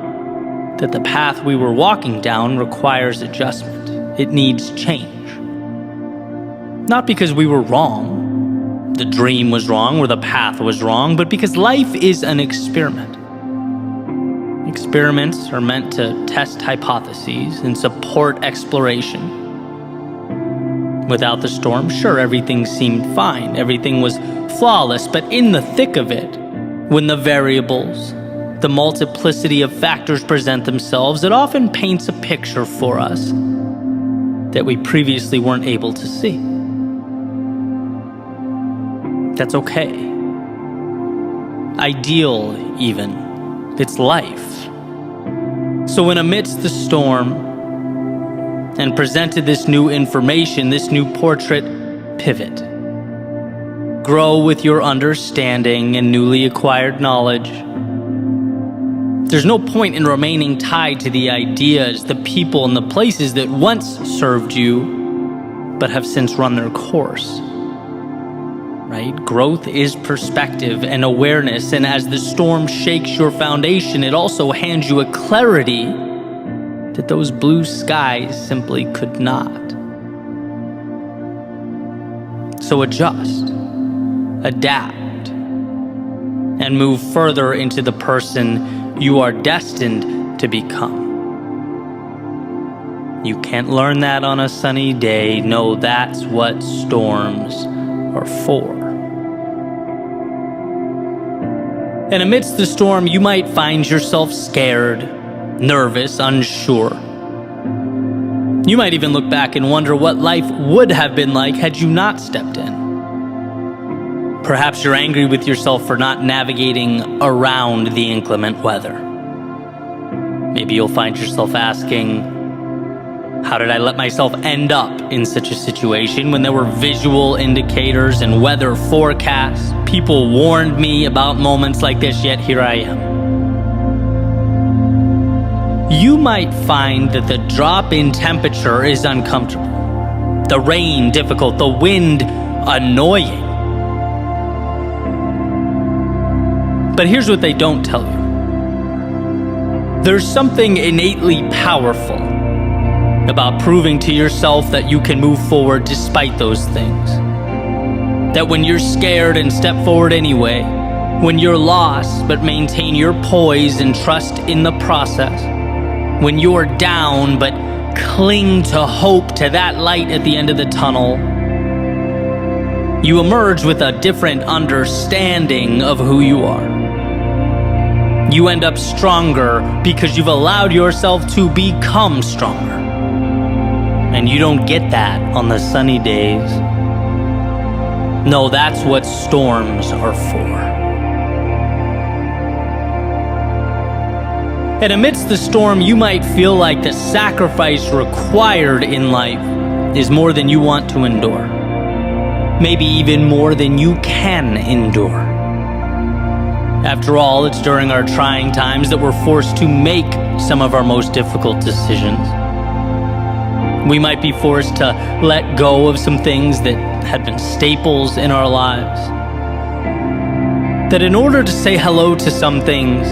that the path we were walking down requires adjustment. It needs change. Not because we were wrong, the dream was wrong, or the path was wrong, but because life is an experiment. Experiments are meant to test hypotheses and support exploration. Without the storm, sure, everything seemed fine. Everything was flawless, but in the thick of it, when the variables, the multiplicity of factors present themselves, it often paints a picture for us that we previously weren't able to see. That's okay. Ideal, even. It's life. So when amidst the storm, and presented this new information, this new portrait, pivot. Grow with your understanding and newly acquired knowledge. There's no point in remaining tied to the ideas, the people, and the places that once served you, but have since run their course. right? Growth is perspective and awareness, and as the storm shakes your foundation, it also hands you a clarity that those blue skies simply could not. So adjust, adapt, and move further into the person you are destined to become. You can't learn that on a sunny day. No, that's what storms are for. And amidst the storm, you might find yourself scared, nervous, unsure. You might even look back and wonder what life would have been like had you not stepped in. Perhaps you're angry with yourself for not navigating around the inclement weather. Maybe you'll find yourself asking, how did I let myself end up in such a situation when there were visual indicators and weather forecasts? People warned me about moments like this, yet here I am. You might find that the drop in temperature is uncomfortable, the rain difficult, the wind annoying. But here's what they don't tell you. There's something innately powerful about proving to yourself that you can move forward despite those things. That when you're scared and step forward anyway, when you're lost but maintain your poise and trust in the process, when you're down but cling to hope, to that light at the end of the tunnel, you emerge with a different understanding of who you are. You end up stronger because you've allowed yourself to become stronger. And you don't get that on the sunny days. No, that's what storms are for. And amidst the storm, you might feel like the sacrifice required in life is more than you want to endure. Maybe even more than you can endure. After all, it's during our trying times that we're forced to make some of our most difficult decisions. We might be forced to let go of some things that had been staples in our lives. That in order to say hello to some things,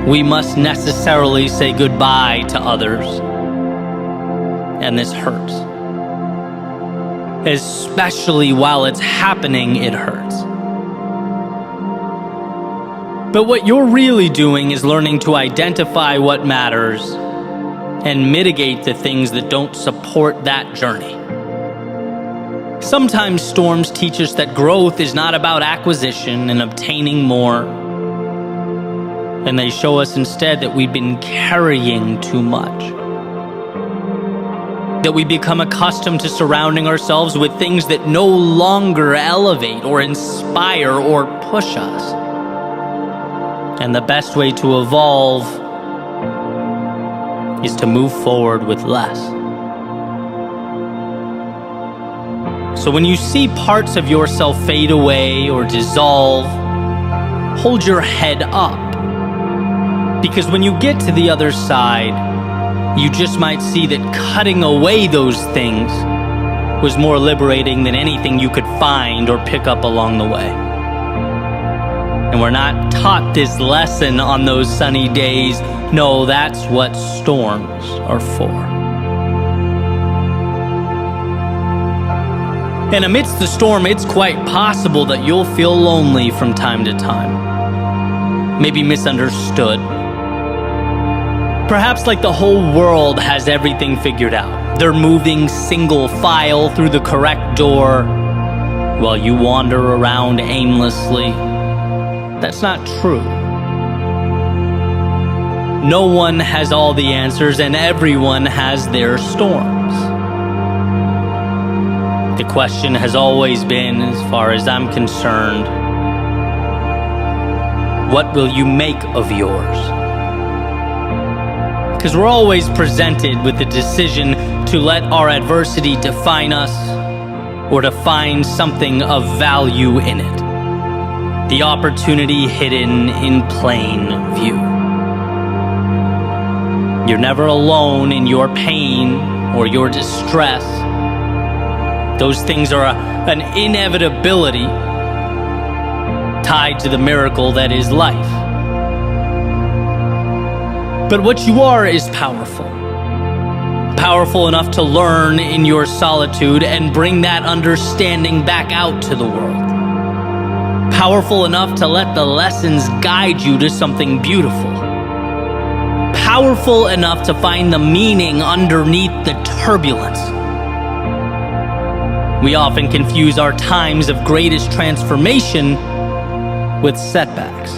we must necessarily say goodbye to others. And this hurts. Especially while it's happening, it hurts. But what you're really doing is learning to identify what matters and mitigate the things that don't support that journey. Sometimes storms teach us that growth is not about acquisition and obtaining more. And they show us instead that we've been carrying too much. That we become accustomed to surrounding ourselves with things that no longer elevate or inspire or push us. And the best way to evolve is to move forward with less. So when you see parts of yourself fade away or dissolve, hold your head up. Because when you get to the other side, you just might see that cutting away those things was more liberating than anything you could find or pick up along the way. And we're not taught this lesson on those sunny days. No, that's what storms are for. And amidst the storm, it's quite possible that you'll feel lonely from time to time. Maybe misunderstood. Perhaps like the whole world has everything figured out. They're moving single file through the correct door while you wander around aimlessly. That's not true. No one has all the answers, and everyone has their storms. The question has always been, as far as I'm concerned, what will you make of yours? Because we're always presented with the decision to let our adversity define us or to find something of value in it. The opportunity hidden in plain view. You're never alone in your pain or your distress. Those things are an inevitability, tied to the miracle that is life. But what you are is powerful. Powerful enough to learn in your solitude and bring that understanding back out to the world. Powerful enough to let the lessons guide you to something beautiful. Powerful enough to find the meaning underneath the turbulence. We often confuse our times of greatest transformation with setbacks.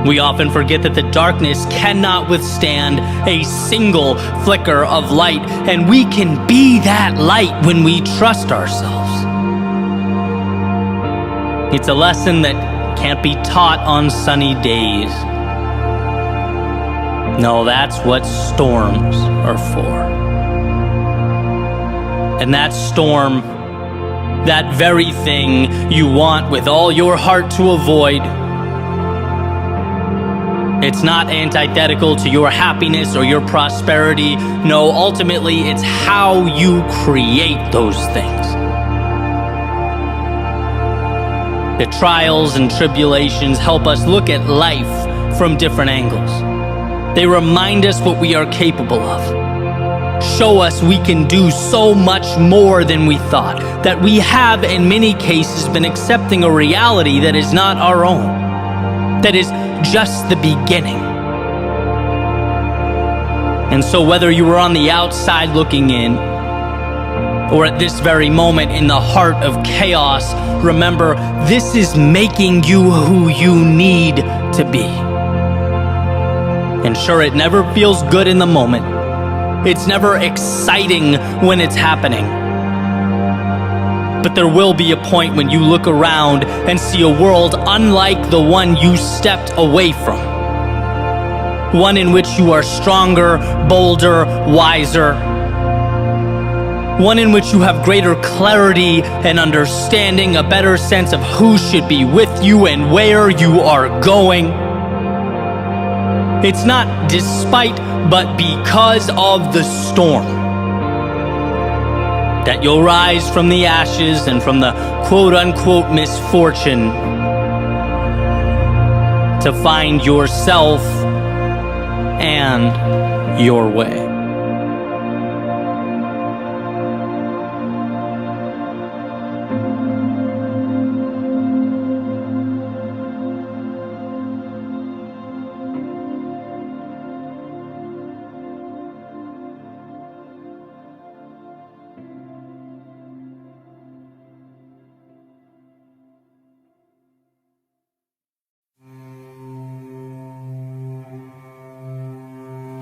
We often forget that the darkness cannot withstand a single flicker of light, and we can be that light when we trust ourselves. It's a lesson that can't be taught on sunny days. No, that's what storms are for. And that storm, that very thing you want with all your heart to avoid, it's not antithetical to your happiness or your prosperity. No, ultimately, it's how you create those things. The trials and tribulations help us look at life from different angles. They remind us what we are capable of. Show us we can do so much more than we thought, that we have in many cases been accepting a reality that is not our own, that is just the beginning. And so whether you were on the outside looking in, or at this very moment in the heart of chaos, remember, this is making you who you need to be. And sure, it never feels good in the moment. It's never exciting when it's happening. But there will be a point when you look around and see a world unlike the one you stepped away from. One in which you are stronger, bolder, wiser. One in which you have greater clarity and understanding, a better sense of who should be with you and where you are going. It's not despite, but because of the storm that you'll rise from the ashes and from the quote-unquote misfortune to find yourself and your way.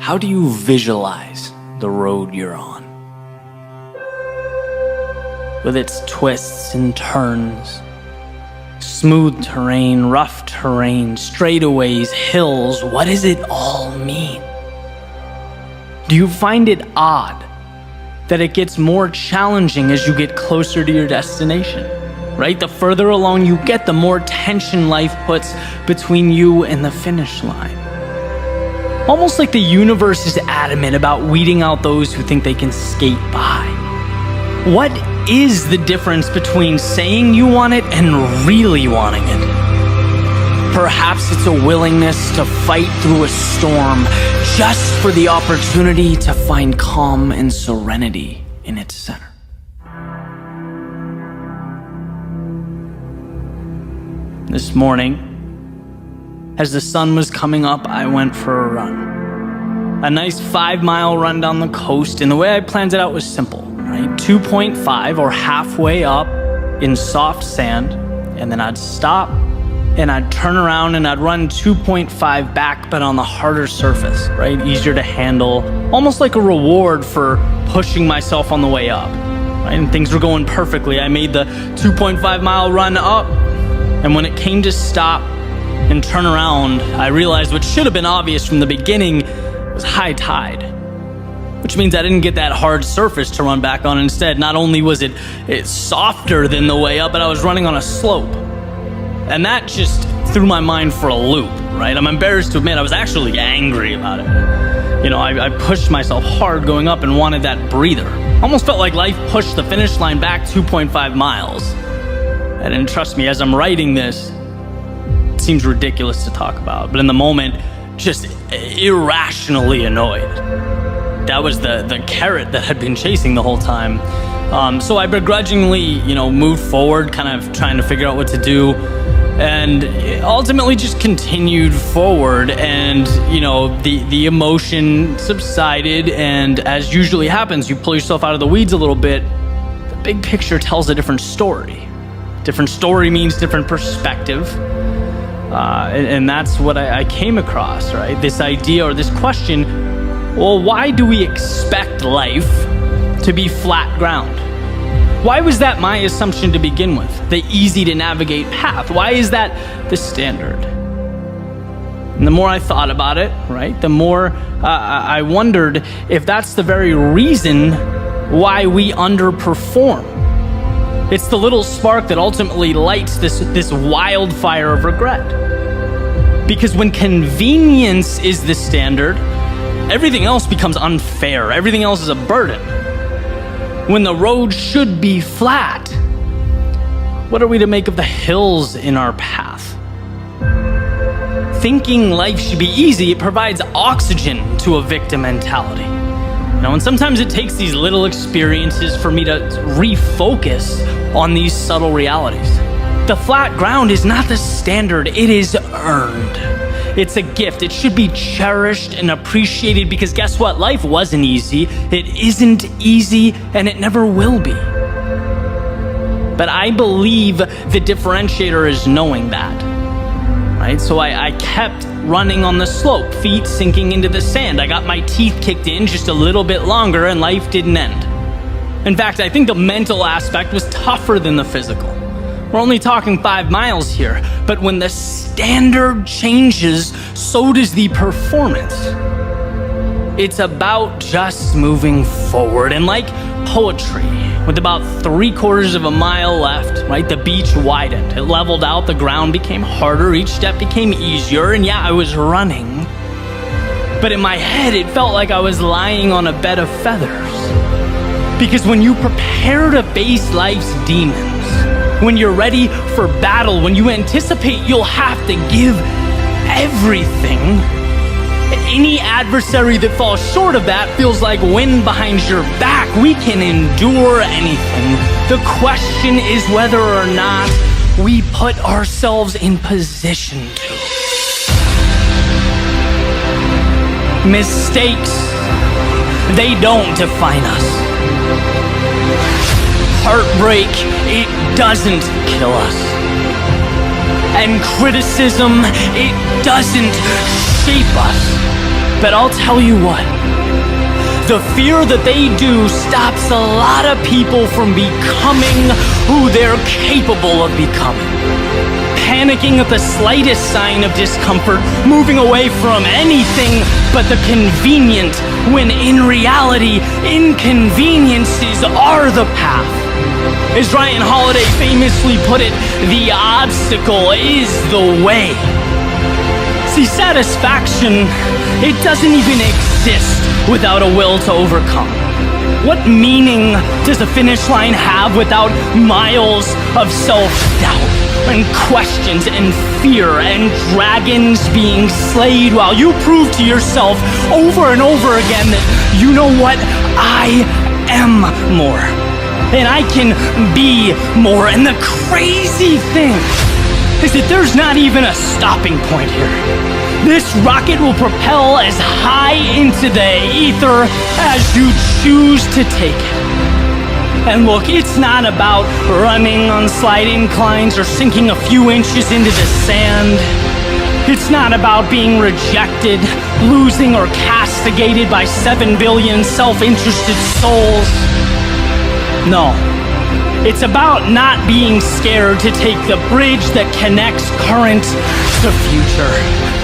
How do you visualize the road you're on? With its twists and turns, smooth terrain, rough terrain, straightaways, hills, what does it all mean? Do you find it odd that it gets more challenging as you get closer to your destination? Right? The further along you get, the more tension life puts between you and the finish line. Almost like the universe is adamant about weeding out those who think they can skate by. What is the difference between saying you want it and really wanting it? Perhaps it's a willingness to fight through a storm just for the opportunity to find calm and serenity in its center. This morning, as the sun was coming up, I went for a run. A nice 5-mile run down the coast, and the way I planned it out was simple, right? 2.5 or halfway up in soft sand, and then I'd stop, and I'd turn around and I'd run 2.5 back, but on the harder surface, right? Easier to handle, almost like a reward for pushing myself on the way up, right? And things were going perfectly. I made the 2.5-mile run up, and when it came to stop and turn around, I realized what should have been obvious from the beginning was high tide, which means I didn't get that hard surface to run back on. Instead, not only was it softer than the way up, but I was running on a slope. And that just threw my mind for a loop, right? I'm embarrassed to admit I was actually angry about it. You know, I pushed myself hard going up and wanted that breather. Almost felt like life pushed the finish line back 2.5 miles. And trust me, as I'm writing this, it seems ridiculous to talk about, but in the moment, just irrationally annoyed. That was the carrot that had been chasing the whole time. So I begrudgingly, moved forward, kind of trying to figure out what to do, and ultimately just continued forward. And the emotion subsided, and as usually happens, you pull yourself out of the weeds a little bit. The big picture tells a different story. Different story means different perspective. And that's what I came across, right? This idea or this question, well, why do we expect life to be flat ground? Why was that my assumption to begin with? The easy to navigate path. Why is that the standard? And the more I thought about it, right, the more I wondered if that's the very reason why we underperform. It's the little spark that ultimately lights this wildfire of regret. Because when convenience is the standard, everything else becomes unfair. Everything else is a burden. When the road should be flat, what are we to make of the hills in our path? Thinking life should be easy, it provides oxygen to a victim mentality. And sometimes it takes these little experiences for me to refocus on these subtle realities. The flat ground is not the standard, it is earned. It's a gift. It should be cherished and appreciated because guess what? Life wasn't easy. It isn't easy, and it never will be. But I believe the differentiator is knowing that, right? So I kept running on the slope, feet sinking into the sand. I got my teeth kicked in just a little bit longer, and life didn't end. In fact, I think the mental aspect was tougher than the physical. We're only talking 5 miles here, but when the standard changes, so does the performance. It's about just moving forward. And like poetry, with about 3/4 of a mile left, right, the beach widened. It leveled out, the ground became harder, each step became easier, and yeah, I was running. But in my head, it felt like I was lying on a bed of feathers. Because when you prepare to face life's demons, when you're ready for battle, when you anticipate you'll have to give everything, any adversary that falls short of that feels like wind behind your back. We can endure anything. The question is whether or not we put ourselves in position to. Mistakes, they don't define us. Heartbreak, it doesn't kill us. And criticism, it doesn't shape us. But I'll tell you what, the fear that they do stops a lot of people from becoming who they're capable of becoming. Panicking at the slightest sign of discomfort, moving away from anything but the convenient, when in reality, inconveniences are the path. As Ryan Holiday famously put it, the obstacle is the way. See, satisfaction, it doesn't even exist without a will to overcome. What meaning does a finish line have without miles of self-doubt and questions and fear and dragons being slayed while you prove to yourself over and over again that, you know what, I am more. And I can be more. And the crazy thing is that there's not even a stopping point here. This rocket will propel as high into the ether as you choose to take it. And look, it's not about running on slight inclines or sinking a few inches into the sand. It's not about being rejected, losing, or castigated by 7 billion self-interested souls. No, it's about not being scared to take the bridge that connects current to future.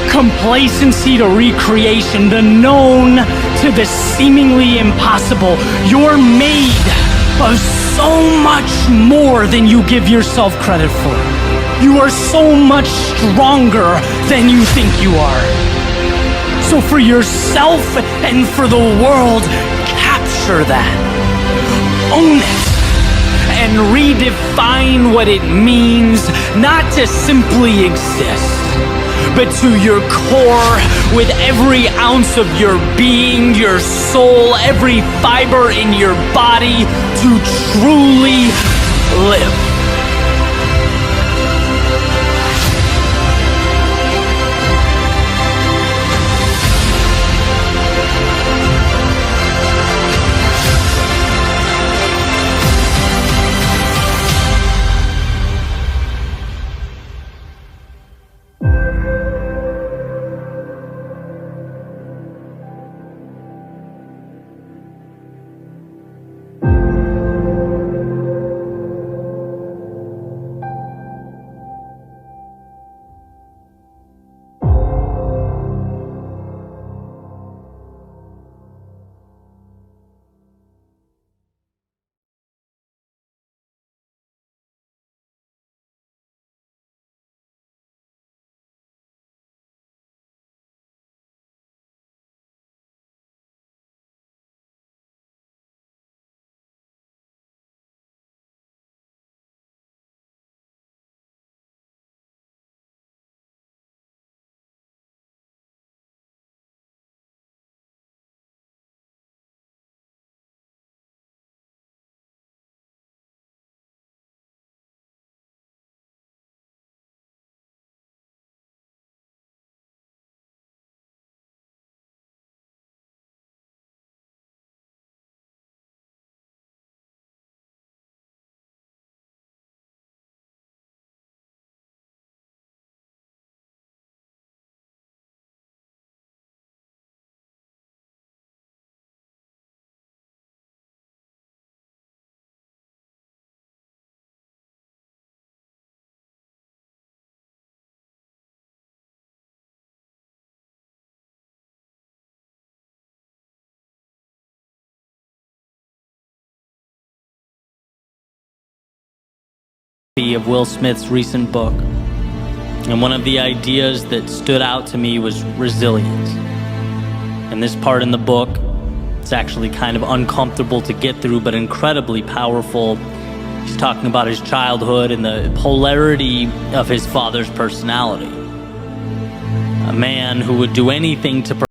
Complacency to recreation, the known to the seemingly impossible. You're made of so much more than you give yourself credit for. You are so much stronger than you think you are. So for yourself and for the world, capture that. Own it and redefine what it means not to simply exist, but to your core, with every ounce of your being, your soul, every fiber in your body, to truly live. Of Will Smith's recent book, and one of the ideas that stood out to me was resilience. And this part in the book, it's actually kind of uncomfortable to get through, but incredibly powerful. He's talking about his childhood and the polarity of his father's personality. A man who would do anything to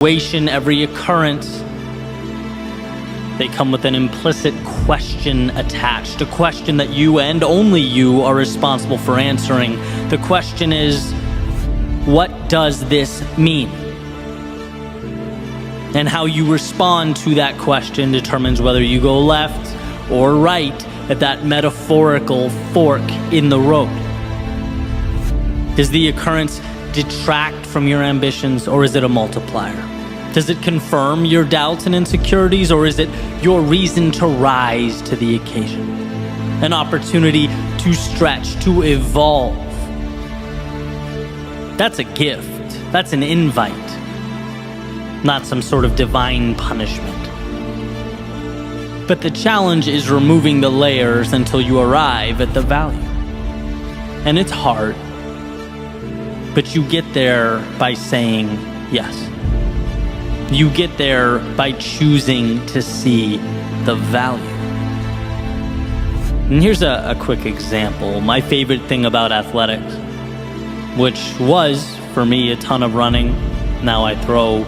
every occurrence, they come with an implicit question attached, a question that you and only you are responsible for answering. The question is, what does this mean? And how you respond to that question determines whether you go left or right at that metaphorical fork in the road. Does the occurrence detract from your ambitions, or is it a multiplier? Does it confirm your doubts and insecurities, or is it your reason to rise to the occasion? An opportunity to stretch, to evolve. That's a gift. That's an invite, not some sort of divine punishment. But the challenge is removing the layers until you arrive at the value. And it's hard, but you get there by saying yes. You get there by choosing to see the value. And here's a quick example. My favorite thing about athletics, which was, for me, a ton of running. Now I throw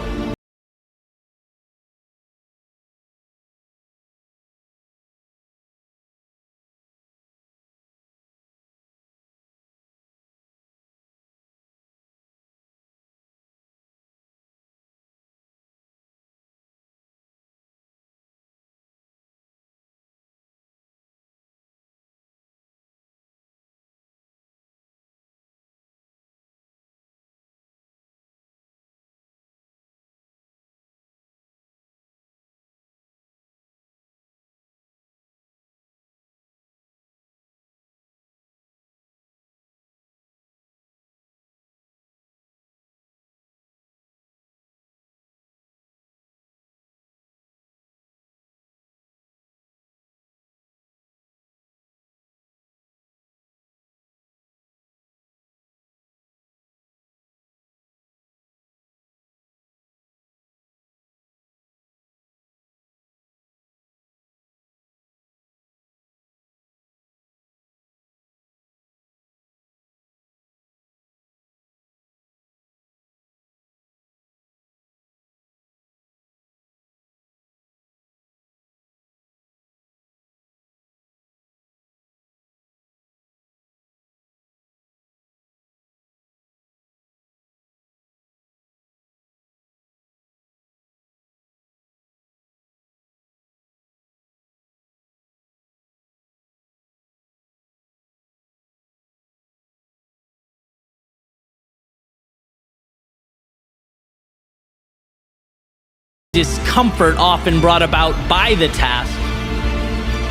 discomfort often brought about by the task,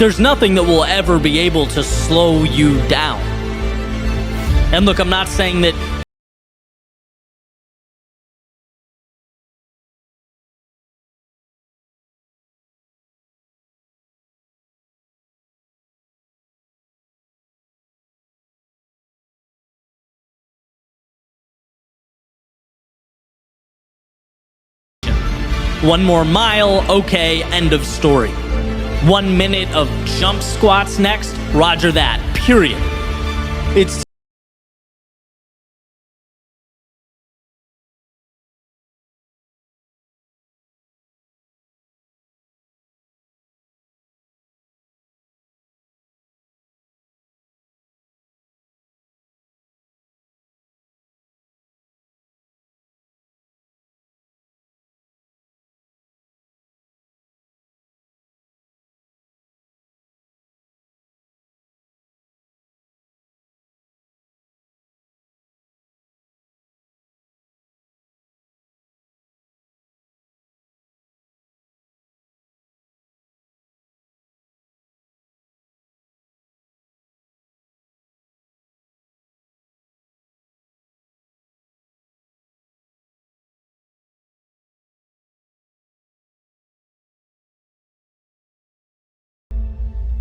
there's nothing that will ever be able to slow you down. And look, I'm not saying that one more mile, okay, end of story. 1 minute of jump squats next, roger that, period. It's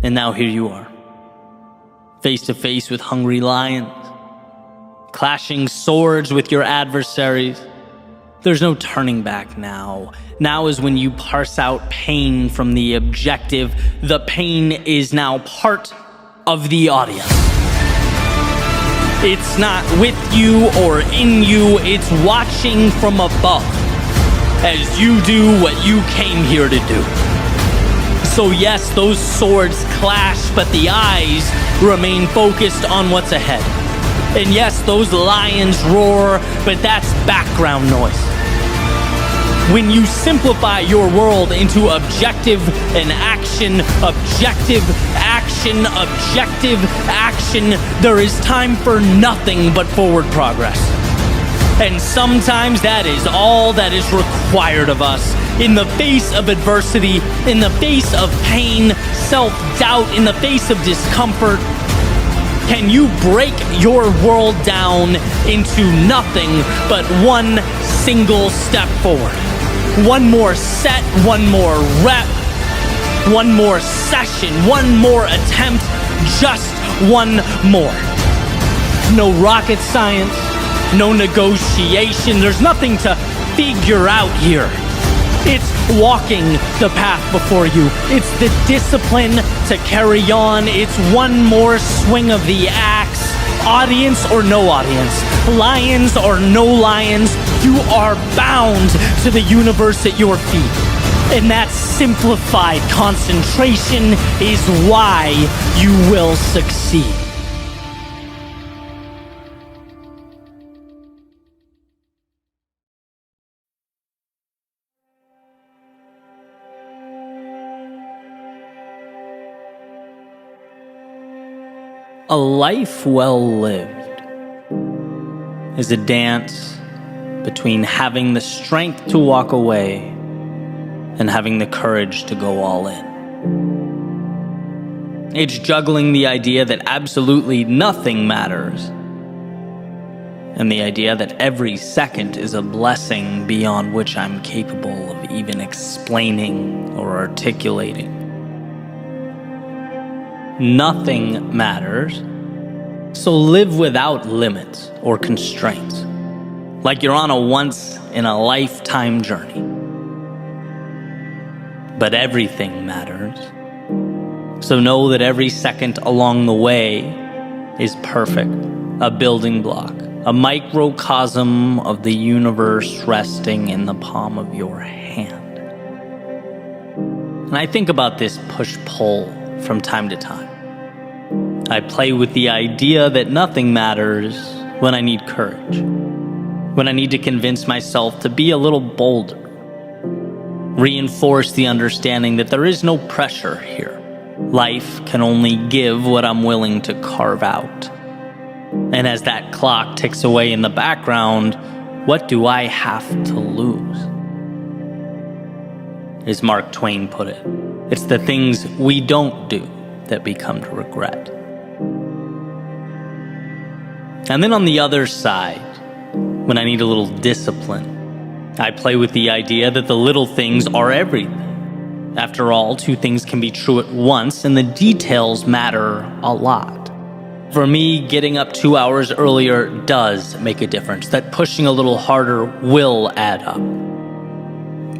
And now here you are, face to face with hungry lions, clashing swords with your adversaries. There's no turning back now. Now is when you parse out pain from the objective. The pain is now part of the audience. It's not with you or in you, it's watching from above as you do what you came here to do. So yes, those swords clash, but the eyes remain focused on what's ahead. And yes, those lions roar, but that's background noise. When you simplify your world into objective and action, objective, action, objective, action, there is time for nothing but forward progress. And sometimes that is all that is required of us. In the face of adversity, in the face of pain, self-doubt, in the face of discomfort, can you break your world down into nothing but one single step forward? One more set, one more rep, one more session, one more attempt, just one more. No rocket science, no negotiation, there's nothing to figure out here. It's walking the path before you. It's the discipline to carry on. It's one more swing of the axe. Audience or no audience, lions or no lions, you are bound to the universe at your feet. And that simplified concentration is why you will succeed. A life well lived is a dance between having the strength to walk away and having the courage to go all in. It's juggling the idea that absolutely nothing matters and the idea that every second is a blessing beyond which I'm capable of even explaining or articulating. Nothing matters, so live without limits or constraints, like you're on a once-in-a-lifetime journey. But everything matters, so know that every second along the way is perfect, a building block, a microcosm of the universe resting in the palm of your hand. And I think about this push-pull from time to time. I play with the idea that nothing matters when I need courage, when I need to convince myself to be a little bolder, reinforce the understanding that there is no pressure here. Life can only give what I'm willing to carve out. And as that clock ticks away in the background, what do I have to lose? as Mark Twain put it. It's the things we don't do that we come to regret. And then on the other side, when I need a little discipline, I play with the idea that the little things are everything. After all, two things can be true at once, and the details matter a lot. For me, getting up 2 hours earlier does make a difference. That pushing a little harder will add up.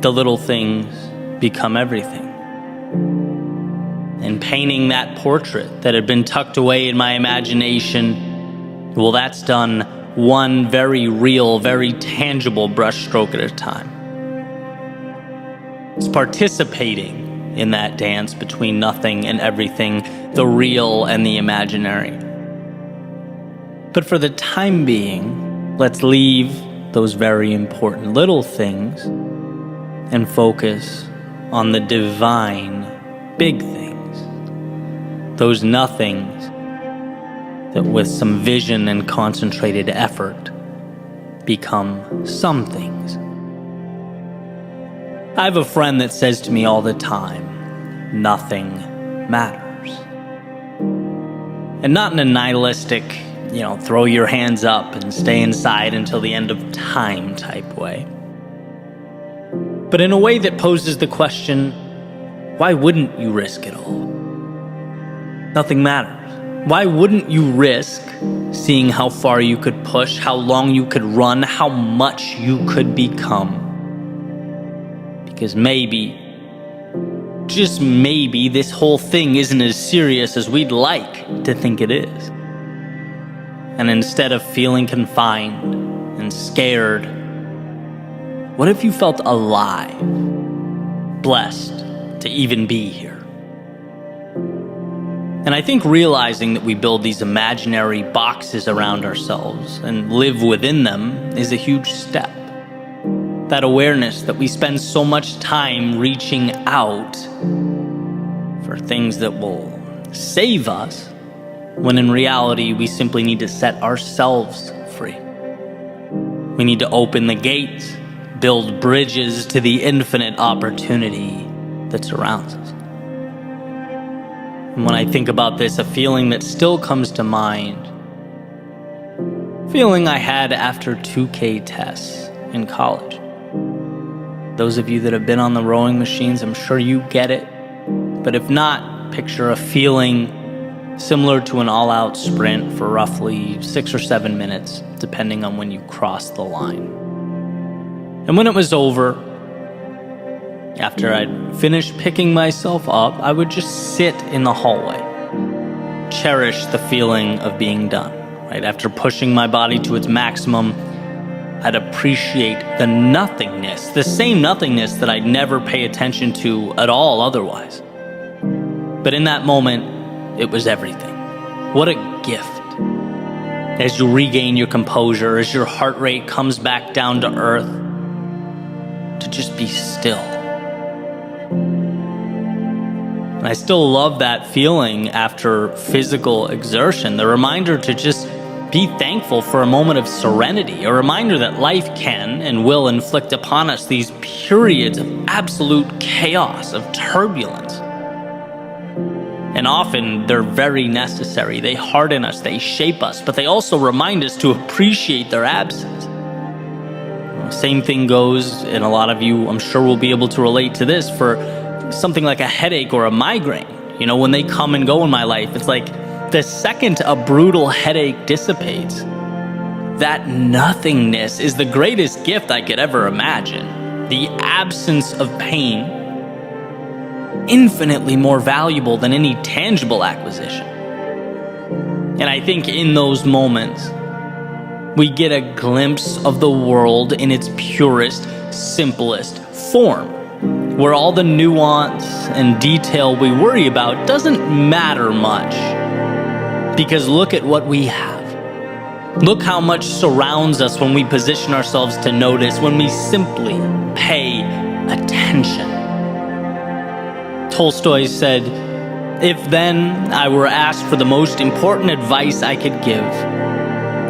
The little things become everything. And painting that portrait that had been tucked away in my imagination, well, that's done one very real, very tangible brushstroke at a time. It's participating in that dance between nothing and everything, the real and the imaginary. But for the time being, let's leave those very important little things and focus on the divine big things. Those nothings that with some vision and concentrated effort become some things. I have a friend that says to me all the time, nothing matters. And not in a nihilistic, throw your hands up and stay inside until the end of time type way. But in a way that poses the question, why wouldn't you risk it all? Nothing matters. Why wouldn't you risk seeing how far you could push, how long you could run, how much you could become? Because maybe, just maybe, this whole thing isn't as serious as we'd like to think it is. And instead of feeling confined and scared, what if you felt alive, blessed to even be here? And I think realizing that we build these imaginary boxes around ourselves and live within them is a huge step. That awareness that we spend so much time reaching out for things that will save us, when in reality we simply need to set ourselves free. We need to open the gates, build bridges to the infinite opportunity that surrounds us. And when I think about this, a feeling that still comes to mind, feeling I had after 2K tests in college. Those of you that have been on the rowing machines, I'm sure you get it. But if not, picture a feeling similar to an all-out sprint for roughly 6 or 7 minutes, depending on when you cross the line. And when it was over, after I'd finished picking myself up, I would just sit in the hallway, cherish the feeling of being done. Right? After pushing my body to its maximum, I'd appreciate the nothingness, the same nothingness that I'd never pay attention to at all otherwise. But in that moment, it was everything. What a gift. As you regain your composure, as your heart rate comes back down to earth, to just be still. And I still love that feeling after physical exertion, the reminder to just be thankful for a moment of serenity, a reminder that life can and will inflict upon us these periods of absolute chaos, of turbulence. And often they're very necessary. They harden us, they shape us, but they also remind us to appreciate their absence. Same thing goes, and a lot of you, I'm sure, will be able to relate to this, for something like a headache or a migraine. When they come and go in my life, it's like the second a brutal headache dissipates, that nothingness is the greatest gift I could ever imagine. The absence of pain, infinitely more valuable than any tangible acquisition. And I think in those moments, we get a glimpse of the world in its purest, simplest form, where all the nuance and detail we worry about doesn't matter much. Because look at what we have. Look how much surrounds us when we position ourselves to notice, when we simply pay attention. Tolstoy said, "If then I were asked for the most important advice I could give,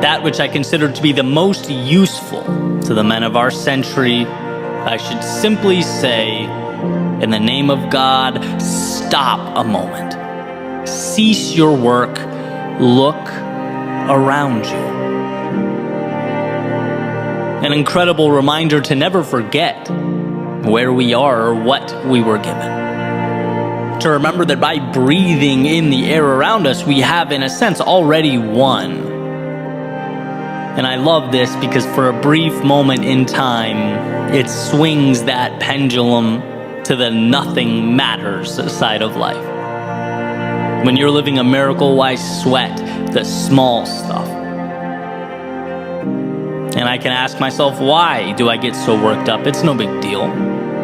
that which I consider to be the most useful to the men of our century, I should simply say, In the name of God, stop a moment. Cease your work. Look around you. An incredible reminder to never forget where we are or what we were given. To remember that by breathing in the air around us, we have, in a sense, already won. And I love this because for a brief moment in time, it swings that pendulum to the nothing matters side of life. When you're living a miracle, why sweat the small stuff? And I can ask myself, why do I get so worked up? It's no big deal.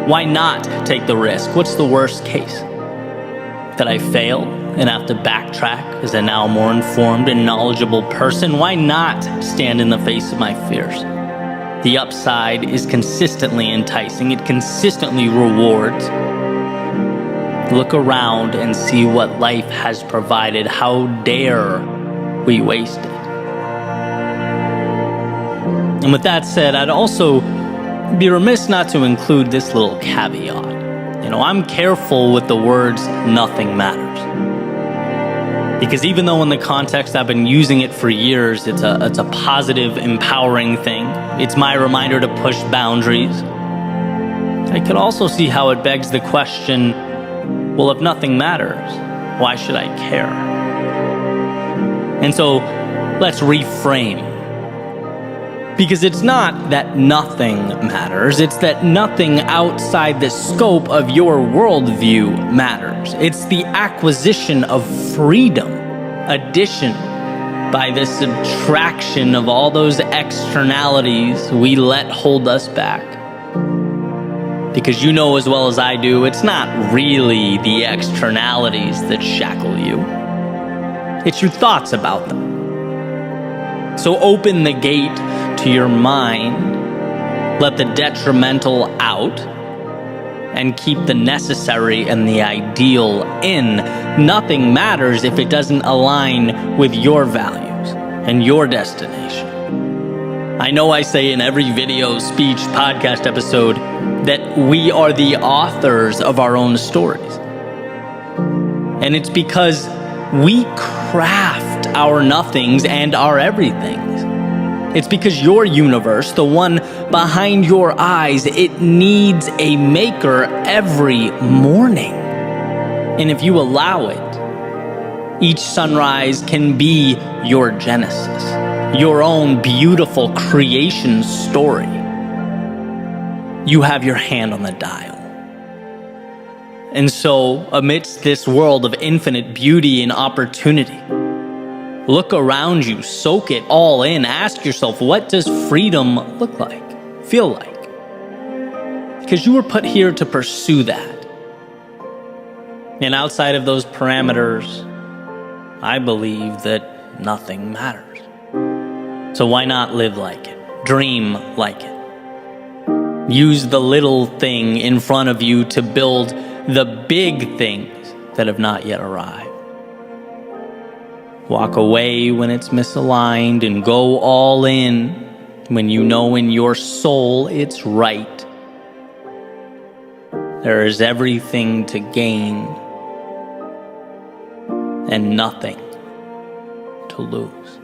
Why not take the risk? What's the worst case? That I fail and have to backtrack as a now more informed and knowledgeable person? Why not stand in the face of my fears? The upside is consistently enticing. It consistently rewards. Look around and see what life has provided. How dare we waste it? And with that said, I'd also be remiss not to include this little caveat. I'm careful with the words nothing matters. Because even though in the context I've been using it for years, it's a positive, empowering thing. It's my reminder to push boundaries. I could also see how it begs the question, well, if nothing matters, why should I care? And so let's reframe. Because it's not that nothing matters, it's that nothing outside the scope of your worldview matters. It's the acquisition of freedom, addition by the subtraction of all those externalities we let hold us back. Because you know as well as I do, it's not really the externalities that shackle you. It's your thoughts about them. So open the gate to your mind, let the detrimental out, and keep the necessary and the ideal in. Nothing matters if it doesn't align with your values and your destination. I know I say in every video, speech, podcast episode that we are the authors of our own stories. And it's because we craft our nothings and our everythings. It's because your universe, the one behind your eyes, it needs a maker every morning. And if you allow it, each sunrise can be your genesis, your own beautiful creation story. You have your hand on the dial. And so, amidst this world of infinite beauty and opportunity, look around you, soak it all in, ask yourself, what does freedom look like, feel like? Because you were put here to pursue that. And outside of those parameters, I believe that nothing matters. So why not live like it? Dream like it. Use the little thing in front of you to build the big things that have not yet arrived. Walk away when it's misaligned and go all in when you know in your soul it's right. There is everything to gain and nothing to lose.